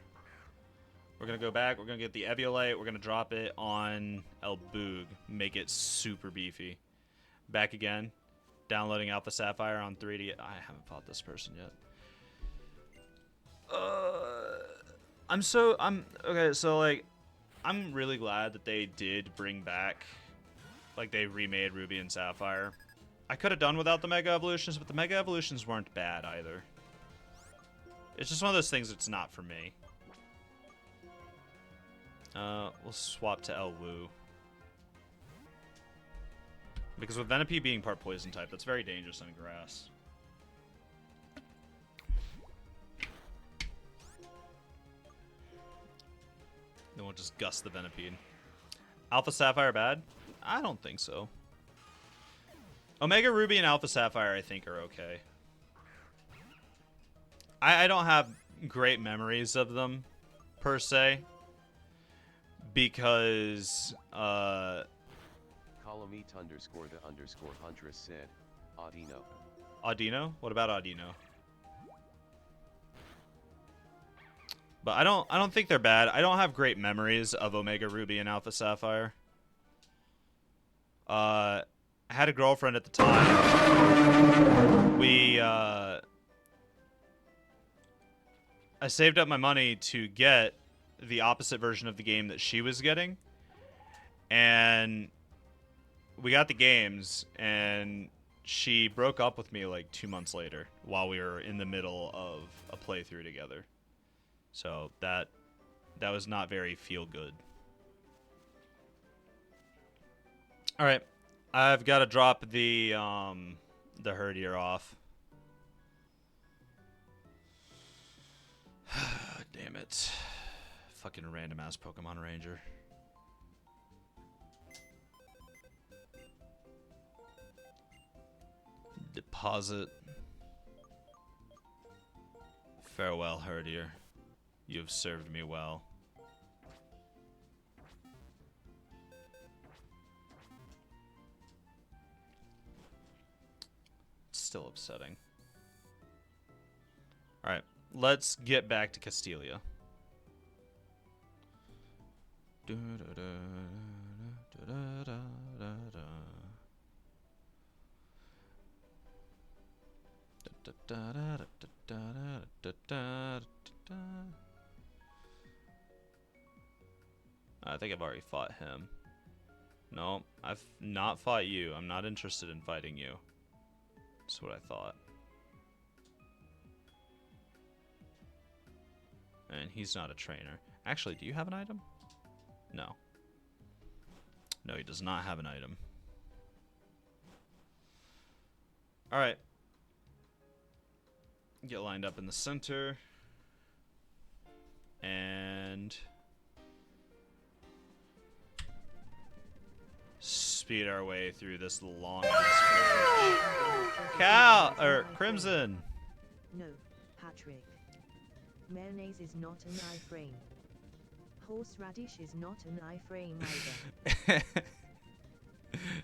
We're going to go back. We're going to get the Eviolite. We're going to drop it on Elboog. Make it super beefy. Back again. Downloading Alpha Sapphire on 3D. I haven't fought this person yet. Okay, so like, I'm really glad that they did bring back, like, they remade Ruby and Sapphire. I could have done without the Mega Evolutions, but the Mega Evolutions weren't bad either. It's just one of those things that's not for me. We'll swap to Elwoo. Because with Venipede being part Poison type, that's very dangerous on grass. Then we'll just gust the Venipede. Alpha Sapphire bad? I don't think so. Omega Ruby and Alpha Sapphire I think are okay. I don't have great memories of them, per se. Because, Column eat underscore the underscore Huntress said, Audino. Audino? What about Audino? But I don't think they're bad. I don't have great memories of Omega Ruby and Alpha Sapphire. I had a girlfriend at the time. I saved up my money to get the opposite version of the game that she was getting. And we got the games, and she broke up with me like 2 months later while we were in the middle of a playthrough together. So that was not very feel good. All right, I've got to drop the herdier off. Damn it. Fucking random ass Pokemon Ranger. Deposit. Farewell, herdier. You have served me well. It's still upsetting. Alright, let's get back to Castelia. I think I've already fought him. No, I've not fought you. I'm not interested in fighting you. That's what I thought. And he's not a trainer. Actually, do you have an item? No. No, he does not have an item. Alright. Get lined up in the center. And speed our way through this long ass Cal or Crimson. No, Patrick. Mayonnaise is not an iframe. Horseradish is not an iframe either.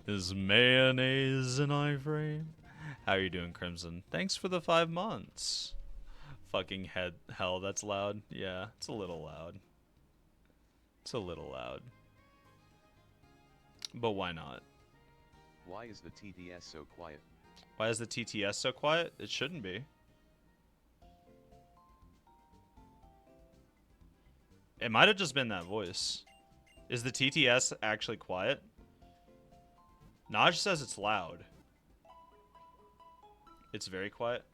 Is mayonnaise an iframe? How are you doing, Crimson? Thanks for the 5 months. Fucking hell, that's loud. Yeah, it's a little loud. It's a little loud. But why not? Why is the TTS so quiet? Why is the TTS so quiet? It shouldn't be. It might have just been that voice. Is the TTS actually quiet? Naj says it's loud. It's very quiet.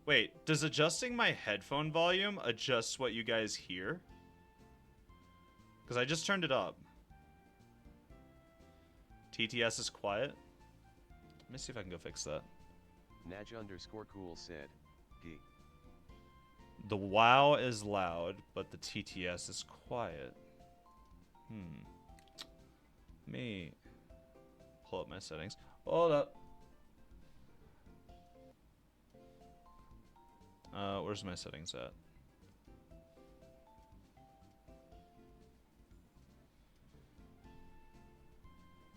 Wait, does adjusting my headphone volume adjust what you guys hear? Because I just turned it up. TTS is quiet. Let me see if I can go fix that. Naj_cool said, Gee. The WoW is loud, but the TTS is quiet. Let me pull up my settings. Hold up. Where's my settings at?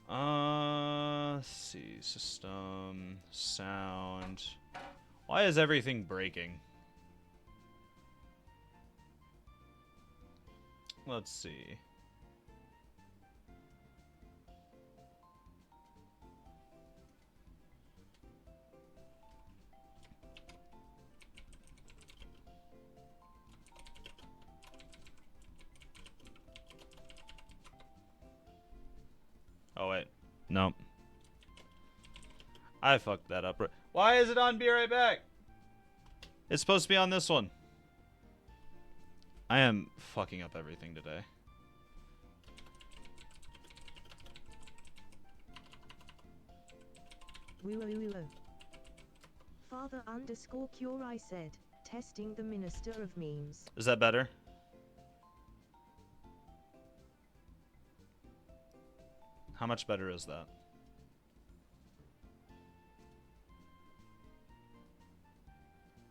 Let's see. System, sound. Why is everything breaking? Let's see. Oh, wait. Nope. I fucked that up. Why is it on Be Right Back? It's supposed to be on this one. I am fucking up everything today. Woo. Father_cure I said, testing the minister of memes. Is that better? How much better is that?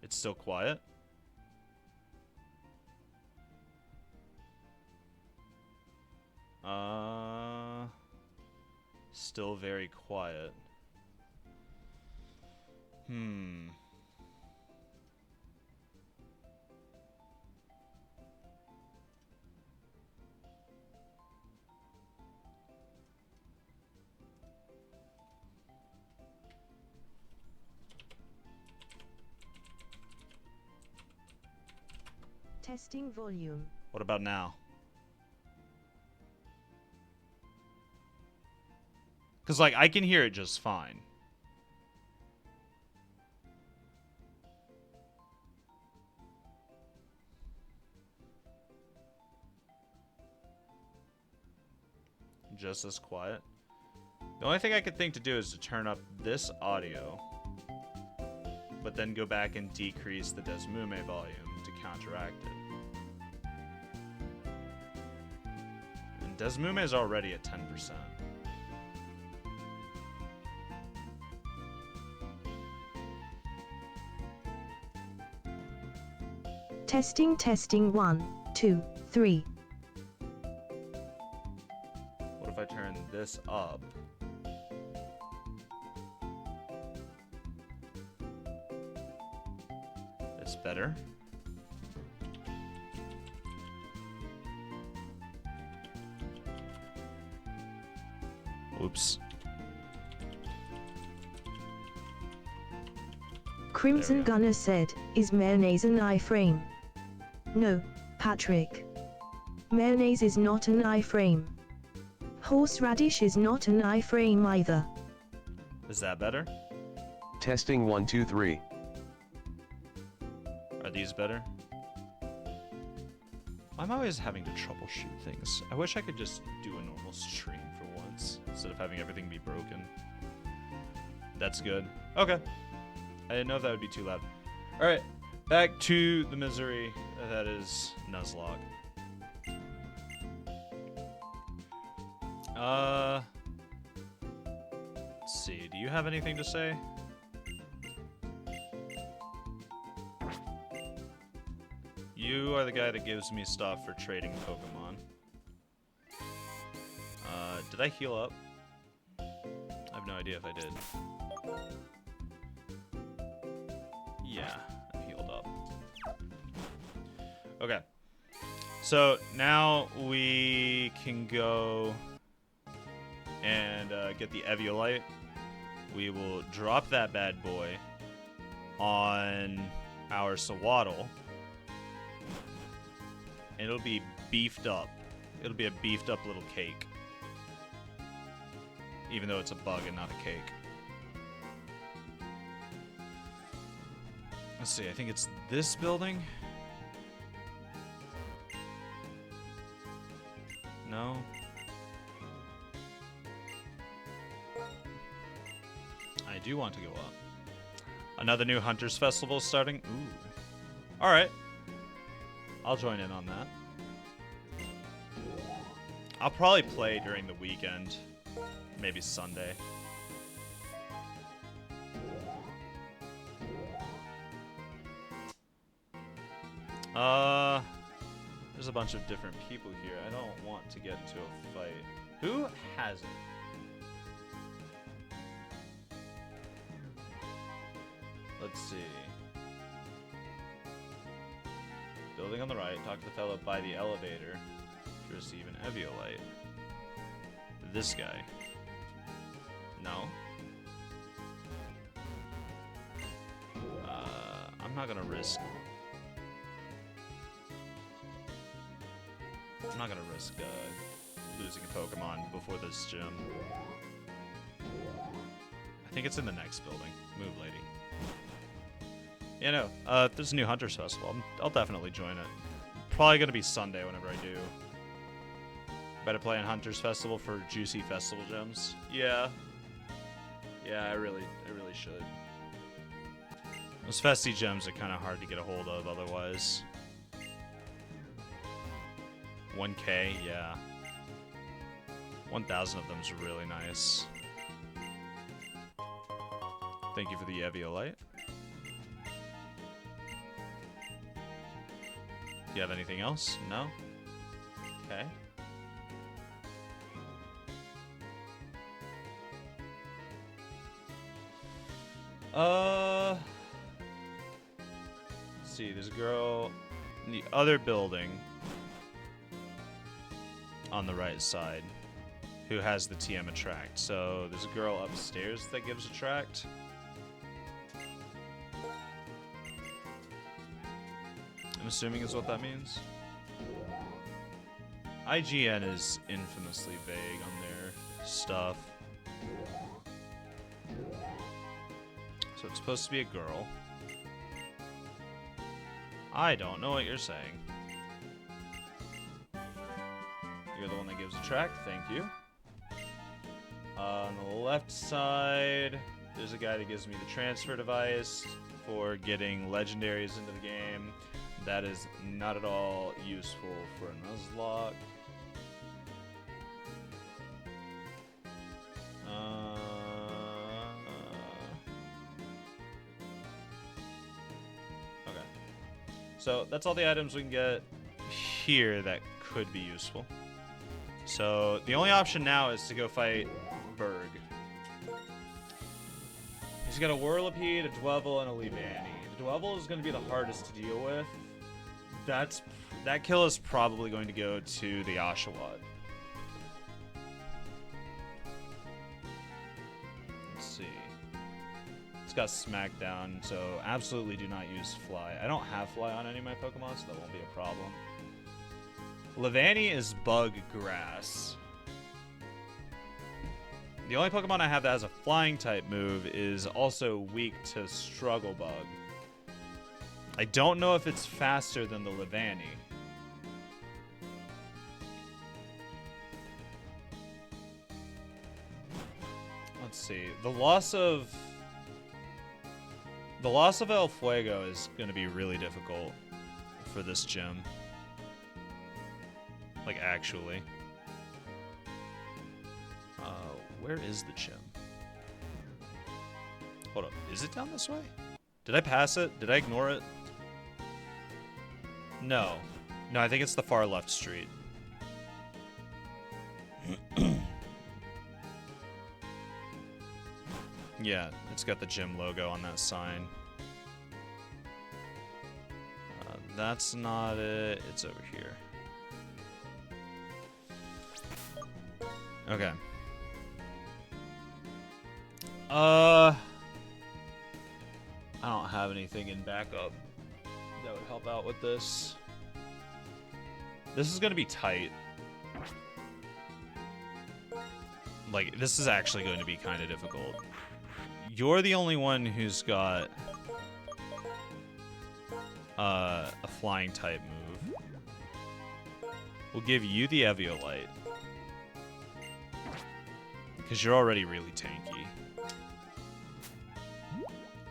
It's still quiet? Still very quiet. Testing volume. What about now? Because, like, I can hear it just fine. just as quiet. The only thing I could think to do is to turn up this audio, but then go back and decrease the Desmume volume to counteract it. And Desmume is already at 10%. Testing, testing, 1, 2, 3. What if I turn this up? It's better. Oops. Crimson There we go. Gunner said, is mayonnaise an iframe? No, Patrick. Mayonnaise is not an iframe. Horseradish is not an iframe either. Is that better? Testing 1 2 3. Are these better? I'm always having to troubleshoot things. I wish I could just do a normal stream for once, instead of having everything be broken. That's good. Okay. I didn't know if that would be too loud. Alright, back to the misery that is Nuzlocke. Let's see, do you have anything to say? You are the guy that gives me stuff for trading Pokemon. Did I heal up? I have no idea if I did. Yeah, I healed up. Okay. So now we can go and get the Eviolite. We will drop that bad boy on our Sawaddle. And it'll be beefed up. It'll be a beefed up little cake. Even though it's a bug and not a cake. Let's see, I think it's this building. No. I do want to go up. Another new Hunters Festival is starting. Ooh. Alright. I'll join in on that. I'll probably play during the weekend. Maybe Sunday. There's a bunch of different people here. I don't want to get into a fight. Who has it? Let's see. Building on the right. Talk to the fellow by the elevator to receive an Eviolite. This guy. No. I'm not gonna risk. I'm not gonna risk losing a Pokemon before this gym. I think it's in the next building. Move, lady. Yeah, no. If there's a new Hunters Festival, I'll definitely join it. Probably gonna be Sunday whenever I do. Better play in Hunters Festival for juicy festival gems. Yeah. Yeah, I really should. Those festy gems are kind of hard to get a hold of otherwise. 1K, yeah. 1,000 of them is really nice. Thank you for the Eviolite. Do you have anything else? No? Okay. Let's see, there's a girl in the other building on the right side who has the TM attract. So there's a girl upstairs that gives attract. I'm assuming is what that means. IGN is infamously vague on their stuff. So it's supposed to be a girl. I don't know what you're saying. You're the one that gives attract, thank you. On the left side, there's a guy that gives me the transfer device for getting legendaries into the game. That is not at all useful for a Nuzlocke. Okay. So that's all the items we can get here that could be useful. So the only option now is to go fight Berg. He's got a Whirlipede, a Dwevel, and a Leavanny. The Dwevel is going to be the hardest to deal with. That kill is probably going to go to the Oshawott. Let's see. It's got Smackdown, so absolutely do not use Fly. I don't have Fly on any of my Pokemon, so that won't be a problem. Leavanny is Bug Grass. The only Pokemon I have that has a flying type move is also weak to Struggle Bug. I don't know if it's faster than the Leavanny. Let's see. The loss of El Fuego is going to be really difficult for this gym. Like, actually. Where is the gym? Hold up. Is it down this way? Did I pass it? Did I ignore it? No. No, I think it's the far left street. Yeah, it's got the gym logo on that sign. That's not it. It's over here. Okay. I don't have anything in backup that would help out with this. This is gonna be tight. Like, this is actually going to be kind of difficult. You're the only one who's got a flying type move. We'll give you the Eviolite. Because you're already really tanky.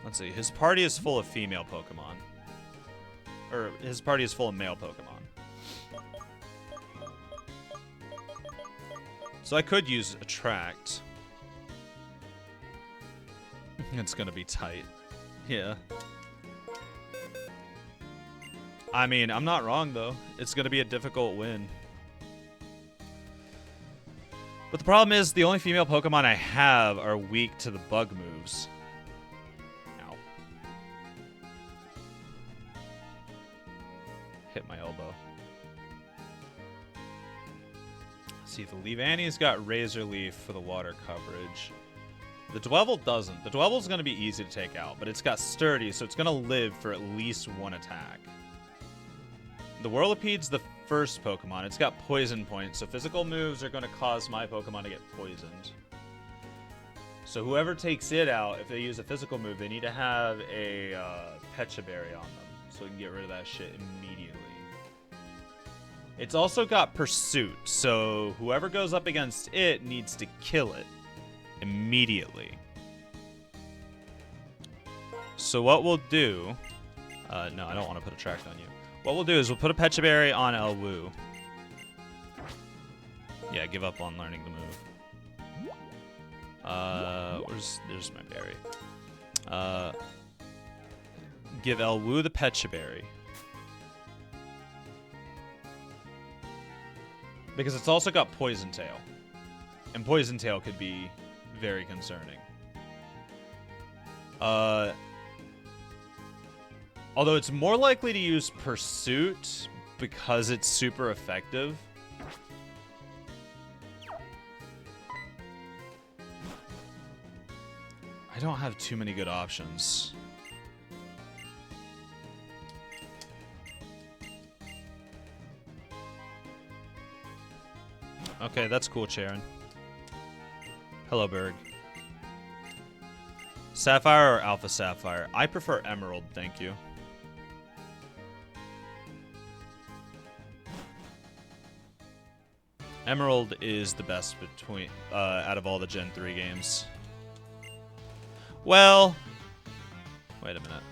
Let's see. His party is full of female Pokemon. Or, his party is full of male Pokemon. So I could use Attract. It's gonna be tight. Yeah. I mean, I'm not wrong, though. It's gonna be a difficult win. But the problem is, the only female Pokemon I have are weak to the bug moves. Ow. Hit my elbow. See, the Leavanny's got Razor Leaf for the water coverage. The Dwevel doesn't. The Dwevel's going to be easy to take out, but it's got Sturdy, so it's going to live for at least one attack. The Whirlipede's the first Pokemon. It's got Poison Points, so physical moves are going to cause my Pokemon to get poisoned. So whoever takes it out, if they use a physical move, they need to have a Pecha Berry on them, so we can get rid of that shit immediately. It's also got Pursuit, so whoever goes up against it needs to kill it immediately. So what we'll do... no, I don't want to put a track on you. What we'll do is we'll put a Pecha Berry on Elwoo. Yeah, give up on learning the move. There's my berry. Give Elwoo the Pecha Berry. Because it's also got Poison Tail. And Poison Tail could be very concerning. Although it's more likely to use Pursuit because it's super effective. I don't have too many good options. Okay, that's cool, Charon. Hello, Berg. Sapphire or Alpha Sapphire? I prefer Emerald, thank you. Emerald is the best between out of all the Gen 3 games. Well, wait a minute.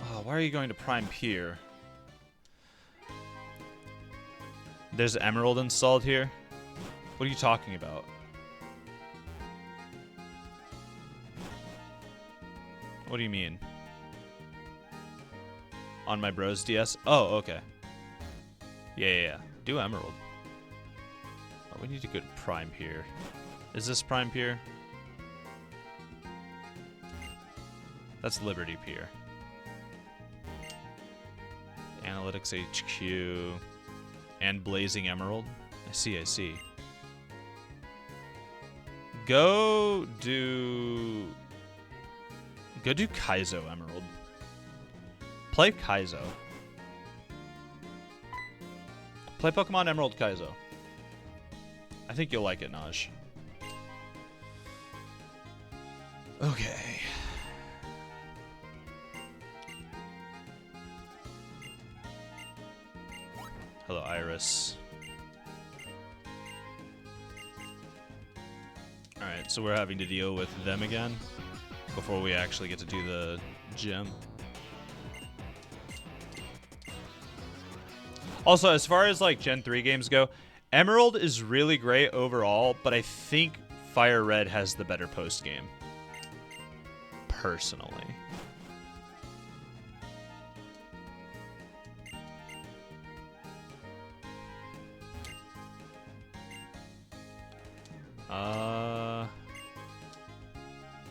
Oh, why are you going to Prime Pier? There's Emerald installed here? What are you talking about? What do you mean? On my bro's DS? Oh, okay. Yeah. Do Emerald. Oh, we need to go to Prime Pier. Is this Prime Pier? That's Liberty Pier. Analytics HQ. And Blazing Emerald. I see. Go do Kaizo Emerald. Play Kaizo. Play Pokemon Emerald Kaizo. I think you'll like it, Naj. Okay. Hello, Iris. Alright, so we're having to deal with them again before we actually get to do the gym. Also, as far as like Gen 3 games go, Emerald is really great overall, but I think Fire Red has the better post game. Personally.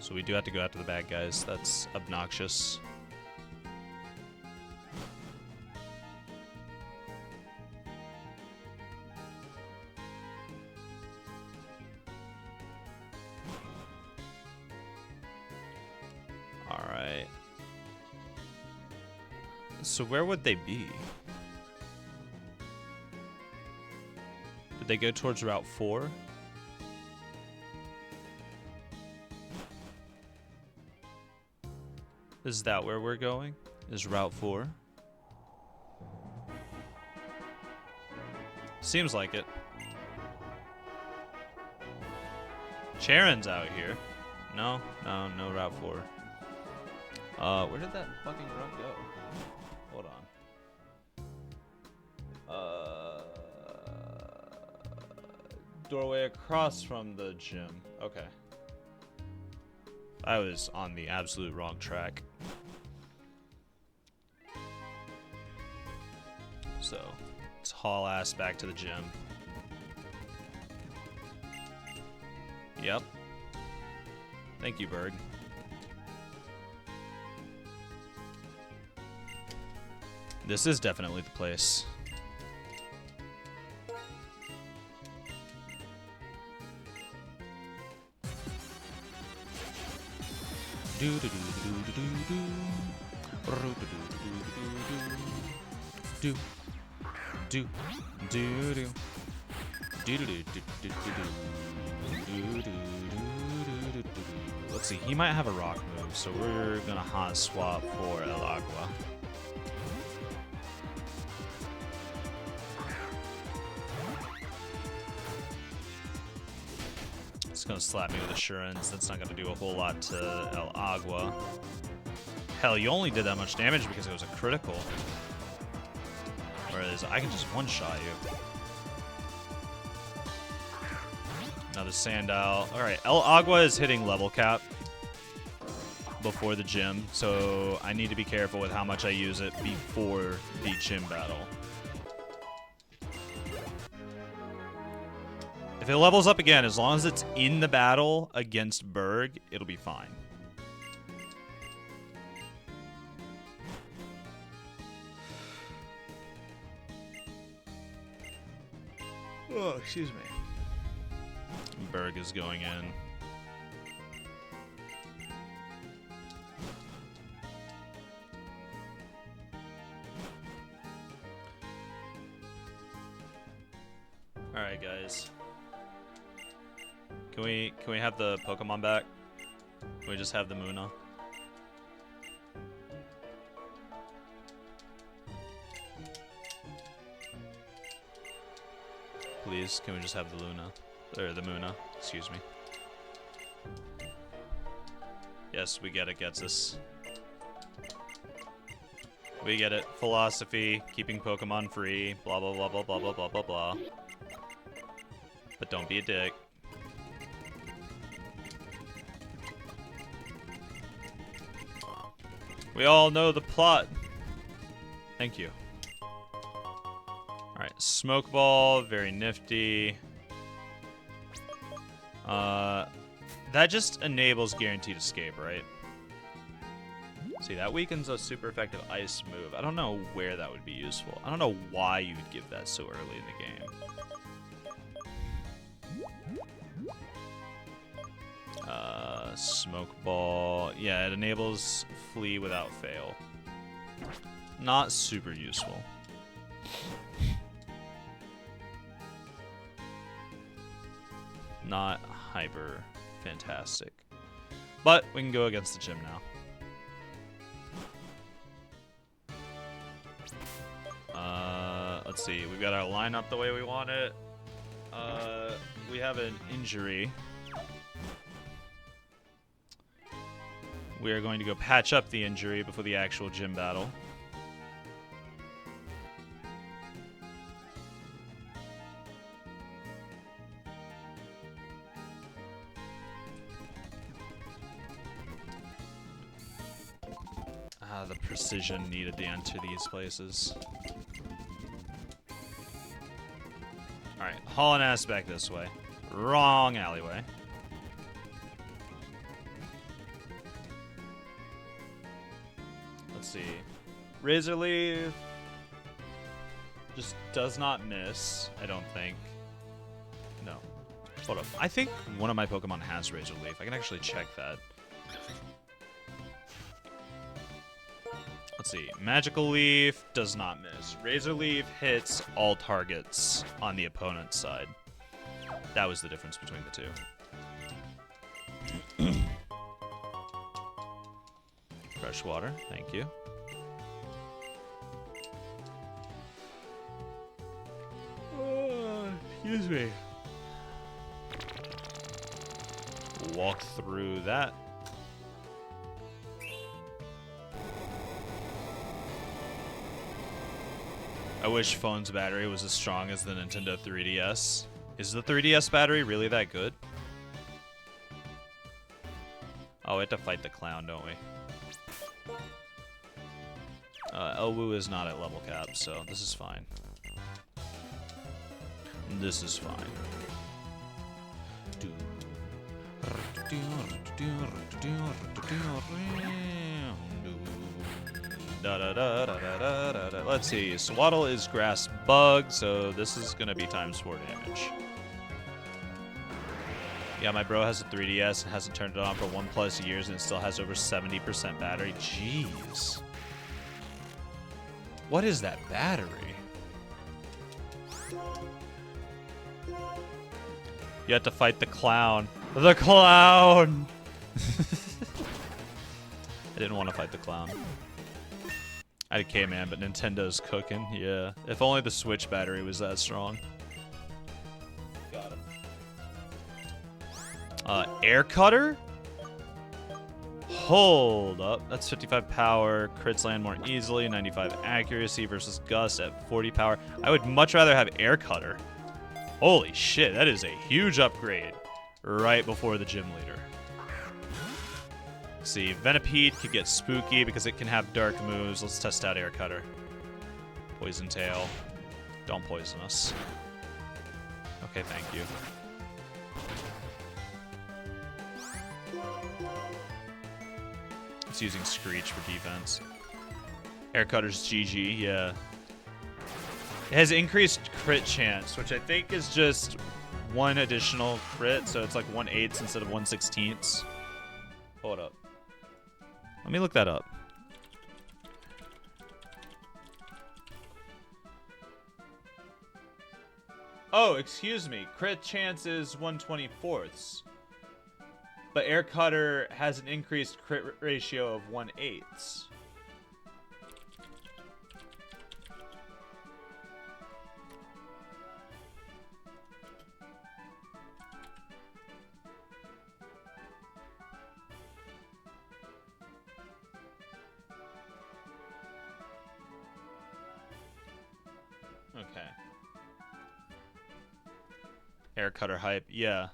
So we do have to go after the bad guys. That's obnoxious. Alright. So where would they be? Did they go towards Route 4? Is that where we're going? Is Route 4? Seems like it. Charon's out here. No, Route 4. Where did that fucking grunt go? Hold on. Doorway across from the gym. Okay. I was on the absolute wrong track. So, let's haul ass back to the gym. Yep. Thank you, Berg. This is definitely the place. Let's see, he might have a rock move, so we're gonna hot swap for El Agua. It's gonna slap me with Assurance. That's not gonna do a whole lot to El Agua. Hell, you only did that much damage because it was a critical. Whereas I can just one-shot you. Another Sandile. Alright, El Agua is hitting level cap before the gym, so I need to be careful with how much I use it before the gym battle. If it levels up again, as long as it's in the battle against Berg, it'll be fine. Oh, excuse me. Berg is going in. All right, guys. Can we have the Pokemon back? Can we just have the Munna? please? Can we just have the Luna? Or the Muna, excuse me. Yes, we get it, gets us. We get it. Philosophy, keeping Pokemon free, blah blah blah blah blah blah blah blah blah. But don't be a dick. We all know the plot. Thank you. Alright, Smoke Ball, very nifty. That just enables Guaranteed Escape, right? See, that weakens a super effective ice move. I don't know where that would be useful. I don't know why you would give that so early in the game. Smoke Ball. Yeah, it enables Flee without fail. Not super useful. Not hyper fantastic. But we can go against the gym now. Let's see. We've got our lineup the way we want it. We have an injury. We are going to go patch up the injury before the actual gym battle. The precision needed to enter these places. Alright, hauling ass back this way. Wrong alleyway. Let's see. Razor Leaf just does not miss, I don't think. No. Hold up. I think one of my Pokemon has Razor Leaf. I can actually check that. Let's see. Magical Leaf does not miss. Razor Leaf hits all targets on the opponent's side. That was the difference between the two. Fresh water, thank you. Excuse me. Walk through that. I wish phone's battery was as strong as the Nintendo 3DS. Is the 3DS battery really that good? Oh, we have to fight the clown, don't we? Elwoo is not at level cap, so this is fine. This is fine. Let's see. Swaddle is grass bug, so this is gonna be times 4 damage. Yeah, my bro has a 3DS and hasn't turned it on for 1+ years and it still has over 70% battery. Jeez. What is that battery? You have to fight the clown. The clown! I didn't want to fight the clown. I had a K-Man, but Nintendo's cooking. Yeah. If only the Switch battery was that strong. Got him. Air Cutter? Hold up. That's 55 power. Crits land more easily. 95 accuracy versus Gust at 40 power. I would much rather have Air Cutter. Holy shit, that is a huge upgrade right before the gym leader. See, Venipede could get spooky because it can have dark moves. Let's test out Air Cutter. Poison Tail. Don't poison us. Okay, thank you. It's using Screech for defense. Air Cutter's GG, yeah. It has increased crit chance, which I think is just 1 additional crit, so it's like 1/8 instead of 1/16. Hold up. Let me look that up. Oh, excuse me. Crit chance is 1/24. But Air Cutter has an increased crit ratio of 1/8. Okay. Air cutter hype. Yeah.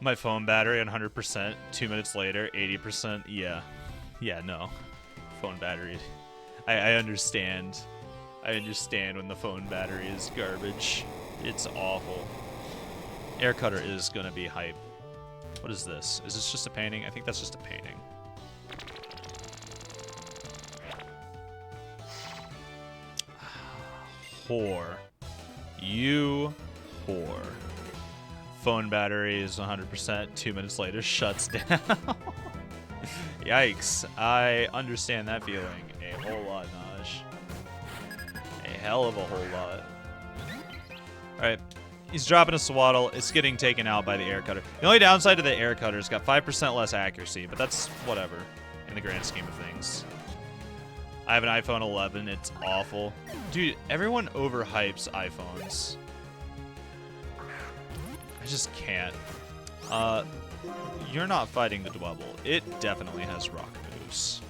My phone battery on 100%. 2 minutes later, 80%. Yeah. Yeah, no. Phone battery. I understand. I understand when the phone battery is garbage. It's awful. Air cutter is gonna be hype. What is this? Is this just a painting? I think that's just a painting. Whore. You whore. Phone battery is 100%. 2 minutes later, shuts down. Yikes. I understand that feeling a whole lot, Naj. A hell of a whole lot. Alright. He's dropping a swaddle. It's getting taken out by the air cutter. The only downside to the air cutter is got 5% less accuracy, but that's whatever in the grand scheme of things. I have an iPhone 11. It's awful. Dude, everyone overhypes iPhones. I just can't. You're not fighting the Dwebble. It definitely has rock moves.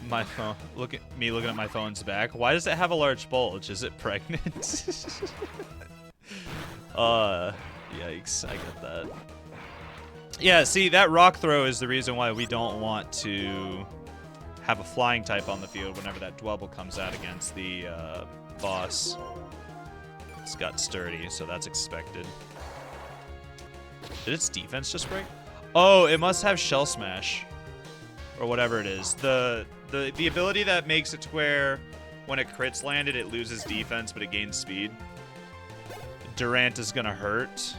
My phone. Look at me looking at my phone's back. Why does it have a large bulge? Is it pregnant? Yikes. I get that. Yeah, see, that rock throw is the reason why we don't want to have a flying type on the field whenever that Dwebble comes out against the boss. It's got sturdy, so that's expected. Did its defense just break? Oh, it must have Shell Smash. Or whatever it is. The ability that makes it to where when it crits landed, it loses defense, but it gains speed. Durant is gonna hurt.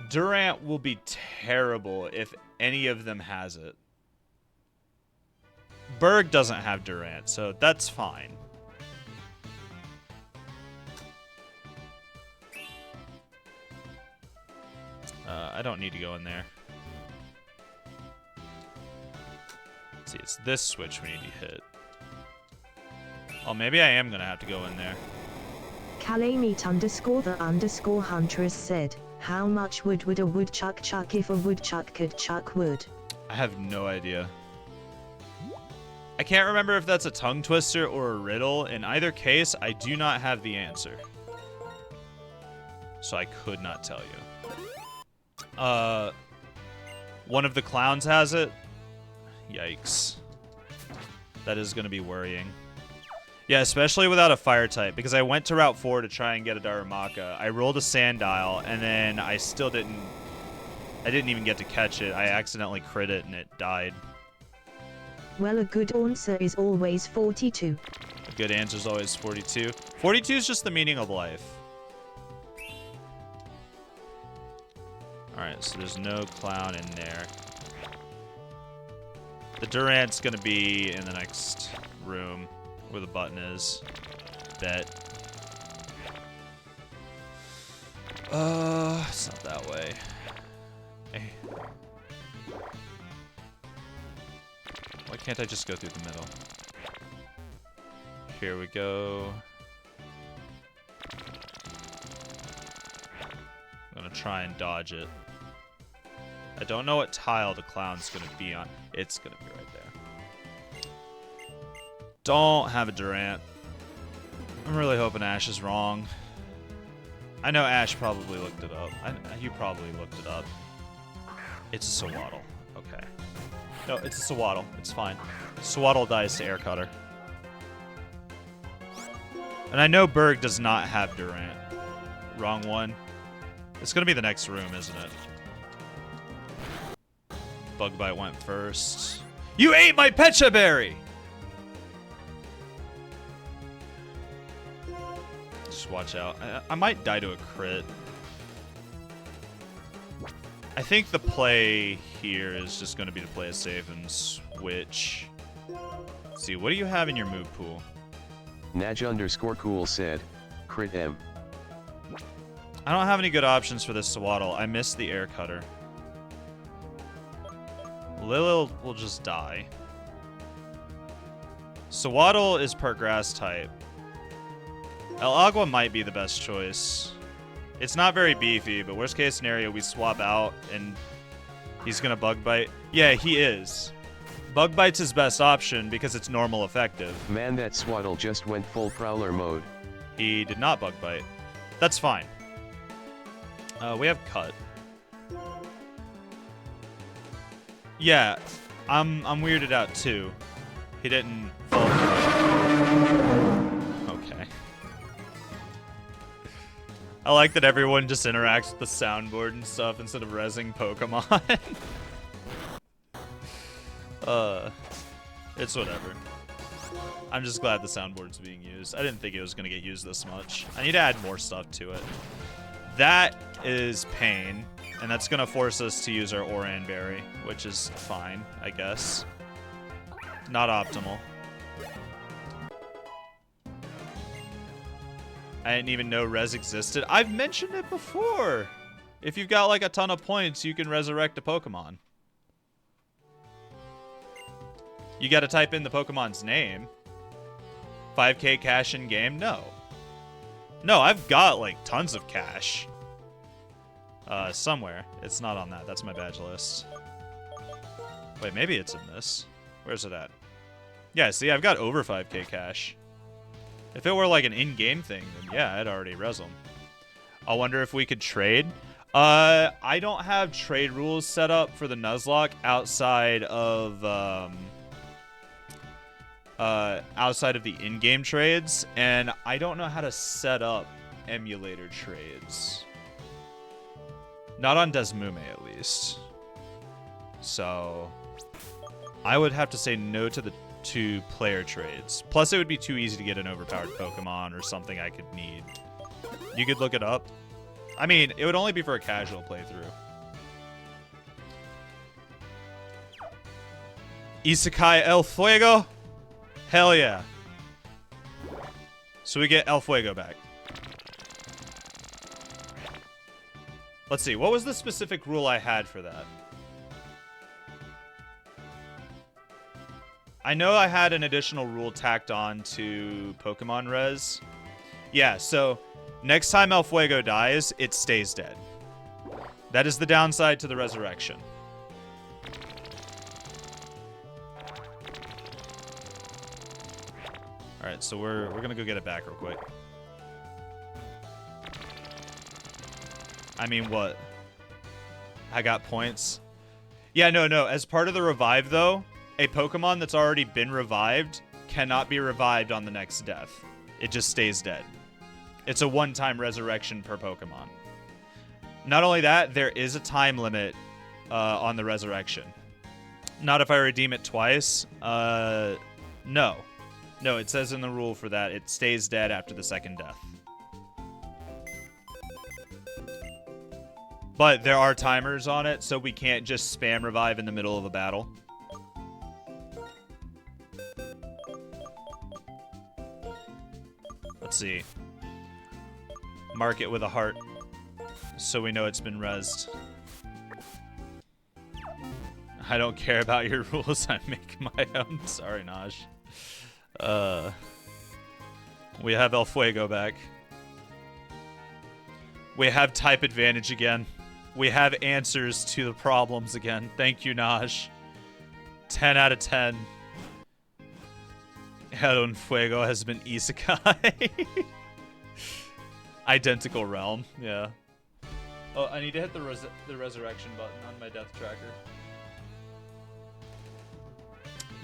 Durant will be terrible if any of them has it. Berg doesn't have Durant, so that's fine. I don't need to go in there. Let's see, it's this switch we need to hit. Oh, maybe I am gonna have to go in there. Kalameet_the_huntress said, how much wood would a woodchuck chuck if a woodchuck could chuck wood? I have no idea. I can't remember if that's a tongue twister or a riddle. In either case, I do not have the answer. So I could not tell you. One of the clowns has it. Yikes. That is going to be worrying. Yeah, especially without a fire type, because I went to Route 4 to try and get a Darumaka. I rolled a Sandile, and then I still didn't... I didn't even get to catch it. I accidentally crit it, and it died. Well, a good answer is always 42. A good answer is always 42. 42 is just the meaning of life. Alright, so there's no clown in there. The Durant's gonna be in the next room where the button is. Bet. It's not that way. Hey. Why can't I just go through the middle? Here we go. I'm gonna try and dodge it. I don't know what tile the clown's gonna be on. It's gonna be right there. Don't have a Durant. I'm really hoping Ash is wrong. I know Ash probably looked it up. You probably looked it up. It's a Swaddle. Okay. No, it's a Swaddle. It's fine. Swaddle dies to Air Cutter. And I know Berg does not have Durant. Wrong one. It's gonna be the next room, isn't it? Bug Bite went first. You ate my Pecha Berry! Just watch out. I might die to a crit. I think the play here is just going to be to play it safe and switch. Let's see, what do you have in your move pool? Naj_cool said, crit M. I don't have any good options for this Swaddle. I missed the Air Cutter. Lilil will just die. Swaddle is part grass type. El Agua might be the best choice. It's not very beefy, but worst case scenario, we swap out and he's gonna Bug Bite. Yeah, he is. Bug Bite's his best option because it's normal effective. Man, that Swaddle just went full Prowler mode. He did not Bug Bite. That's fine. We have Cut. Yeah, I'm weirded out too. He didn't fall. Okay. I like that everyone just interacts with the soundboard and stuff instead of rezzing Pokemon. It's whatever. I'm just glad the soundboard's being used. I didn't think it was going to get used this much. I need to add more stuff to it. That is pain, and that's going to force us to use our Oran Berry, which is fine, I guess. Not optimal. I didn't even know res existed. I've mentioned it before. If you've got like a ton of points, you can resurrect a Pokemon. You gotta type in the Pokemon's name. 5k cash in game? No. No, I've got like tons of cash. Somewhere. It's not on that. That's my badge list. Wait, maybe it's in this. Where's it at? Yeah, see, I've got over 5k cash. If it were like an in-game thing, then yeah, I'd already res them. I wonder if we could trade. I don't have trade rules set up for the Nuzlocke outside of the in-game trades, and I don't know how to set up emulator trades. Not on Desmume, at least. So I would have to say no to the 2 player trades. Plus, it would be too easy to get an overpowered Pokemon or something I could need. You could look it up. I mean, it would only be for a casual playthrough. Isekai El Fuego? Hell yeah. So we get El Fuego back. Let's see, what was the specific rule I had for that? I know I had an additional rule tacked on to Pokemon Res. Yeah, so next time El Fuego dies, it stays dead. That is the downside to the resurrection. Alright, so we're gonna go get it back real quick. I mean, what? I got points. Yeah, no. As part of the revive, though, a Pokemon that's already been revived cannot be revived on the next death. It just stays dead. It's a one-time resurrection per Pokemon. Not only that, there is a time limit on the resurrection. Not if I redeem it twice. No. No, it says in the rule for that, it stays dead after the second death. But there are timers on it, so we can't just spam revive in the middle of a battle. Let's see. Mark it with a heart, so we know it's been rezzed. I don't care about your rules, I make my own. Sorry, Naj. We have El Fuego back. We have type advantage again. We have answers to the problems again. Thank you, Naj. 10 out of 10. El Fuego has been isekai. Identical realm, yeah. Oh, I need to hit the resurrection button on my death tracker.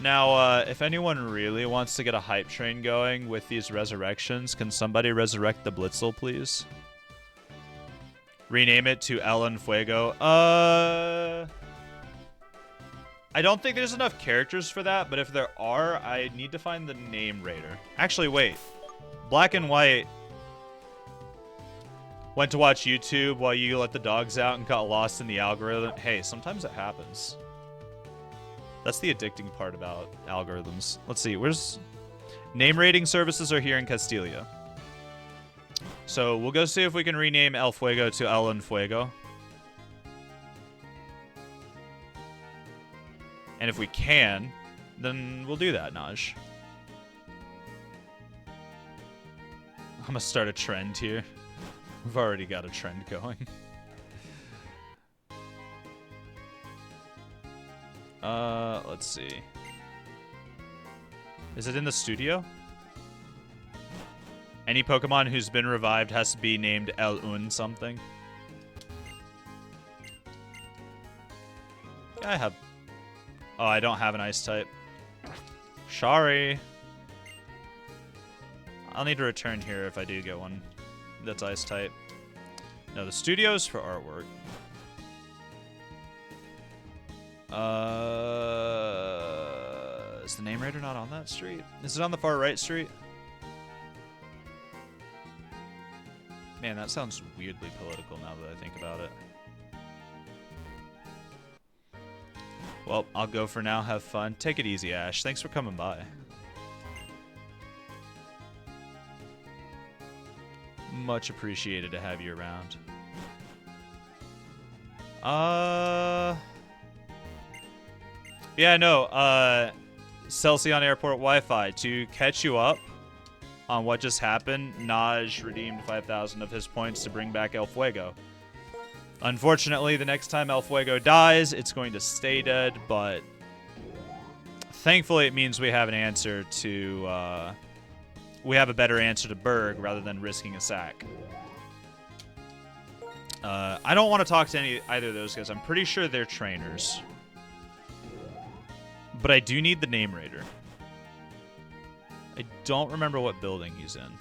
Now, if anyone really wants to get a hype train going with these resurrections, can somebody resurrect the Blitzel, please? Rename it to El Fuego. I don't think there's enough characters for that, but if there are, I need to find the name raider. Actually, wait. Black and White went to watch YouTube while you let the dogs out and got lost in the algorithm. Hey, sometimes it happens. That's the addicting part about algorithms. Let's see, where's... Name rating services are here in Castilia. So we'll go see if we can rename El Fuego to El Fuego. And if we can, then we'll do that, Naj. I'm gonna start a trend here. We've already got a trend going. Let's see. Is it in the studio? Any Pokemon who's been revived has to be named El-Un something. I have... Oh, I don't have an ice type. Sorry. I'll need to return here if I do get one that's ice type. No, the studio's for artwork. Is the name raider not on that street? Is it on the far right street? Man, that sounds weirdly political now that I think about it. Well, I'll go for now. Have fun. Take it easy, Ash. Thanks for coming by. Much appreciated to have you around. Yeah, no. Celcion Airport Wi-Fi. To catch you up on what just happened, Naj redeemed 5,000 of his points to bring back El Fuego. Unfortunately, the next time El Fuego dies, it's going to stay dead, but thankfully it means we have an answer to, we have a better answer to Berg rather than risking a sack. I don't want to talk to either of those guys. I'm pretty sure they're trainers. But I do need the name raider. I don't remember what building he's in.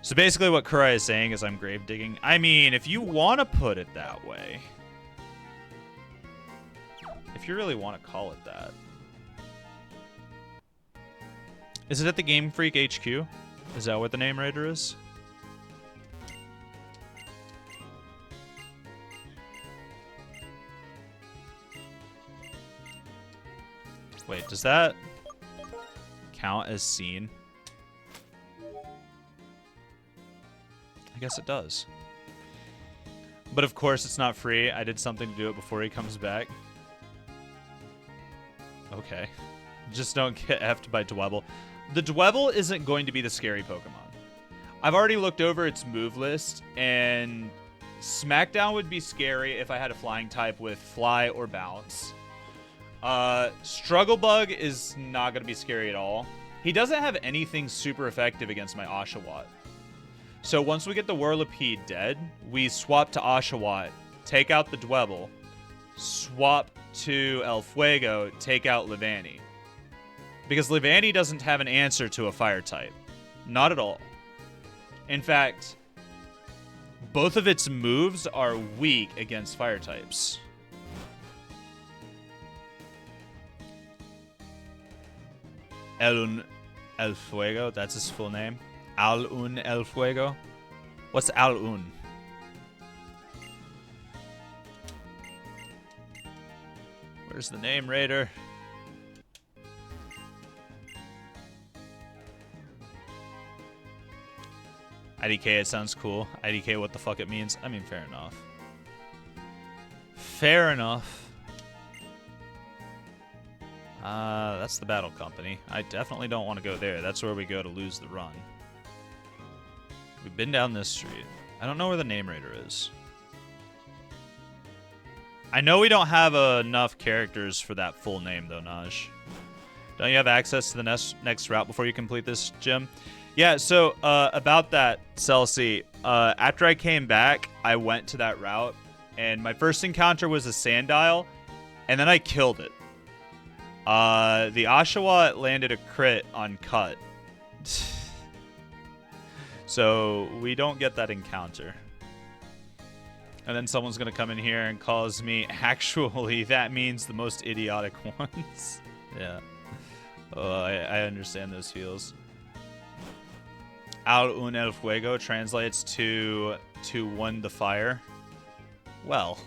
So basically what Kurai is saying is I'm grave digging. I mean, if you want to put it that way. If you really want to call it that. Is it at the Game Freak HQ? Is that what the name raider is? Wait, does that count as seen? I guess it does. But of course it's not free. I did something to do it before he comes back. Okay. Just don't get effed by Dwebble. The Dwebble isn't going to be the scary Pokemon. I've already looked over its move list, and Smackdown would be scary if I had a flying type with Fly or Bounce. Struggle Bug is not going to be scary at all. He doesn't have anything super effective against my Oshawott. So once we get the Whirlipede dead, we swap to Oshawott, take out the Dwebble, swap to El Fuego, take out Leavanny. Because Leavanny doesn't have an answer to a fire type. Not at all. In fact, both of its moves are weak against fire types. El Fuego, that's his full name. Al-Un El Fuego. What's Al-Un? Where's the name raider? IDK, it sounds cool. IDK, what the fuck it means? I mean, fair enough. Fair enough. That's the Battle Company. I definitely don't want to go there. That's where we go to lose the run. We've been down this street. I don't know where the name raider is. I know we don't have enough characters for that full name, though, Naj. Don't you have access to the next route before you complete this, Jim? Yeah, so about that, Celsi, after I came back, I went to that route, and my first encounter was a Sandile, and then I killed it. The Oshawott landed a crit on Cut. So we don't get that encounter. And then someone's going to come in here and calls me, actually, that means the most idiotic ones. Yeah. Oh, I understand those feels. Al-Un El Fuego translates to one the fire. Well.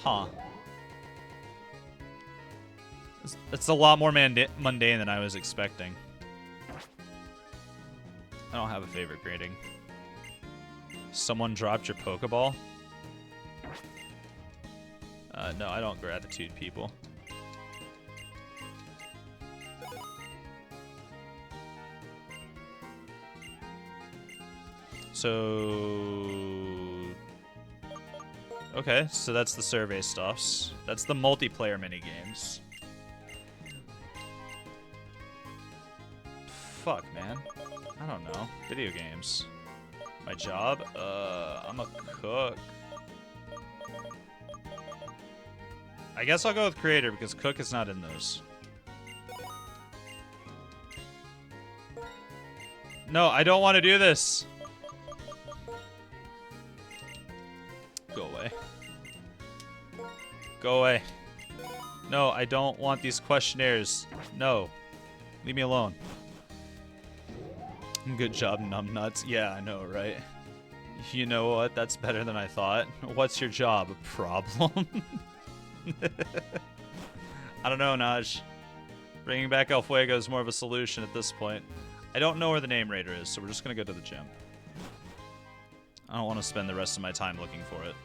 Huh. It's a lot more mundane than I was expecting. I don't have a favorite grading. Someone dropped your Pokeball? No, I don't gratitude people. So Okay, so that's the survey stuffs. That's the multiplayer minigames. Fuck, man. I don't know. Video games. My job? I'm a cook. I guess I'll go with creator because cook is not in those. No, I don't want to do this. Go away. Go away. No, I don't want these questionnaires. No. Leave me alone. Good job, numbnuts. Yeah, I know, right? You know what? That's better than I thought. What's your job? A problem? I don't know, Naj. Bringing back El Fuego is more of a solution at this point. I don't know where the name raider is, so we're just going to go to the gym. I don't want to spend the rest of my time looking for it.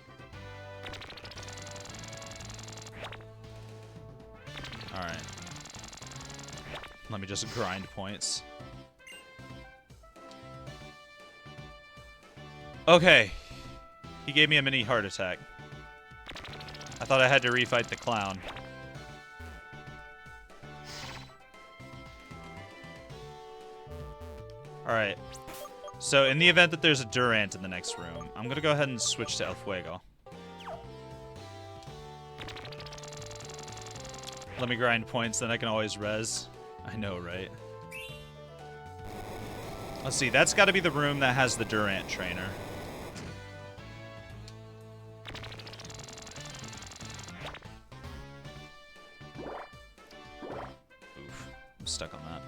Alright. Let me just grind points. Okay. He gave me a mini heart attack. I thought I had to refight the clown. Alright. So, in the event that there's a Durant in the next room, I'm gonna go ahead and switch to El Fuego. Let me grind points, then I can always res. I know, right? Let's see, that's gotta be the room that has the Durant trainer. Oof, I'm stuck on that.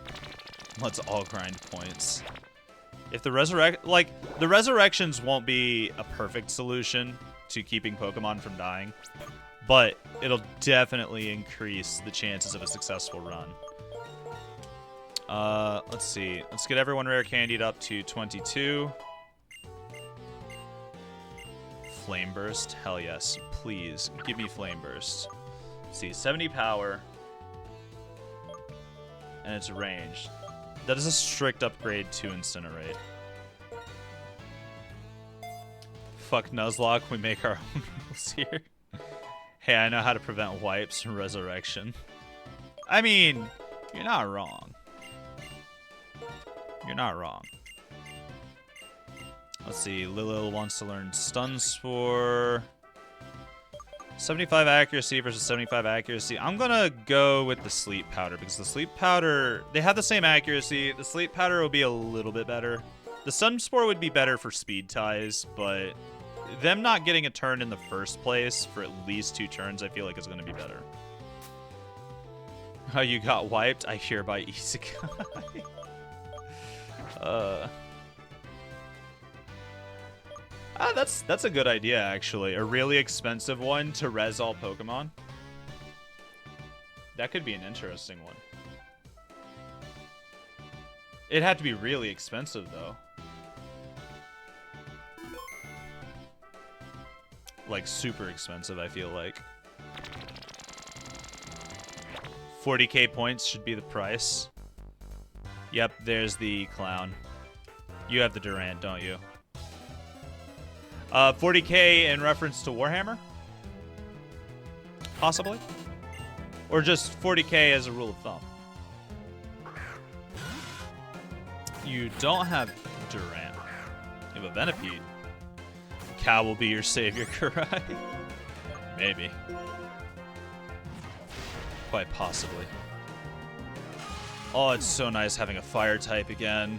Let's all grind points. If the the resurrections won't be a perfect solution to keeping Pokemon from dying, but it'll definitely increase the chances of a successful run. Let's see. Let's get everyone rare candied up to 22. Flame Burst? Hell yes. Please, give me Flame Burst. Let's see, 70 power. And it's ranged. That is a strict upgrade to Incinerate. Fuck Nuzlocke, we make our own rules here. Hey, I know how to prevent wipes and resurrection. I mean, you're not wrong. You're not wrong. Let's see, Lilil wants to learn Stun Spore. 75 accuracy versus 75 accuracy. I'm gonna go with the Sleep Powder because the Sleep Powder, they have the same accuracy. The Sleep Powder will be a little bit better. The Stun Spore would be better for speed ties, but them not getting a turn in the first place for at least 2 turns, I feel like is gonna be better. Oh, you got wiped? I hereby isekai. That's a good idea, actually. A really expensive one to res all Pokemon. That could be an interesting one. It'd have to be really expensive, though. Like, super expensive, I feel like. 40k points should be the price. Yep, there's the clown. You have the Durant, don't you? 40k in reference to Warhammer? Possibly? Or just 40k as a rule of thumb? You don't have Durant. You have a Venipede. Cow will be your savior, Karai. Maybe. Quite possibly. Oh, it's so nice having a fire type again.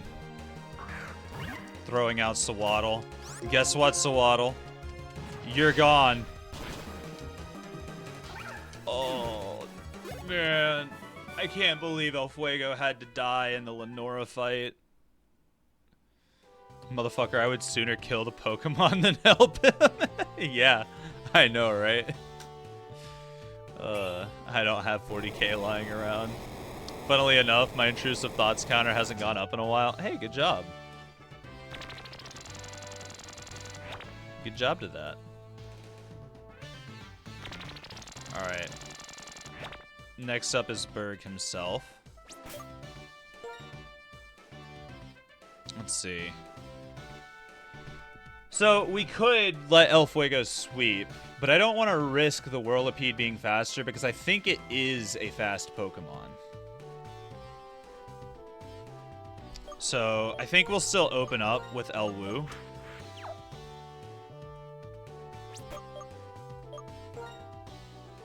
Throwing out Sawaddle. Guess what, Sawaddle? You're gone. Oh, man. I can't believe El Fuego had to die in the Lenora fight. Motherfucker, I would sooner kill the Pokemon than help him. Yeah, I know, right? I don't have 40k lying around. Funnily enough, my intrusive thoughts counter hasn't gone up in a while. Hey, good job. Good job to that. Alright. Next up is Berg himself. Let's see. So we could let El Fuego sweep, but I don't want to risk the Whirlipede being faster because I think it is a fast Pokemon. So I think we'll still open up with El Wu.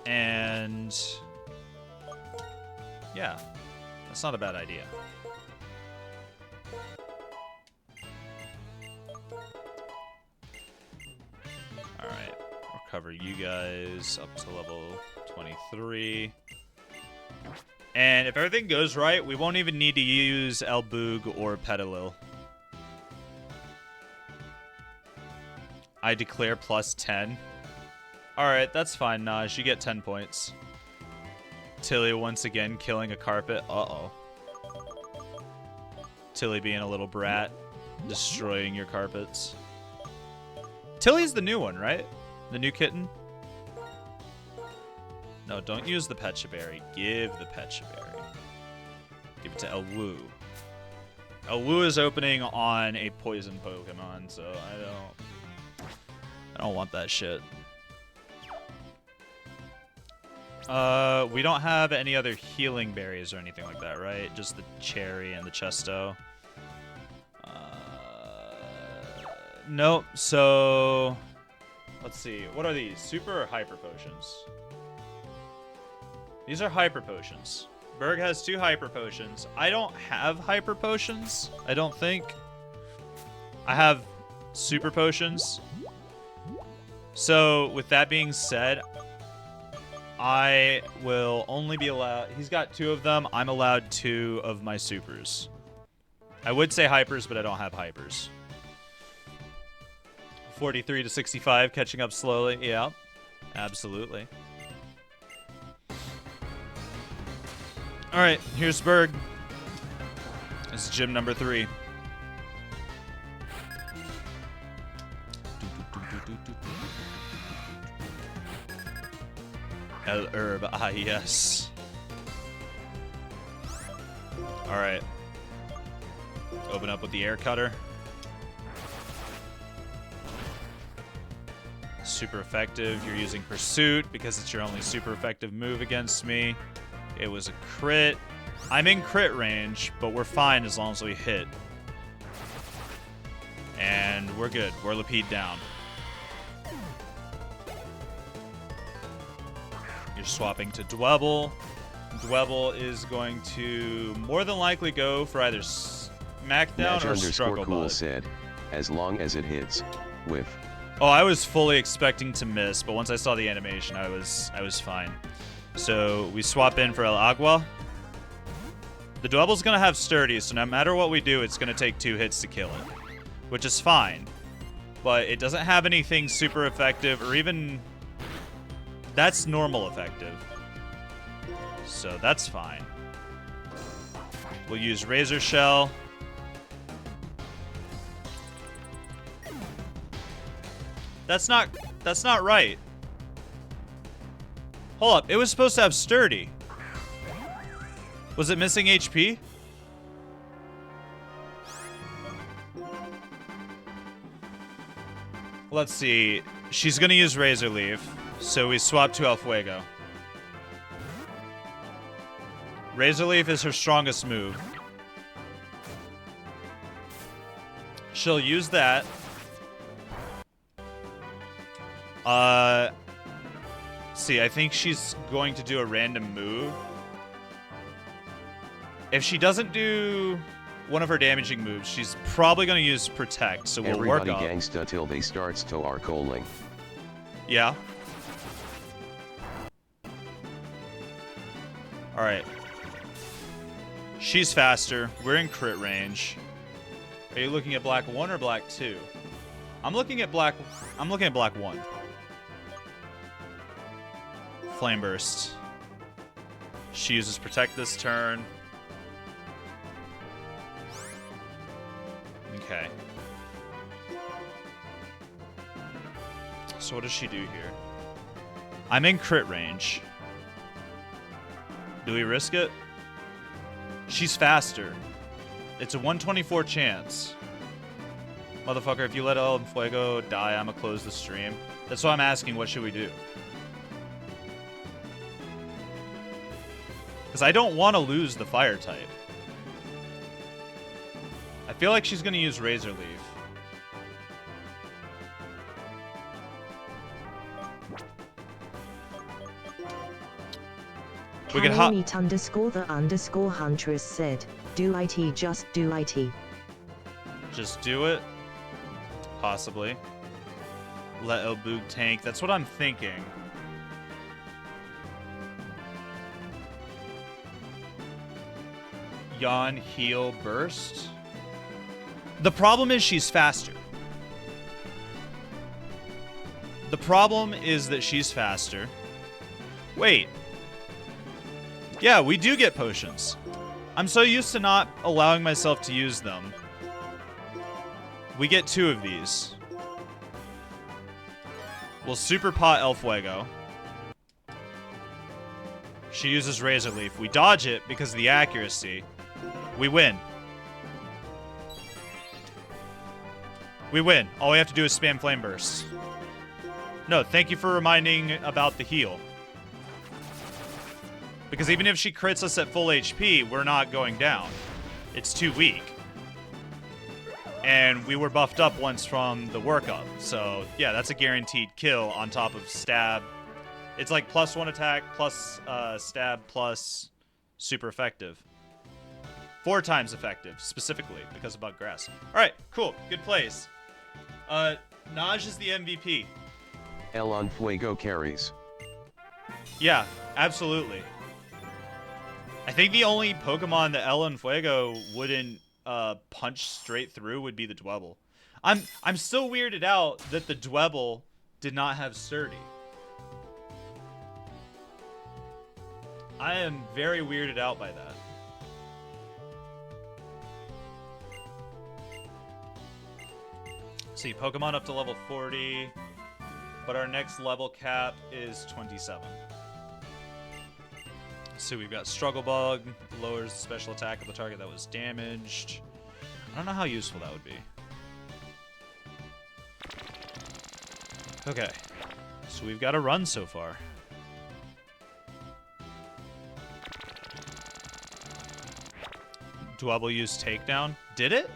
And yeah, that's not a bad idea. Alright, recover you guys up to level 23. And if everything goes right, we won't even need to use El Boog or Petalil. I declare plus 10. Alright, that's fine, Naj. You get 10 points. Tilly once again killing a carpet. Uh-oh. Tilly being a little brat. Destroying your carpets. Tilly's the new one, right? The new kitten? No, don't use the Pecha Berry. Give the Pecha Berry. Give it to El Wu. El Wu is opening on a poison Pokemon, so I don't want that shit. We don't have any other healing berries or anything like that, right? Just the cherry and the Chesto. Nope. So, let's see. What are these? Super or hyper potions? These are hyper potions. Berg has 2 hyper potions. I don't have hyper potions, I don't think. I have super potions. So, with that being said, I will only be allowed... He's got 2 of them. I'm allowed 2 of my supers. I would say hypers, but I don't have hypers. 43 to 65, catching up slowly. Yeah, absolutely. All right, here's Berg. This is gym number 3. El Herb, ah yes. All right. Open up with the air cutter. Super effective. You're using Pursuit because it's your only super effective move against me. It was a crit. I'm in crit range, but we're fine as long as we hit. And we're good. Whirlipede down. You're swapping to Dwebble. Dwebble is going to more than likely go for either Smackdown or Struggle Cool Bug. said, as long as it hits, whiff. Oh, I was fully expecting to miss, but once I saw the animation, I was fine. So we swap in for El Agua. The Dwebble's gonna have Sturdy, so no matter what we do, it's gonna take 2 hits to kill it, which is fine. But it doesn't have anything super effective, or even that's normal effective. So that's fine. We'll use Razor Shell. That's not right. Hold up, it was supposed to have Sturdy. Was it missing HP? Let's see. She's gonna use Razor Leaf, so we swap to El Fuego. Razor Leaf is her strongest move. She'll use that. See, I think she's going to do a random move. If she doesn't do one of her damaging moves, she's probably going to use Protect, so we'll work up. Everybody gangsta till they starts to our calling. Yeah. Alright. She's faster. We're in crit range. Are you looking at black 1 or black 2? I'm looking at black 1. Flame Burst. She uses Protect this turn. Okay. So what does she do here? I'm in crit range. Do we risk it? She's faster. It's a 124 chance. Motherfucker, if you let El Fuego die, I'ma close the stream. That's why I'm asking, what should we do? Because I don't want to lose the fire type. I feel like she's going to use Razor Leaf. We can hop. Meet underscore the underscore huntress said, do it, just do it. Just do it. Possibly. Let El Boog tank. That's what I'm thinking. Yawn, heal, burst. The problem is she's faster. The problem is that she's faster. Wait. Yeah, we do get potions. I'm so used to not allowing myself to use them. We get 2 of these. We'll super pot El Fuego. She uses Razor Leaf. We dodge it because of the accuracy. We win. We win. All we have to do is spam Flame Burst. No, thank you for reminding about the heal. Because even if she crits us at full HP, we're not going down. It's too weak. And we were buffed up once from the workup. So, yeah, that's a guaranteed kill on top of stab. It's like +1 attack, plus stab, plus super effective. 4 times effective, specifically, because of Bug Grass. Alright, cool. Good plays. Naj is the MVP. El Fuego carries. Yeah, absolutely. I think the only Pokemon that El Fuego wouldn't punch straight through would be the Dwebble. I'm still weirded out that the Dwebble did not have Sturdy. I am very weirded out by that. See, Pokemon up to level 40, but our next level cap is 27. So we've got Struggle Bug, lowers the special attack of the target that was damaged. I don't know how useful that would be. Okay, so we've got a run so far. Dwebble used Takedown. Did it?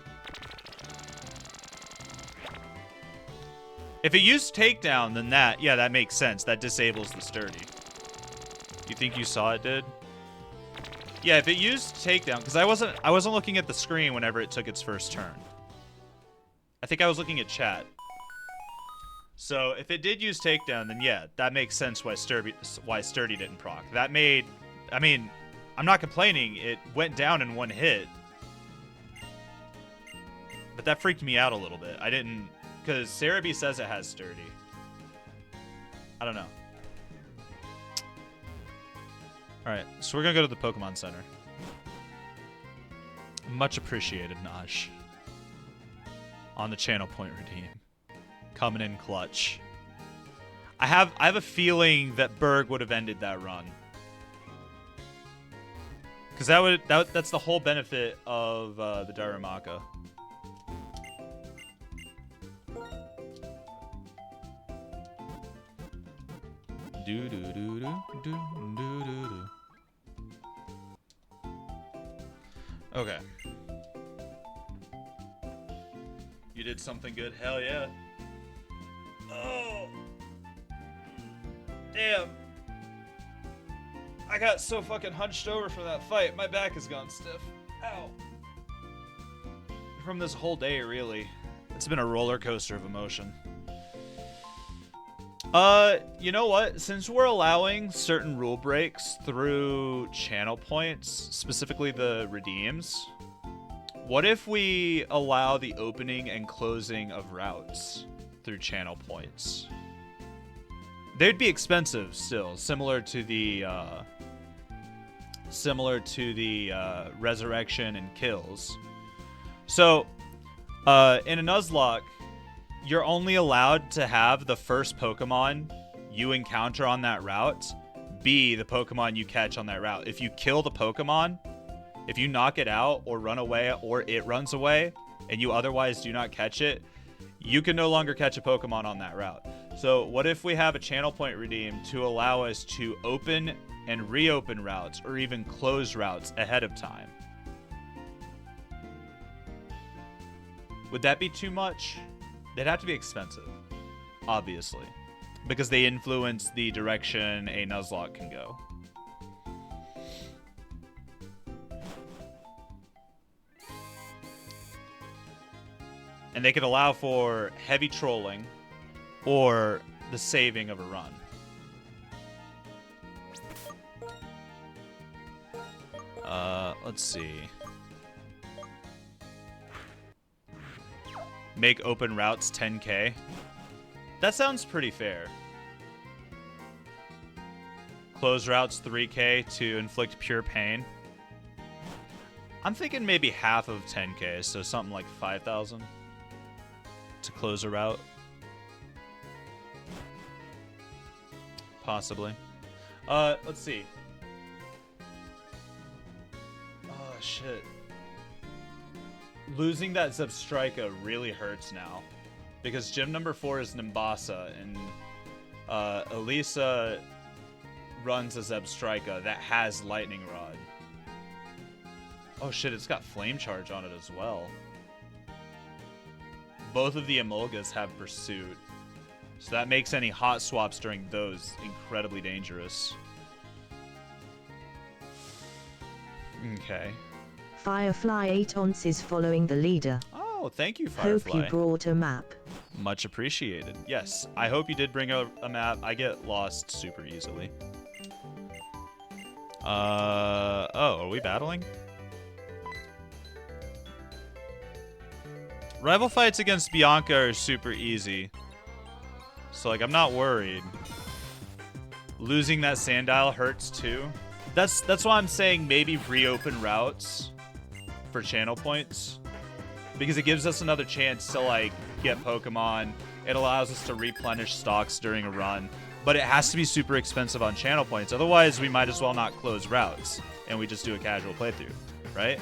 If it used Takedown, then that makes sense. That disables the Sturdy. You think you saw it did? Yeah, if it used Takedown, because I wasn't looking at the screen whenever it took its first turn. I think I was looking at chat. So if it did use Takedown, then yeah, that makes sense why Sturdy didn't proc. That made, I mean, I'm not complaining. It went down in 1 hit. But that freaked me out a little bit. I didn't, because Cerebi says it has Sturdy. I don't know. Alright, so we're going to go to the Pokemon Center. Much appreciated, Naj. On the channel point redeem. Coming in clutch. I have a feeling that Berg would have ended that run. Because that's the whole benefit of the Darumaka. Do do do do do do do do. Okay. You did something good. Hell yeah. Oh. Damn. I got so fucking hunched over from that fight. My back has gone stiff. Ow. From this whole day, really. It's been a roller coaster of emotion. You know what? Since we're allowing certain rule breaks through channel points, specifically the redeems, what if we allow the opening and closing of routes through channel points? They'd be expensive still, similar to the resurrection and kills. So, in a Nuzlocke, you're only allowed to have the first Pokemon you encounter on that route be the Pokemon you catch on that route. If you kill the Pokemon, if you knock it out or run away or it runs away, and you otherwise do not catch it, you can no longer catch a Pokemon on that route. So what if we have a channel point redeem to allow us to open and reopen routes, or even close routes ahead of time? Would that be too much? They'd have to be expensive, obviously, because they influence the direction a Nuzlocke can go. And they could allow for heavy trolling or the saving of a run. Let's see. Make open routes 10k. That sounds pretty fair. Close routes 3k to inflict pure pain. I'm thinking maybe half of 10k, so something like 5,000 to close a route. Possibly. Let's see. Oh, shit. Losing that Zebstrika really hurts now. Because gym number 4 is Nimbasa, and Elisa runs a Zebstrika that has Lightning Rod. Oh shit, it's got Flame Charge on it as well. Both of the Emolgas have Pursuit. So that makes any hot swaps during those incredibly dangerous. Okay. Firefly 8 ounces following the leader. Oh, thank you, Firefly. Hope you brought a map. Much appreciated. Yes, I hope you did bring a map. I get lost super easily. Oh, are we battling? Rival fights against Bianca are super easy. So, like, I'm not worried. Losing that Sandile hurts, too. That's why I'm saying maybe reopen routes for channel points. Because it gives us another chance to, like, get Pokemon. It allows us to replenish stocks during a run. But it has to be super expensive on channel points. Otherwise, we might as well not close routes. And we just do a casual playthrough. Right?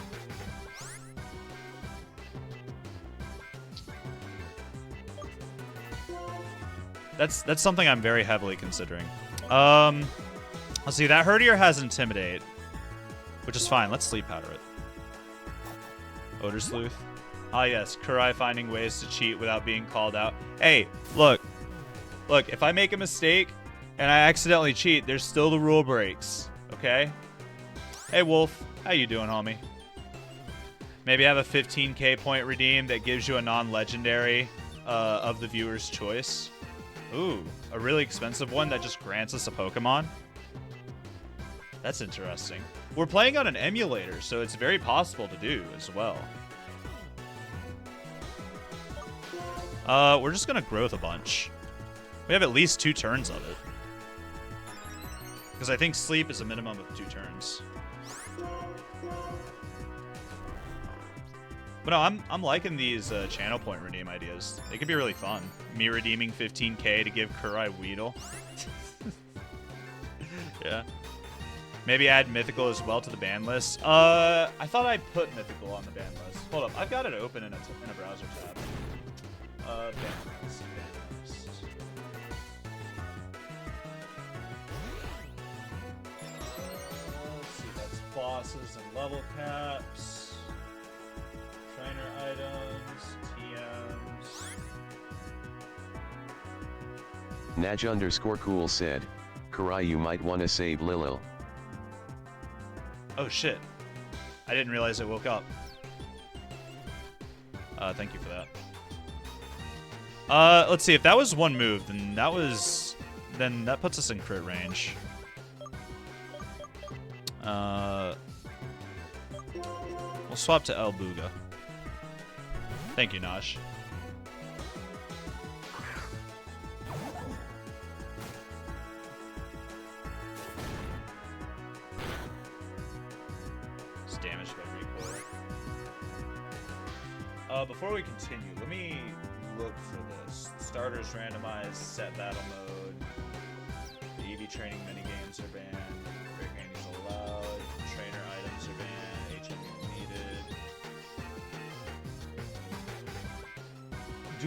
That's something I'm very heavily considering. Let's see. That Herdier has Intimidate. Which is fine. Let's Sleep Powder it. Odor Sleuth. Ah, yes. Kurai finding ways to cheat without being called out. Hey, look. Look, if I make a mistake and I accidentally cheat, there's still the rule breaks. Okay? Hey, Wolf. How you doing, homie? Maybe have a 15k point redeem that gives you a non-legendary of the viewer's choice. Ooh, a really expensive one that just grants us a Pokemon? That's interesting. We're playing on an emulator, so it's very possible to do as well. We're just gonna growth a bunch. We have at least 2 turns of it. Because I think sleep is a minimum of 2 turns. But no, I'm liking these channel point redeem ideas. They could be really fun. Me redeeming 15k to give Kurai Weedle. Yeah. Maybe add Mythical as well to the ban list. I thought I put Mythical on the ban list. Hold up, I've got it open in a browser tab. Ban list. Let's see, that's bosses and level caps. Trainer items, TMs. Naj_cool said, Kurai, you might wanna save Lilil. Oh shit. I didn't realize I woke up. Thank you for that. Let's see, if that was one move, then that puts us in crit range. We'll swap to El Buga. Thank you, Nosh. It's damaged by recoil. Before we continue, let me look for this. Starters randomized, set battle mode. The EV training minigames are banned. Break candies allowed. Trainer items are banned. HM needed.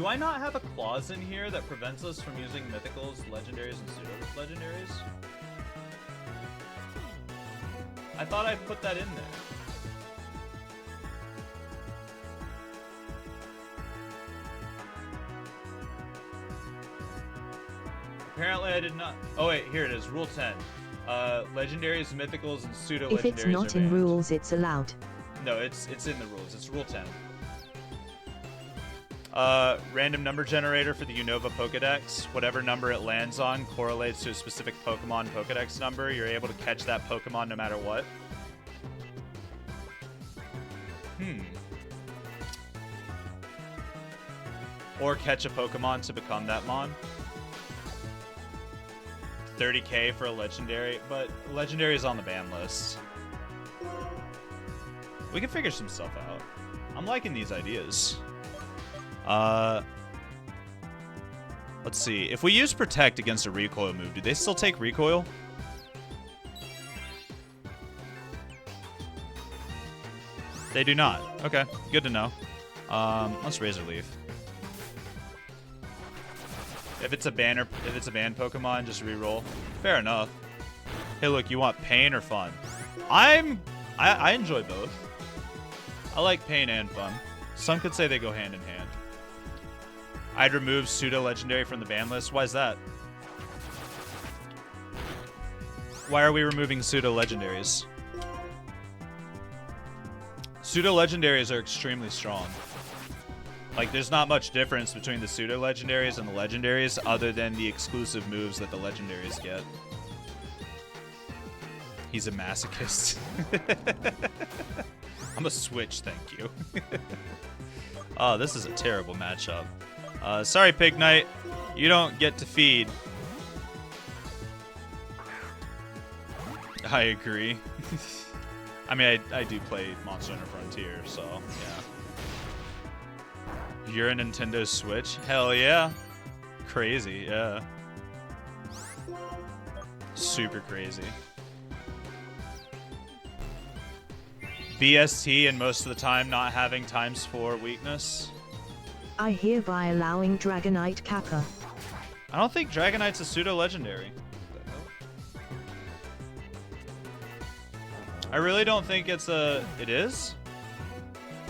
Do I not have a clause in here that prevents us from using mythicals, legendaries, and pseudo-legendaries? I thought I put that in there. Apparently I did not. Oh wait, here it is. Rule 10. Legendaries, mythicals, and pseudo-legendaries If it's not are in banned. rules, it's allowed. No, it's in the rules. It's rule 10. Random number generator for the Unova Pokedex. Whatever number it lands on correlates to a specific Pokemon Pokedex number. You're able to catch that Pokemon no matter what. Or catch a Pokemon to become that mon. 30k for a legendary, but legendary is on the ban list. We can figure some stuff out. I'm liking these ideas. Let's see. If we use Protect against a recoil move, do they still take recoil? They do not. Okay, good to know. Let's Razor Leaf. If it's a banned Pokemon, just reroll. Fair enough. Hey, look, you want pain or fun? I enjoy both. I like pain and fun. Some could say they go hand in hand. I'd remove pseudo-legendary from the ban list. Why is that? Why are we removing pseudo-legendaries? Pseudo-legendaries are extremely strong. Like, there's not much difference between the pseudo-legendaries and the legendaries other than the exclusive moves that the legendaries get. He's a masochist. I'm a switch, thank you. Oh, this is a terrible matchup. Sorry, Pig Knight. You don't get to feed. I agree. I mean, I do play Monster Hunter Frontier, so, yeah. You're a Nintendo Switch? Hell yeah. Crazy, yeah. Super crazy. BST and most of the time not having ×4 weakness. I hereby allowing Dragonite Kappa. I don't think Dragonite's a pseudo-legendary. I really don't think it's a... It is?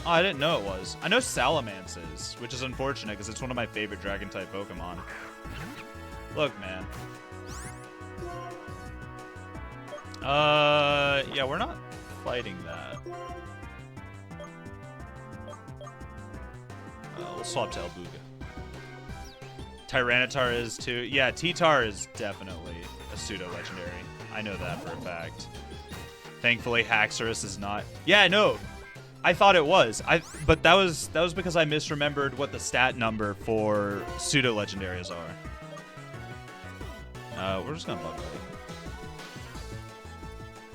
Oh, I didn't know it was. I know Salamence is, which is unfortunate because it's one of my favorite Dragon-type Pokemon. Look, man. Yeah, we're not fighting that. We'll swap to Elbuga. Tyranitar is too. Yeah, T-Tar is definitely a pseudo-legendary. I know that for a fact. Thankfully, Haxorus is not. Yeah, no. I thought it was. But that was because I misremembered what the stat number for pseudo-legendaries are. We're just gonna bug it.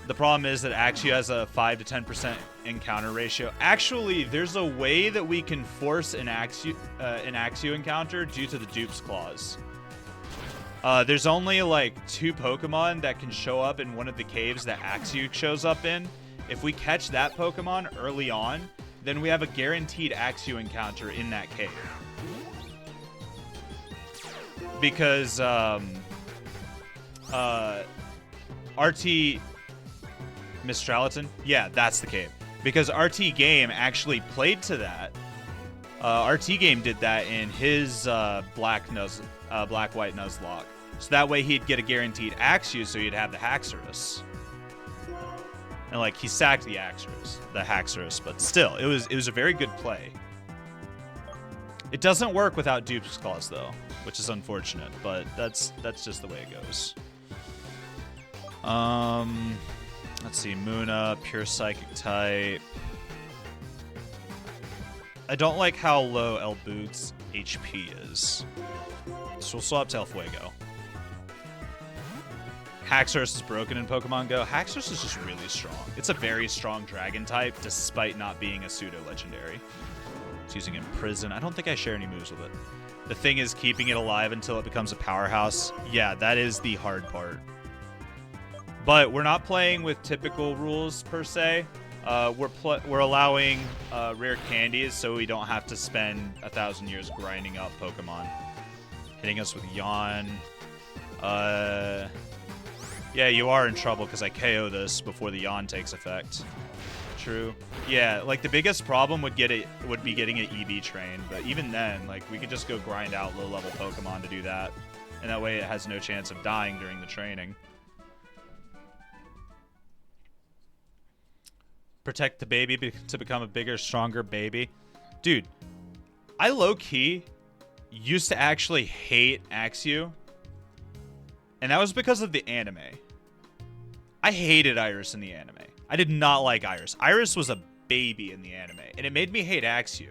The problem is that Axew has a 5 to 10% encounter ratio. Actually, there's a way that we can force an Axew encounter due to the Dupe's Clause. There's only like 2 Pokemon that can show up in one of the caves that Axew shows up in. If we catch that Pokemon early on, then we have a guaranteed Axew encounter in that cave. Because RT Mistraliton? Yeah, that's the cave. Because RT Game actually played to that. RT Game did that in his Black-White Nuzlocke. So that way he'd get a guaranteed Axew, so he'd have the Haxorus. And like he sacked the Haxorus, but still, it was a very good play. It doesn't work without Dupe's Claws though, which is unfortunate, but that's just the way it goes. Let's see, Munna, pure psychic type. I don't like how low Elbug's HP is. So we'll swap to El Fuego. Haxorus is broken in Pokemon Go. Haxorus is just really strong. It's a very strong dragon type, despite not being a pseudo-legendary. It's using Imprison. I don't think I share any moves with it. The thing is keeping it alive until it becomes a powerhouse. Yeah, that is the hard part. But we're not playing with typical rules, per se. We're allowing rare candies so we don't have to spend 1,000 years grinding up Pokemon. Hitting us with Yawn. Yeah, you are in trouble because I KO this before the Yawn takes effect. True. Yeah, like the biggest problem would be getting an EV train, but even then, like we could just go grind out low-level Pokemon to do that, and that way it has no chance of dying during the training. Protect the baby to become a bigger, stronger baby. Dude, I low-key used to actually hate Axew, and that was because of the anime. I hated Iris in the anime. I did not like Iris. Iris was a baby in the anime, and it made me hate Axew.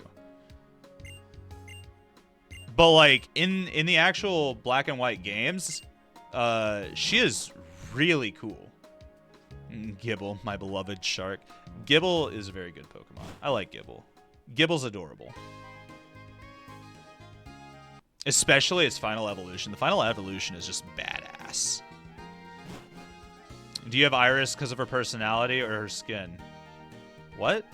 But like in the actual black and white games, she is really cool. Gibble, my beloved shark. Gibble is a very good Pokemon. I like Gibble. Gibble's adorable. Especially its final evolution. The final evolution is just badass. Do you have Iris because of her personality or her skin? What?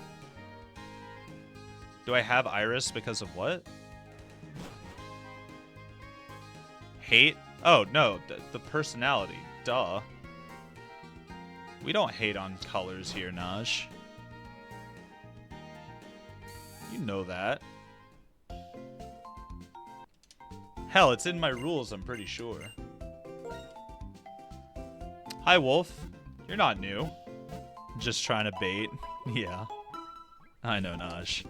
Do I have Iris because of what? Hate? Oh, no. The personality. Duh. We don't hate on colors here, Naj. You know that. Hell, it's in my rules, I'm pretty sure. Hi, Wolf. You're not new. Just trying to bait. Yeah. I know, Naj.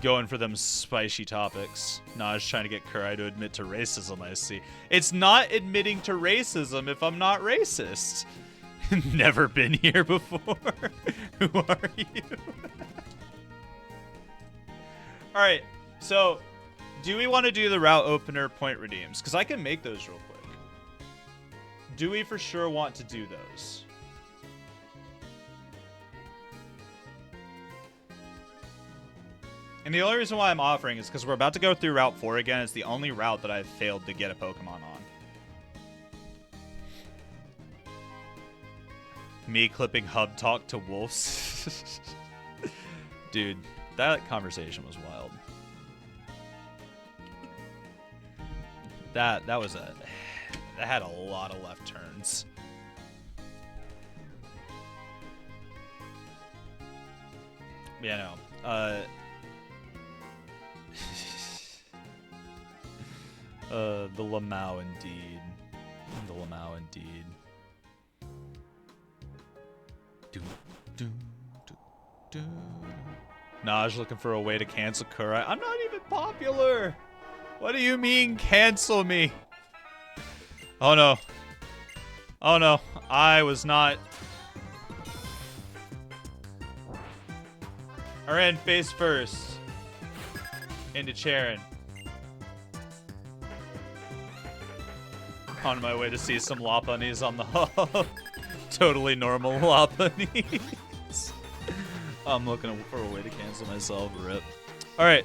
Going for them spicy topics. Naj trying to get Kurai to admit to racism, I see. It's not admitting to racism if I'm not racist. Never been here before. Who are you? Alright, so do we want to do the route opener point redeems? Because I can make those real quick. Do we for sure want to do those? And the only reason why I'm offering is because we're about to go through Route 4 again. It's the only route that I've failed to get a Pokemon on. Me clipping hub talk to wolves. Dude, that conversation was wild. That had a lot of left turns. Yeah, no. The Lamau indeed. The Lamau indeed. Naj looking for a way to cancel Kurai. I'm not even popular. What do you mean cancel me? Oh no. Oh no. I was not. I ran face first into Charon. On my way to see some Lopunnies on the hub. Totally normal Lopunnies. I'm looking for a way to cancel myself. Rip. Alright.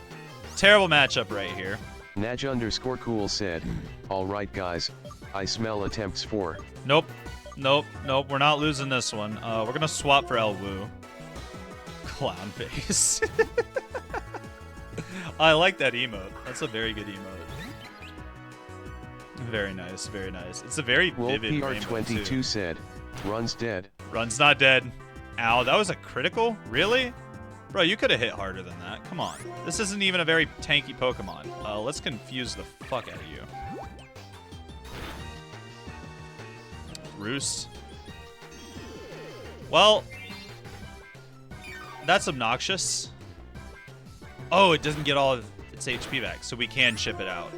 Terrible matchup right here. Naj_cool said, alright guys, I smell attempts for. Nope. Nope. Nope. We're not losing this one. We're gonna swap for Elwu. Clown face. I like that emote. That's a very good emote. Very nice, very nice. It's a very vivid PR22 too. said, Run's dead. Run's not dead. Ow, that was a critical? Really? Bro, you could have hit harder than that. Come on. This isn't even a very tanky Pokemon. Let's confuse the fuck out of you. Roost. Well, that's obnoxious. Oh, it doesn't get all of its HP back, so we can ship it out.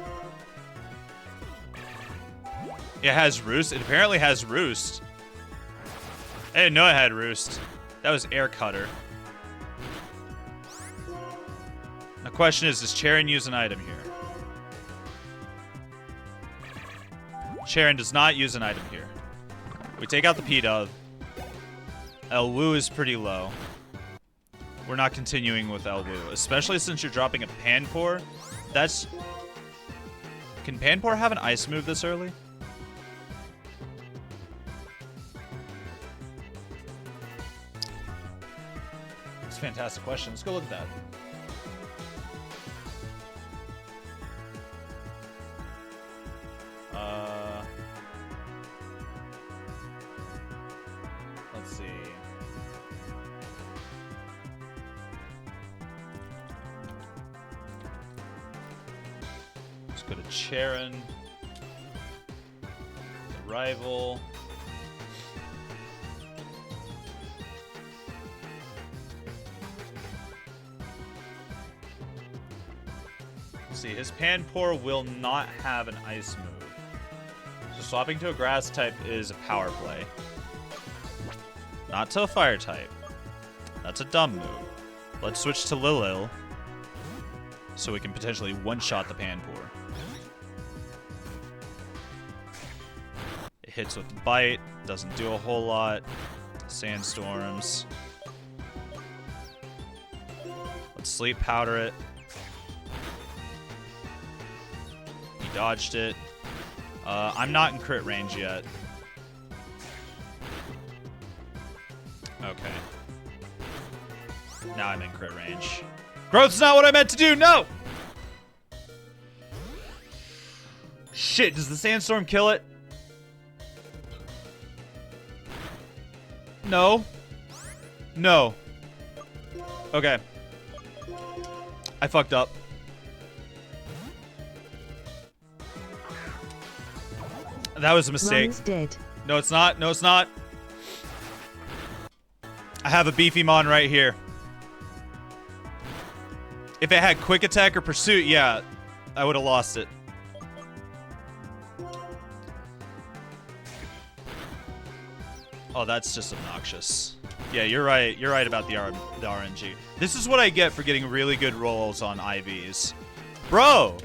It has Roost. It apparently has Roost. I didn't know it had Roost. That was Air Cutter. The question is, does Charon use an item here? Charon does not use an item here. We take out the P-Dove. Elwu is pretty low. We're not continuing with Elwu, especially since you're dropping a Panpour. That's... Can Panpour have an ice move this early? a fantastic question. Let's go look at that. Let's see. Let's go to Charon. The rival. See, his Panpour will not have an ice move. So swapping to a grass type is a power play. Not to a fire type. That's a dumb move. Let's switch to Lilil so we can potentially one-shot the Panpour. It hits with Bite, doesn't do a whole lot. Sandstorms. Let's Sleep Powder it. Dodged it. I'm not in crit range yet. Okay. Now I'm in crit range. Growth's not what I meant to do! No! Shit, does the Sandstorm kill it? No. No. Okay. I fucked up. That was a mistake. Ron's dead. No, it's not. No, it's not. I have a beefy mon right here. If it had quick attack or pursuit, yeah, I would have lost it. Oh, that's just obnoxious. Yeah, you're right. You're right about the RNG. This is what I get for getting really good rolls on IVs. Bro!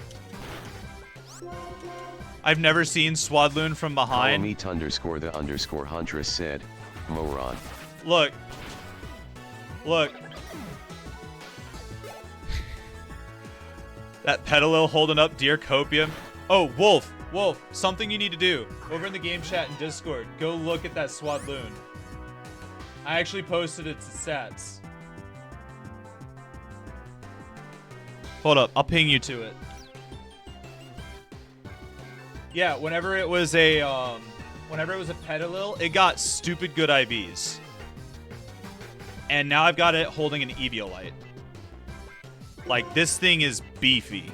I've never seen Swadloon from behind. Meet underscore the underscore Huntress said, moron. Look. Look. That Petalil holding up Dear Copium. Oh, Wolf. Wolf, something you need to do. Over in the game chat and Discord, go look at that Swadloon. I actually posted its stats. Hold up, I'll ping you to it. Yeah, whenever it was a Petalil, it got stupid good IVs. And now I've got it holding an Eviolite. Like, this thing is beefy.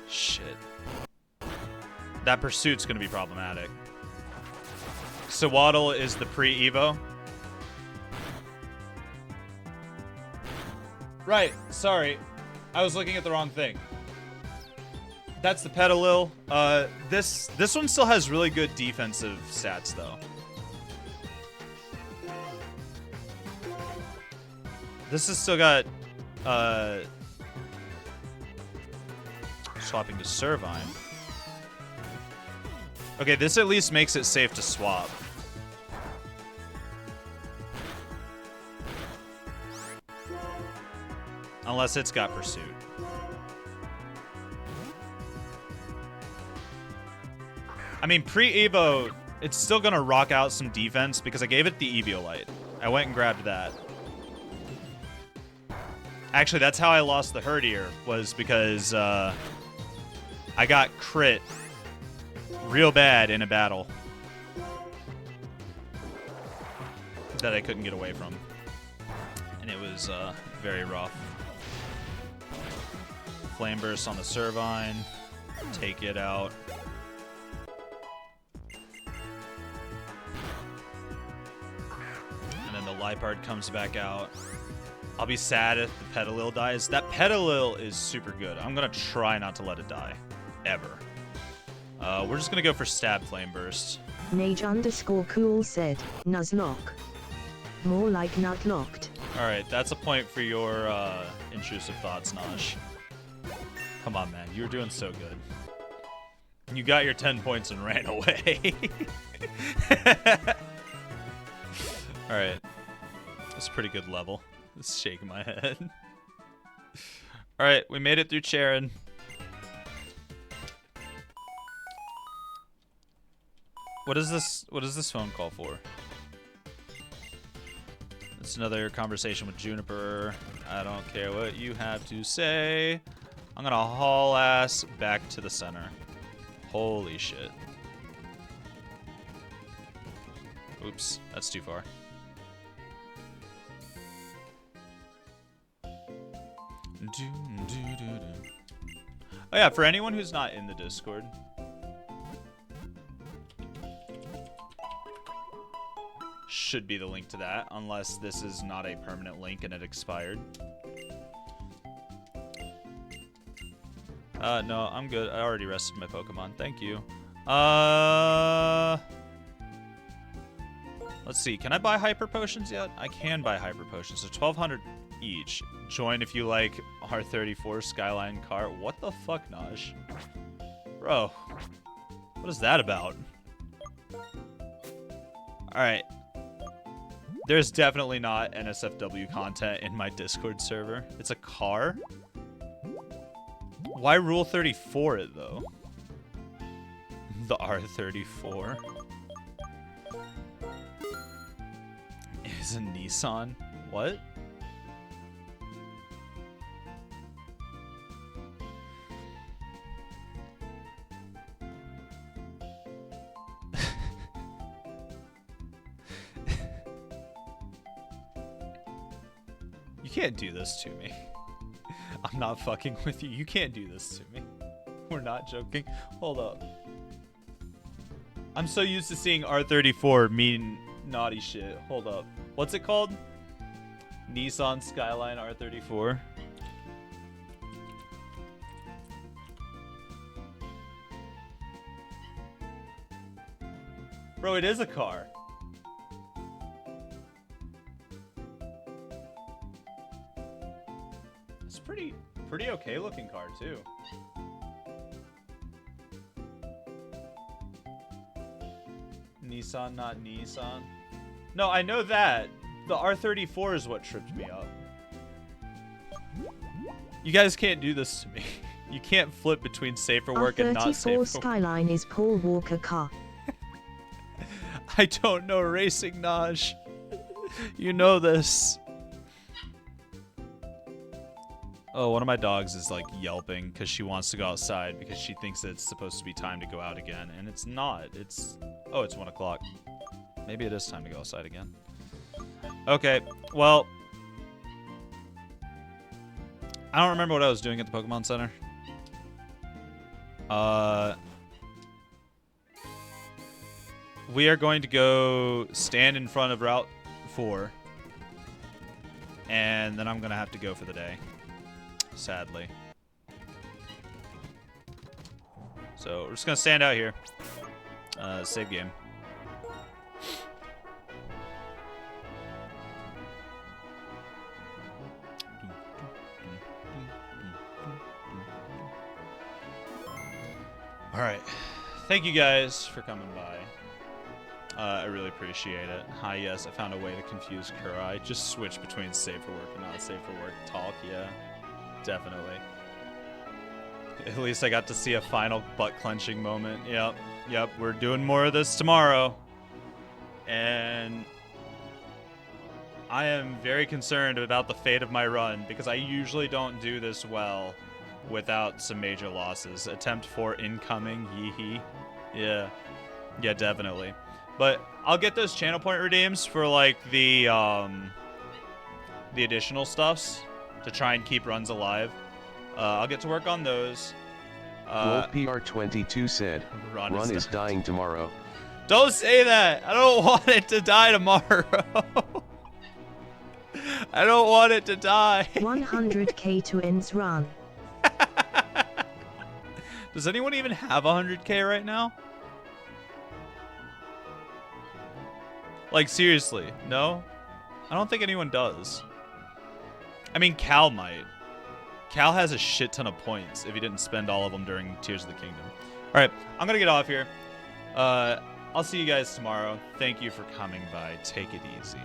Shit. That pursuit's gonna be problematic. Sawaddle is the pre-Evo. Right, sorry. I was looking at the wrong thing. That's the Petalil. This one still has really good defensive stats, though. This has still got, swapping to Servine. Okay, this at least makes it safe to swap. Unless it's got Pursuit. I mean, pre-Evo, it's still gonna rock out some defense because I gave it the Eviolite. I went and grabbed that. Actually, that's how I lost the Herdier, was because I got crit real bad in a battle that I couldn't get away from. And it was very rough. Flame Burst on the Servine. Take it out. And then the Liepard comes back out. I'll be sad if the Petalil dies. That Petalil is super good. I'm going to try not to let it die. Ever. We're just going to go for Stab Flame Burst. Nage_cool said, Nuzlocke. More like Nutlocked. Alright, that's a point for your intrusive thoughts, Nosh. Come on, man. You were doing so good. You got your 10 points and ran away. Alright. That's a pretty good level. Just shaking my head. Alright, we made it through Charon. What is this? What is this phone call for? It's another conversation with Juniper. I don't care what you have to say. I'm gonna haul ass back to the center. Holy shit. Oops, that's too far. Oh yeah, for anyone who's not in the Discord, should be the link to that, unless this is not a permanent link and it expired. No, I'm good. I already rested my Pokemon. Thank you. Let's see. Can I buy Hyper Potions yet? I can buy Hyper Potions. So 1,200 each. Join if you like R34 Skyline car. What the fuck, Naj? Bro. What is that about? Alright. There's definitely not NSFW content in my Discord server. It's a car? Why Rule 34 it, though? The R34. Is a Nissan? What? You can't do this to me. I'm not fucking with you. You can't do this to me. We're not joking. Hold up. I'm so used to seeing R34 mean naughty shit. Hold up. What's it called? Nissan Skyline R34. Bro, it is a car. It's pretty okay looking car too. Nissan, not Nissan. No, I know that. The R34 is what tripped me up. You guys can't do this to me. You can't flip between safe for work and not safe for work. R34 Skyline is Paul Walker car. I don't know racing, Naj. You know this. Oh, one of my dogs is like yelping because she wants to go outside because she thinks that it's supposed to be time to go out again, and it's not. Oh, it's 1 o'clock. Maybe it is time to go outside again. Okay, well, I don't remember what I was doing at the Pokemon Center. We are going to go stand in front of Route 4, and then I'm gonna have to go for the day. Sadly. So we're just gonna stand out here. Save game. Alright. Thank you guys for coming by. I really appreciate it. Hi, yes, I found a way to confuse Kurai. Just switch between safe for work and not safe for work talk, yeah. Definitely. At least I got to see a final butt-clenching moment. Yep, we're doing more of this tomorrow. And I am very concerned about the fate of my run, because I usually don't do this well without some major losses. Attempt 4 incoming, yee-hee. Yeah, definitely. But I'll get those channel point redeems for, like, the additional stuffs to try and keep runs alive. I'll get to work on those. Wolf PR22 said, Run is dying tomorrow. Don't say that! I don't want it to die tomorrow. I don't want it to die. 100k to ends run. Does anyone even have 100k right now? Like, seriously, no? I don't think anyone does. I mean, Cal might. Cal has a shit ton of points if he didn't spend all of them during Tears of the Kingdom. Alright, I'm gonna get off here. I'll see you guys tomorrow. Thank you for coming by. Take it easy.